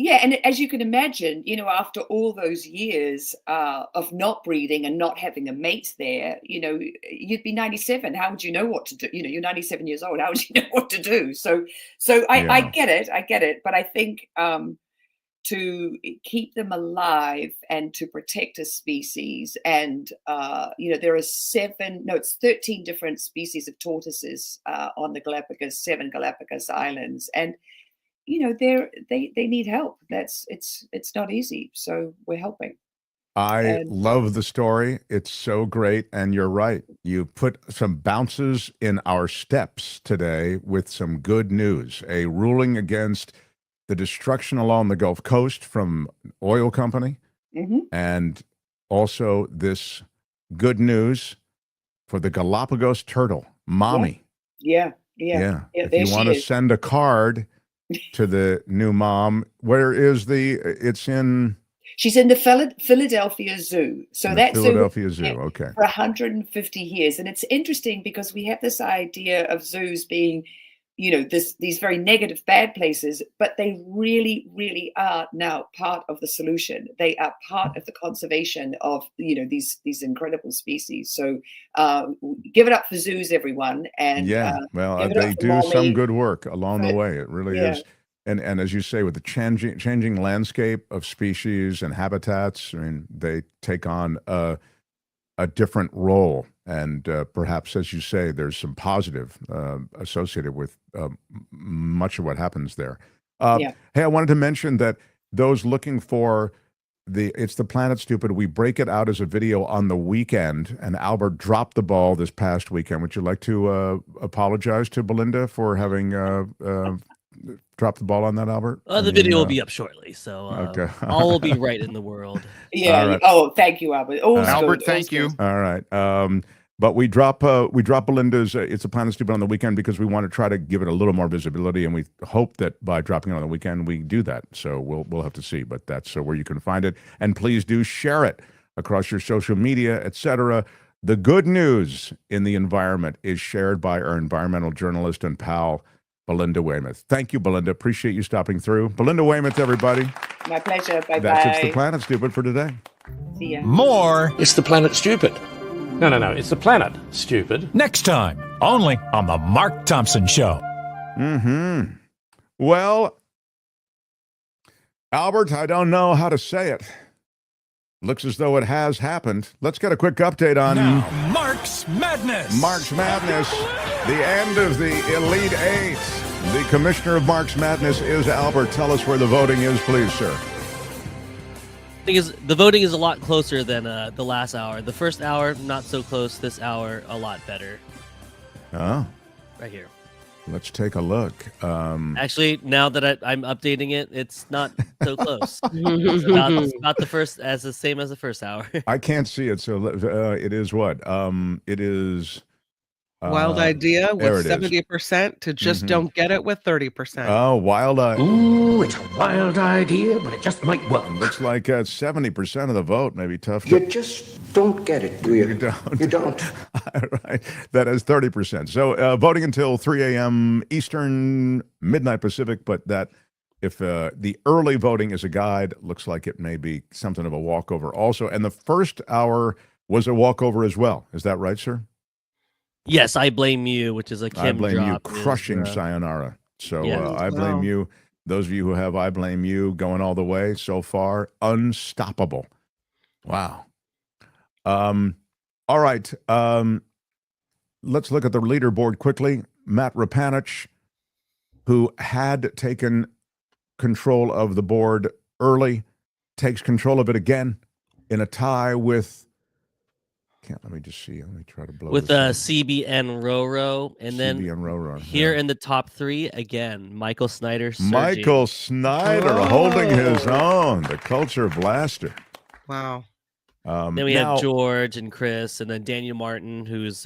Yeah, and as you can imagine, after all those years of not breeding and not having a mate there, you'd be 97. How would you know what to do? You're 97 years old. How would you know what to do? So I get it. But I think to keep them alive and to protect a species, and there are 13 different species of tortoises on the Galapagos, 7 Galapagos Islands, and they need help. It's not easy, so we're helping. I love the story. It's so great. And you're right. You put some bounces in our steps today with some good news. A ruling against the destruction along the Gulf Coast from oil company. And also this good news for the Galapagos turtle, Mommy. Yeah. If there you she want to is. send a card to the new mom, where is it's in... She's in the Philadelphia Zoo. So that's Philadelphia Zoo. Okay. For 150 years. And it's interesting because we have this idea of zoos being, these very negative, bad places, but they really, really are now part of the solution. They are part of the conservation of, these incredible species. So give it up for zoos, everyone. And they do some good work along the way. It really is. And as you say, with the changing landscape of species and habitats, I mean, they take on a different role. And perhaps, as you say, there's some positive associated with much of what happens there. Hey, I wanted to mention that those looking for It's the Planet Stupid, we break it out as a video on the weekend, and Albert dropped the ball this past weekend. Would you like to apologize to Belinda for having dropped the ball on that, Albert? The video will be up shortly, so okay. All will be right in the world. Yeah. Right. Oh, thank you, Albert. Albert, thank you. All right. But we drop Belinda's It's a Planet Stupid on the weekend because we want to try to give it a little more visibility, and we hope that by dropping it on the weekend we do that. So we'll have to see, but that's where you can find it. And please do share it across your social media, etc. The good news in the environment is shared by our environmental journalist and pal, Belinda Waymouth. Thank you, Belinda. Appreciate you stopping through. Belinda Waymouth, everybody. My pleasure. Bye-bye. That's It's the Planet Stupid for today. See ya. More. It's the Planet Stupid. No. It's the Planet Stupid. Next time, only on the Mark Thompson Show. Well, Albert, I don't know how to say it. Looks as though it has happened. Let's get a quick update on Marx Madness. Marx Madness, the end of the Elite Eight. The commissioner of Marx Madness is Albert. Tell us where the voting is, please, sir. The voting is a lot closer than the last hour. The first hour, not so close. This hour, a lot better. Oh. Right here. Let's take a look. Actually, now that I'm updating it, it's not so close. It's about the same as the first hour. I can't see it, so it is what? It is... Wild idea with 70% to just don't get it with 30%. Oh, wild idea. Ooh, it's a wild idea, but it just might work. Looks like 70% of the vote may be tough. You just don't get it, do you? You don't. You don't. Right. That is 30%. So voting until 3 a.m. Eastern, midnight Pacific, but that if the early voting is a guide, looks like it may be something of a walkover also. And the first hour was a walkover as well. Is that right, sir? Yes, I Blame You, which is a Kim I Blame You, drop, crushing sayonara. So Yeah. I Blame You. Those of you who have I Blame You going all the way so far, unstoppable. Wow. All right. Let's look at the leaderboard quickly. Matt Rapanich, who had taken control of the board early, takes control of it again in a tie with... Let me just see. Let me try to blow with this CBN Roro, and then CBN Roro, here in the top three again, Michael Snyder. Michael Snyder holding his own, the culture blaster. Wow. Then we have George and Chris, and then Daniel Martin, who's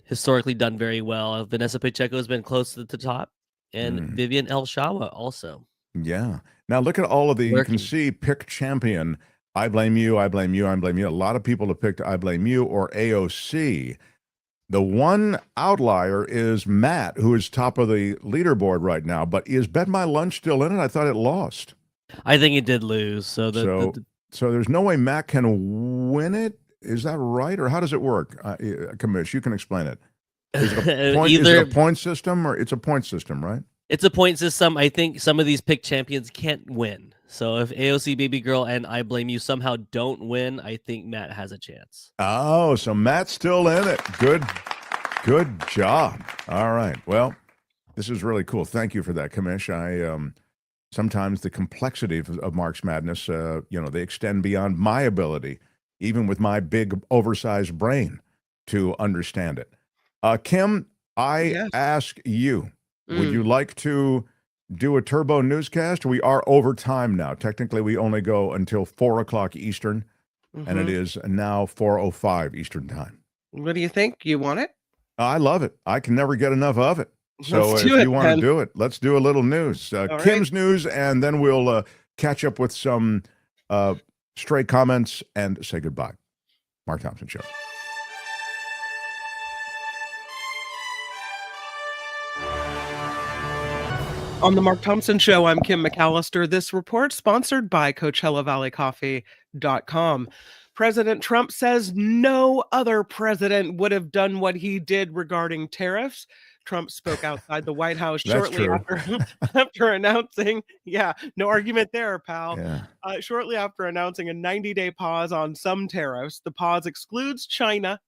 historically done very well. Vanessa Pacheco has been close to the top, and Vivian El Shawa also. Yeah. Now look at all of the. You can see pick champion. I Blame You, I Blame You, I Blame You. A lot of people have picked I Blame You or AOC. The one outlier is Matt, who is top of the leaderboard right now. But is Bet My Lunch still in it? I thought it lost. I think it did lose. So there's no way Matt can win it? Is that right? Or how does it work? Commish, you can explain it. Is it a point system, or it's a point system, right? It's a point system. I think some of these pick champions can't win. So if AOC Baby Girl and I Blame You somehow don't win, I think Matt has a chance. Oh, so Matt's still in it. Good job. All right. Well, this is really cool. Thank you for that, Commish. sometimes the complexity of Marx Madness, they extend beyond my ability, even with my big, oversized brain, to understand it. Kim, I ask you, would you like to do a turbo newscast? We are over time now. Technically, we only go until 4 o'clock Eastern, and it is now 4:05 Eastern time. What do you think? You want it? I love it. I can never get enough of it. So Let's if do it, you want to then. do it, let's do a little news. Kim's news, and then we'll catch up with some stray comments and say goodbye. Mark Thompson Show. On the Mark Thompson Show, I'm Kim McAllister. This report sponsored by CoachellaValleyCoffee.com. President Trump says no other president would have done what he did regarding tariffs. Trump spoke outside the White House shortly after announcing, no argument there, pal. Shortly after announcing a 90-day pause on some tariffs. The pause excludes China,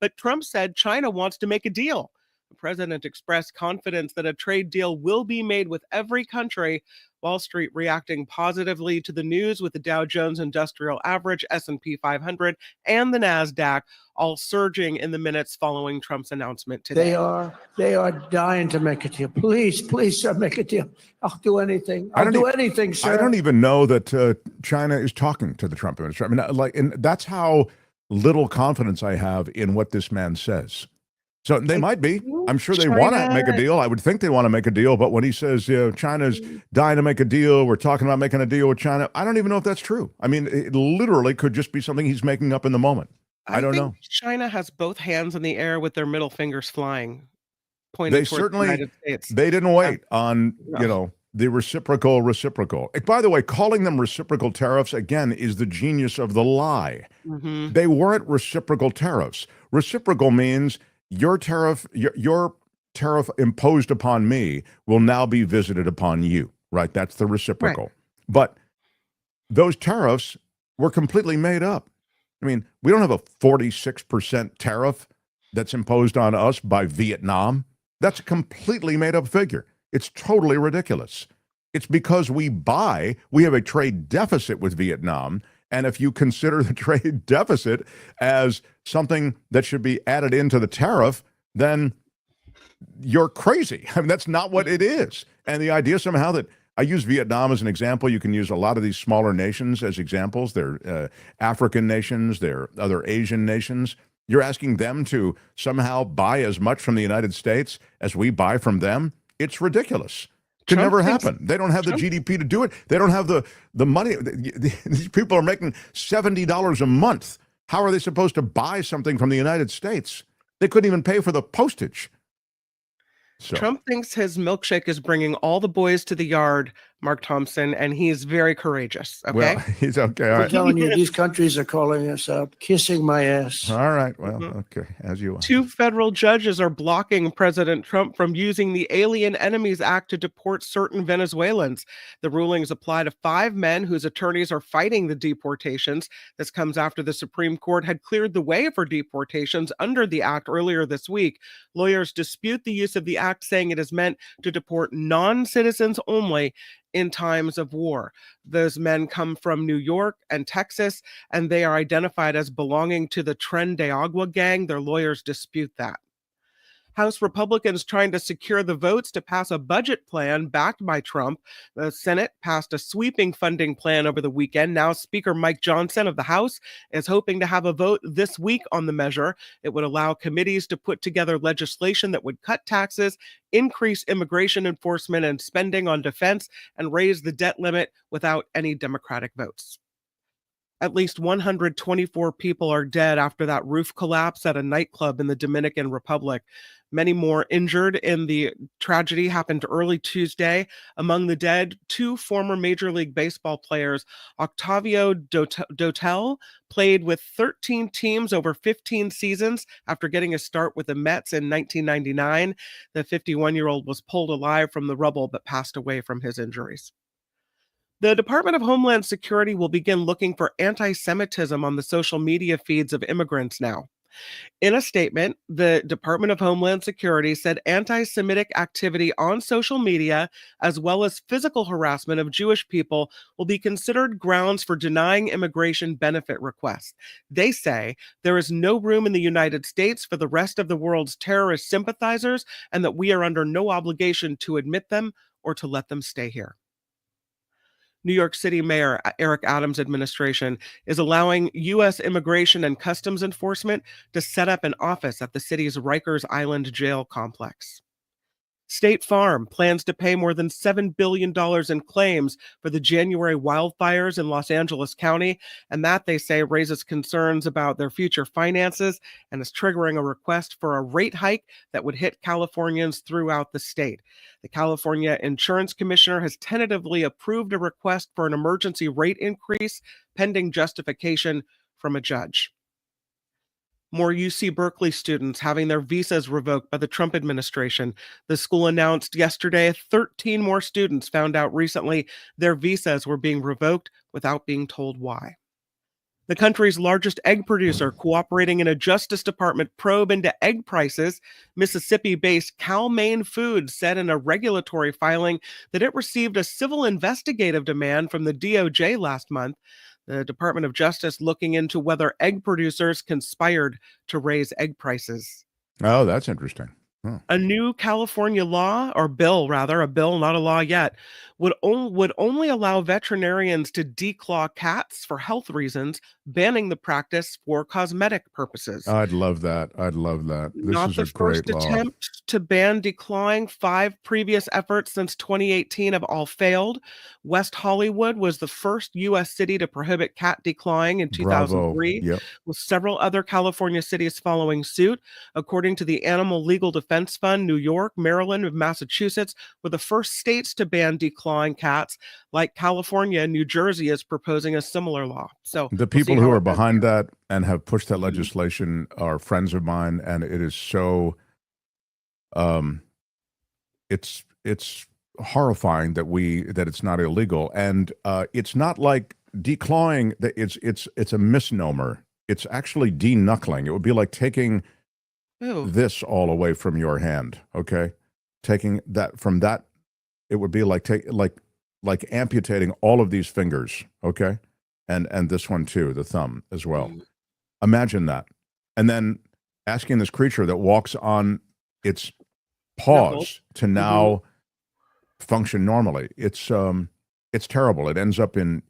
but Trump said China wants to make a deal. The president expressed confidence that a trade deal will be made with every country. Wall Street reacting positively to the news, with the Dow Jones Industrial Average, S&P 500, and the NASDAQ all surging in the minutes following Trump's announcement today. They are dying to make a deal. Please, sir, make a deal. I'll do anything. I'll do anything, sir. I don't even know that China is talking to the Trump administration. I mean, and that's how little confidence I have in what this man says. So they might be. I'm sure they want to make a deal. I would think they want to make a deal. But when he says China's dying to make a deal, we're talking about making a deal with China, I don't even know if that's true. I mean, it literally could just be something he's making up in the moment. I don't know. China has both hands in the air with their middle fingers flying, pointing towards the United States. They didn't wait on, the reciprocal. By the way, calling them reciprocal tariffs, again, is the genius of the lie. They weren't reciprocal tariffs. Reciprocal means your tariff imposed upon me will now be visited upon you, right? That's the reciprocal. Right. But those tariffs were completely made up. I mean, we don't have a 46% tariff that's imposed on us by Vietnam. That's a completely made up figure. It's totally ridiculous. It's because we have a trade deficit with Vietnam. And if you consider the trade deficit as something that should be added into the tariff, then you're crazy. I mean, that's not what it is. And the idea somehow that I use Vietnam as an example, you can use a lot of these smaller nations as examples. They're African nations, they're other Asian nations. You're asking them to somehow buy as much from the United States as we buy from them? It's ridiculous. Could never happen. They don't have the GDP to do it. They don't have the money. These people are making $70 a month. How are they supposed to buy something from the United States? They couldn't even pay for the postage. So. Trump thinks his milkshake is bringing all the boys to the yard, Mark Thompson, and he's very courageous. Okay, well, he's okay. All right. I'm telling you, these countries are calling us up, kissing my ass. All right. Well, okay, as you want. 2 federal judges are blocking President Trump from using the Alien Enemies Act to deport certain Venezuelans. The rulings apply to 5 men whose attorneys are fighting the deportations. This comes after the Supreme Court had cleared the way for deportations under the act earlier this week. Lawyers dispute the use of the act, saying it is meant to deport non-citizens only in times of war. Those men come from New York and Texas, and they are identified as belonging to the Tren de Agua gang. Their lawyers dispute that. House Republicans trying to secure the votes to pass a budget plan backed by Trump. The Senate passed a sweeping funding plan over the weekend. Now Speaker Mike Johnson of the House is hoping to have a vote this week on the measure. It would allow committees to put together legislation that would cut taxes, increase immigration enforcement and spending on defense, and raise the debt limit without any Democratic votes. At least 124 people are dead after that roof collapse at a nightclub in the Dominican Republic. Many more injured in the tragedy happened early Tuesday. Among the dead, 2 former Major League Baseball players. Octavio Dotel played with 13 teams over 15 seasons after getting a start with the Mets in 1999. The 51-year-old was pulled alive from the rubble but passed away from his injuries. The Department of Homeland Security will begin looking for anti-Semitism on the social media feeds of immigrants now. In a statement, the Department of Homeland Security said anti-Semitic activity on social media, as well as physical harassment of Jewish people, will be considered grounds for denying immigration benefit requests. They say there is no room in the United States for the rest of the world's terrorist sympathizers, and that we are under no obligation to admit them or to let them stay here. New York City Mayor Eric Adams' administration is allowing U.S. Immigration and Customs Enforcement to set up an office at the city's Rikers Island jail complex. State Farm plans to pay more than $7 billion in claims for the January wildfires in Los Angeles County, and that, they say, raises concerns about their future finances and is triggering a request for a rate hike that would hit Californians throughout the state. The California Insurance Commissioner has tentatively approved a request for an emergency rate increase pending justification from a judge. More UC Berkeley students having their visas revoked by the Trump administration. The school announced yesterday 13 more students found out recently their visas were being revoked without being told why. The country's largest egg producer cooperating in a Justice Department probe into egg prices, Mississippi-based Cal-Maine Foods said in a regulatory filing that it received a civil investigative demand from the DOJ last month. The Department of Justice looking into whether egg producers conspired to raise egg prices. Oh, that's interesting. Oh. A new California law, or bill rather, a bill, not a law yet, would only allow veterinarians to declaw cats for health reasons, banning the practice for cosmetic purposes. I'd love that. I'd love that. This Not is the a great first law. attempt to ban declawing. 5 previous efforts since 2018 have all failed. West Hollywood was the first U.S. city to prohibit cat declawing in 2003, Yep. with several other California cities following suit. According to the Animal Legal Defense Fund, New York, Maryland, and Massachusetts were the first states to ban declawing cats. Like California, New Jersey is proposing a similar law. So The people who are behind that and have pushed that legislation are friends of mine, and it is so it's horrifying that it's not illegal, and it's not like declawing. That it's a misnomer. It's actually deknuckling. It would be like taking this all away from your hand. Okay, taking that from that, it would be like like amputating all of these fingers. Okay, and this one too, the thumb as well. Imagine that, and then asking this creature that walks on its paws to now function normally. It's terrible. It ends up in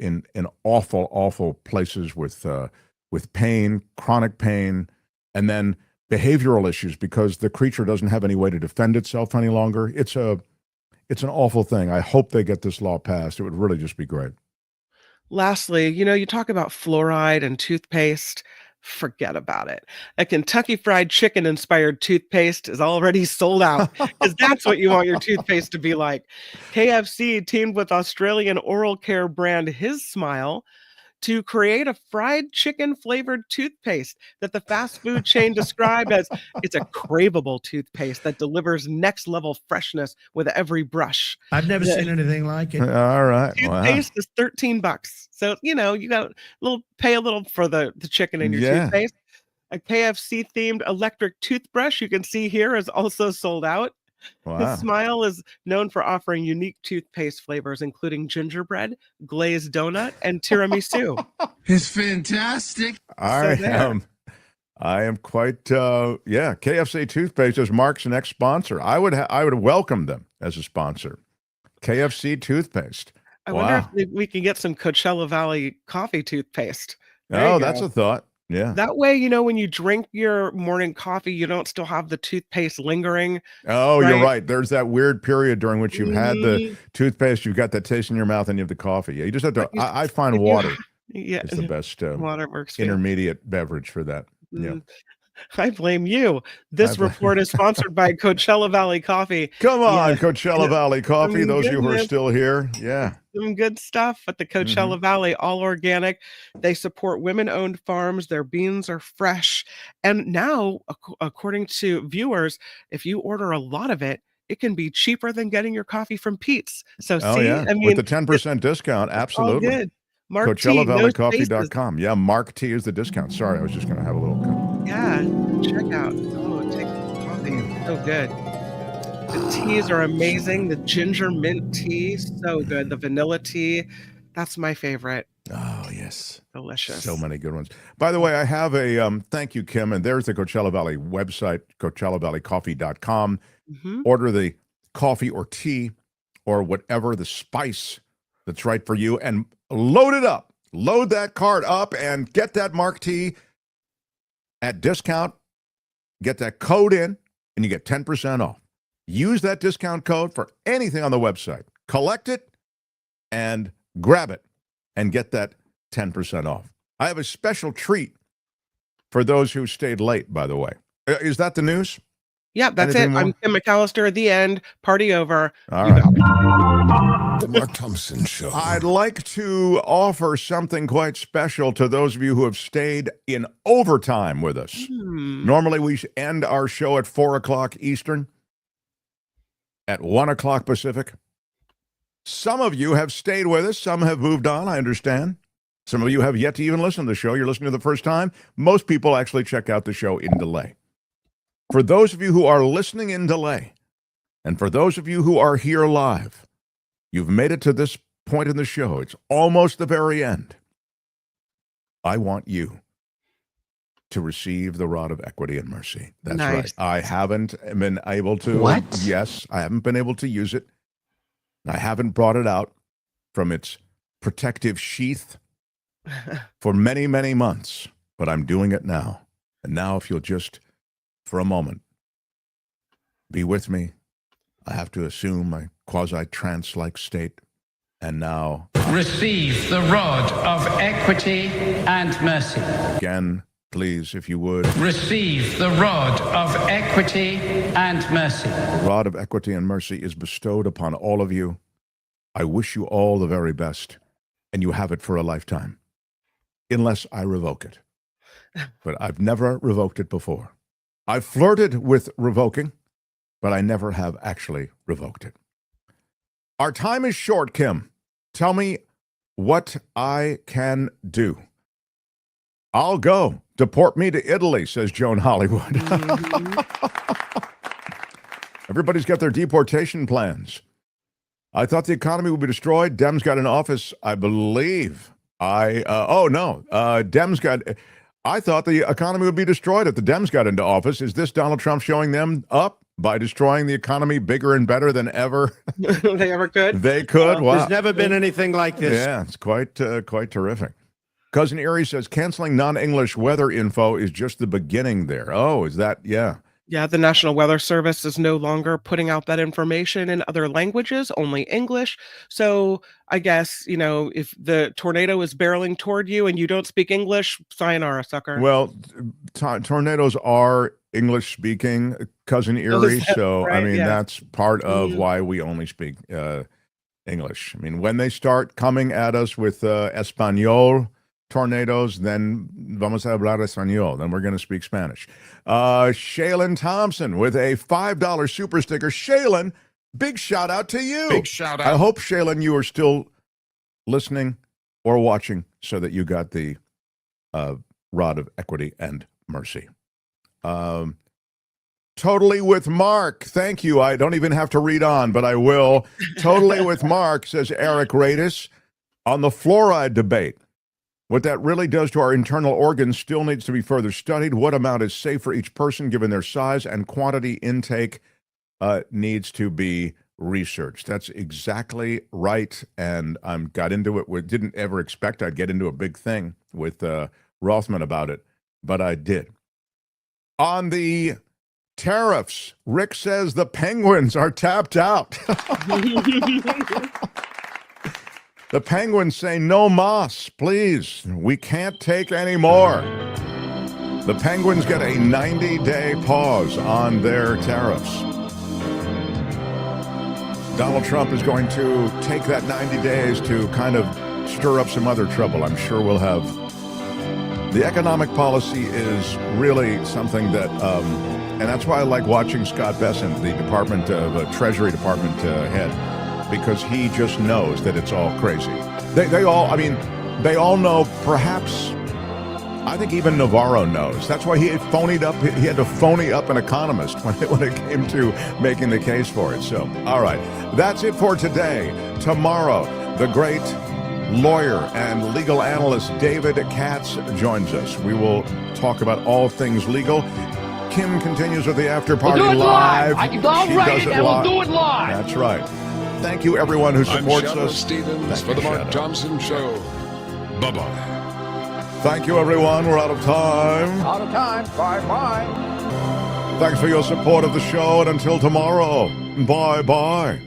awful places with pain, chronic pain, and then behavioral issues because the creature doesn't have any way to defend itself any longer. It's an awful thing. I hope they get this law passed. It would really just be great. Lastly, you talk about fluoride and toothpaste. Forget about it. A Kentucky Fried Chicken inspired toothpaste is already sold out because that's what you want your toothpaste to be like. KFC teamed with Australian oral care brand His Smile to create a fried chicken flavored toothpaste that the fast food chain described as it's a craveable toothpaste that delivers next level freshness with every brush. I've never seen anything like it. All right. Toothpaste is $13. So, you got pay a little for the chicken in your toothpaste. A KFC themed electric toothbrush you can see here is also sold out. Wow. His Smile is known for offering unique toothpaste flavors, including gingerbread, glazed donut, and tiramisu. It's fantastic. I am quite KFC toothpaste is Mark's next sponsor. I would welcome them as a sponsor. KFC toothpaste. I wonder if we can get some Coachella Valley coffee toothpaste. That's a thought. Yeah. That way, when you drink your morning coffee, you don't still have the toothpaste lingering. Oh, right? You're right. There's that weird period during which you've had the toothpaste, you've got that taste in your mouth, and you have the coffee. Yeah, you just have to. I find water. Yeah, it's the best water works intermediate beverage for that. Yeah. I blame you. This report is sponsored by Coachella Valley Coffee. Come on, Coachella Valley Coffee. Those of you who are still here. Yeah. Some good stuff at the Coachella Valley, all organic. They support women-owned farms. Their beans are fresh. And now, according to viewers, if you order a lot of it, it can be cheaper than getting your coffee from Pete's. So with the 10% discount, absolutely. Good. CoachellaValleyCoffee.com. Yeah, Mark T is the discount. Sorry, I was just going to have a little Yeah, check out. Oh, take coffee. It's so good. The teas are amazing. The ginger mint tea, so good. The vanilla tea, that's my favorite. Oh, yes. Delicious. So many good ones. By the way, I have a thank you, Kim, and there's the Coachella Valley website, CoachellaValleyCoffee.com. Order the coffee or tea or whatever, the spice that's right for you, and load it up. Load that cart up and get that Mark Tea at discount. Get that code in, and you get 10% off. Use that discount code for anything on the website. Collect it and grab it and get that 10% off. I have a special treat for those who stayed late, by the way. Is that the news? Yeah, that's Anything it. more? I'm Kim McAllister at the end. Party over. All You right. got it. The Mark Thompson Show. I'd like to offer something quite special to those of you who have stayed in overtime with us. Normally, we end our show at 4 o'clock Eastern, at 1 o'clock Pacific. Some of you have stayed with us. Some have moved on, I understand. Some of you have yet to even listen to the show. You're listening to the first time. Most people actually check out the show in delay. For those of you who are listening in delay, and for those of you who are here live, you've made it to this point in the show. It's almost the very end. I want you to receive the rod of equity and mercy. That's Nice. right. I haven't been able to. What? Yes, I haven't been able to use it. I haven't brought it out from its protective sheath for many, many months, but I'm doing it now. And now, if you'll just, for a moment, be with me. I have to assume my quasi-trance-like state. And now, Receive the rod of equity and mercy. again, please, if you would. Receive the rod of equity and mercy. The rod of equity and mercy is bestowed upon all of you. I wish you all the very best, and you have it for a lifetime, unless I revoke it. But I've never revoked it before. I've flirted with revoking, but I never have actually revoked it. Our time is short, Kim. Tell me what I can do. I'll go. Deport me to Italy, says Joan Hollywood. Everybody's got their deportation plans. I thought the economy would be destroyed. Dems got in office, I believe. Dems got... I thought the economy would be destroyed if the Dems got into office. Is this Donald Trump showing them up by destroying the economy bigger and better than ever? They ever could? They could? Wow. There's never been anything like this. Yeah, it's quite terrific. Cousin Erie says canceling non-English weather info is just the beginning there. Oh, is that? Yeah. Yeah, the National Weather Service is no longer putting out that information in other languages, only English. So I guess, if the tornado is barreling toward you and you don't speak English, sayonara, sucker. Well, tornadoes are English speaking, Cousin Erie. So, right? I mean, Yeah. that's part of why we only speak English. I mean, when they start coming at us with Espanol tornadoes, then vamos a hablar español. Then we're going to speak Spanish. Shaylin Thompson with a $5 super sticker. Shaylin, big shout out to you. Big shout out. I hope, Shaylin, you are still listening or watching so that you got the rod of equity and mercy. Totally with Mark. Thank you. I don't even have to read on, but I will. Totally with Mark, says Eric Radis, on the fluoride debate. What that really does to our internal organs still needs to be further studied. What amount is safe for each person given their size and quantity intake needs to be researched. That's exactly right. And I got into it. Didn't ever expect I'd get into a big thing with Rothmann about it, but I did. On the tariffs, Rick says the Penguins are tapped out. The Penguins say, no mas, please. We can't take any more. The Penguins get a 90-day pause on their tariffs. Donald Trump is going to take that 90 days to kind of stir up some other trouble. I'm sure we'll have. The economic policy is really something that, and that's why I like watching Scott Bessent, the Treasury Department head, because he just knows that it's all crazy. They all know perhaps I think even Navarro knows. That's why he had to phony up an economist when it came to making the case for it. So, all right, that's it for today. Tomorrow, the great lawyer and legal analyst David Katz joins us. We will talk about all things legal. Kim continues with the after party live. I'll write it and we'll do it live. That's right. Thank you, everyone who supports I'm Shadow us. Stevens for the Mark Thompson Show. Bye-bye. Thank you, everyone. We're out of time. Out of time. Bye-bye. Thanks for your support of the show, and until tomorrow, bye-bye.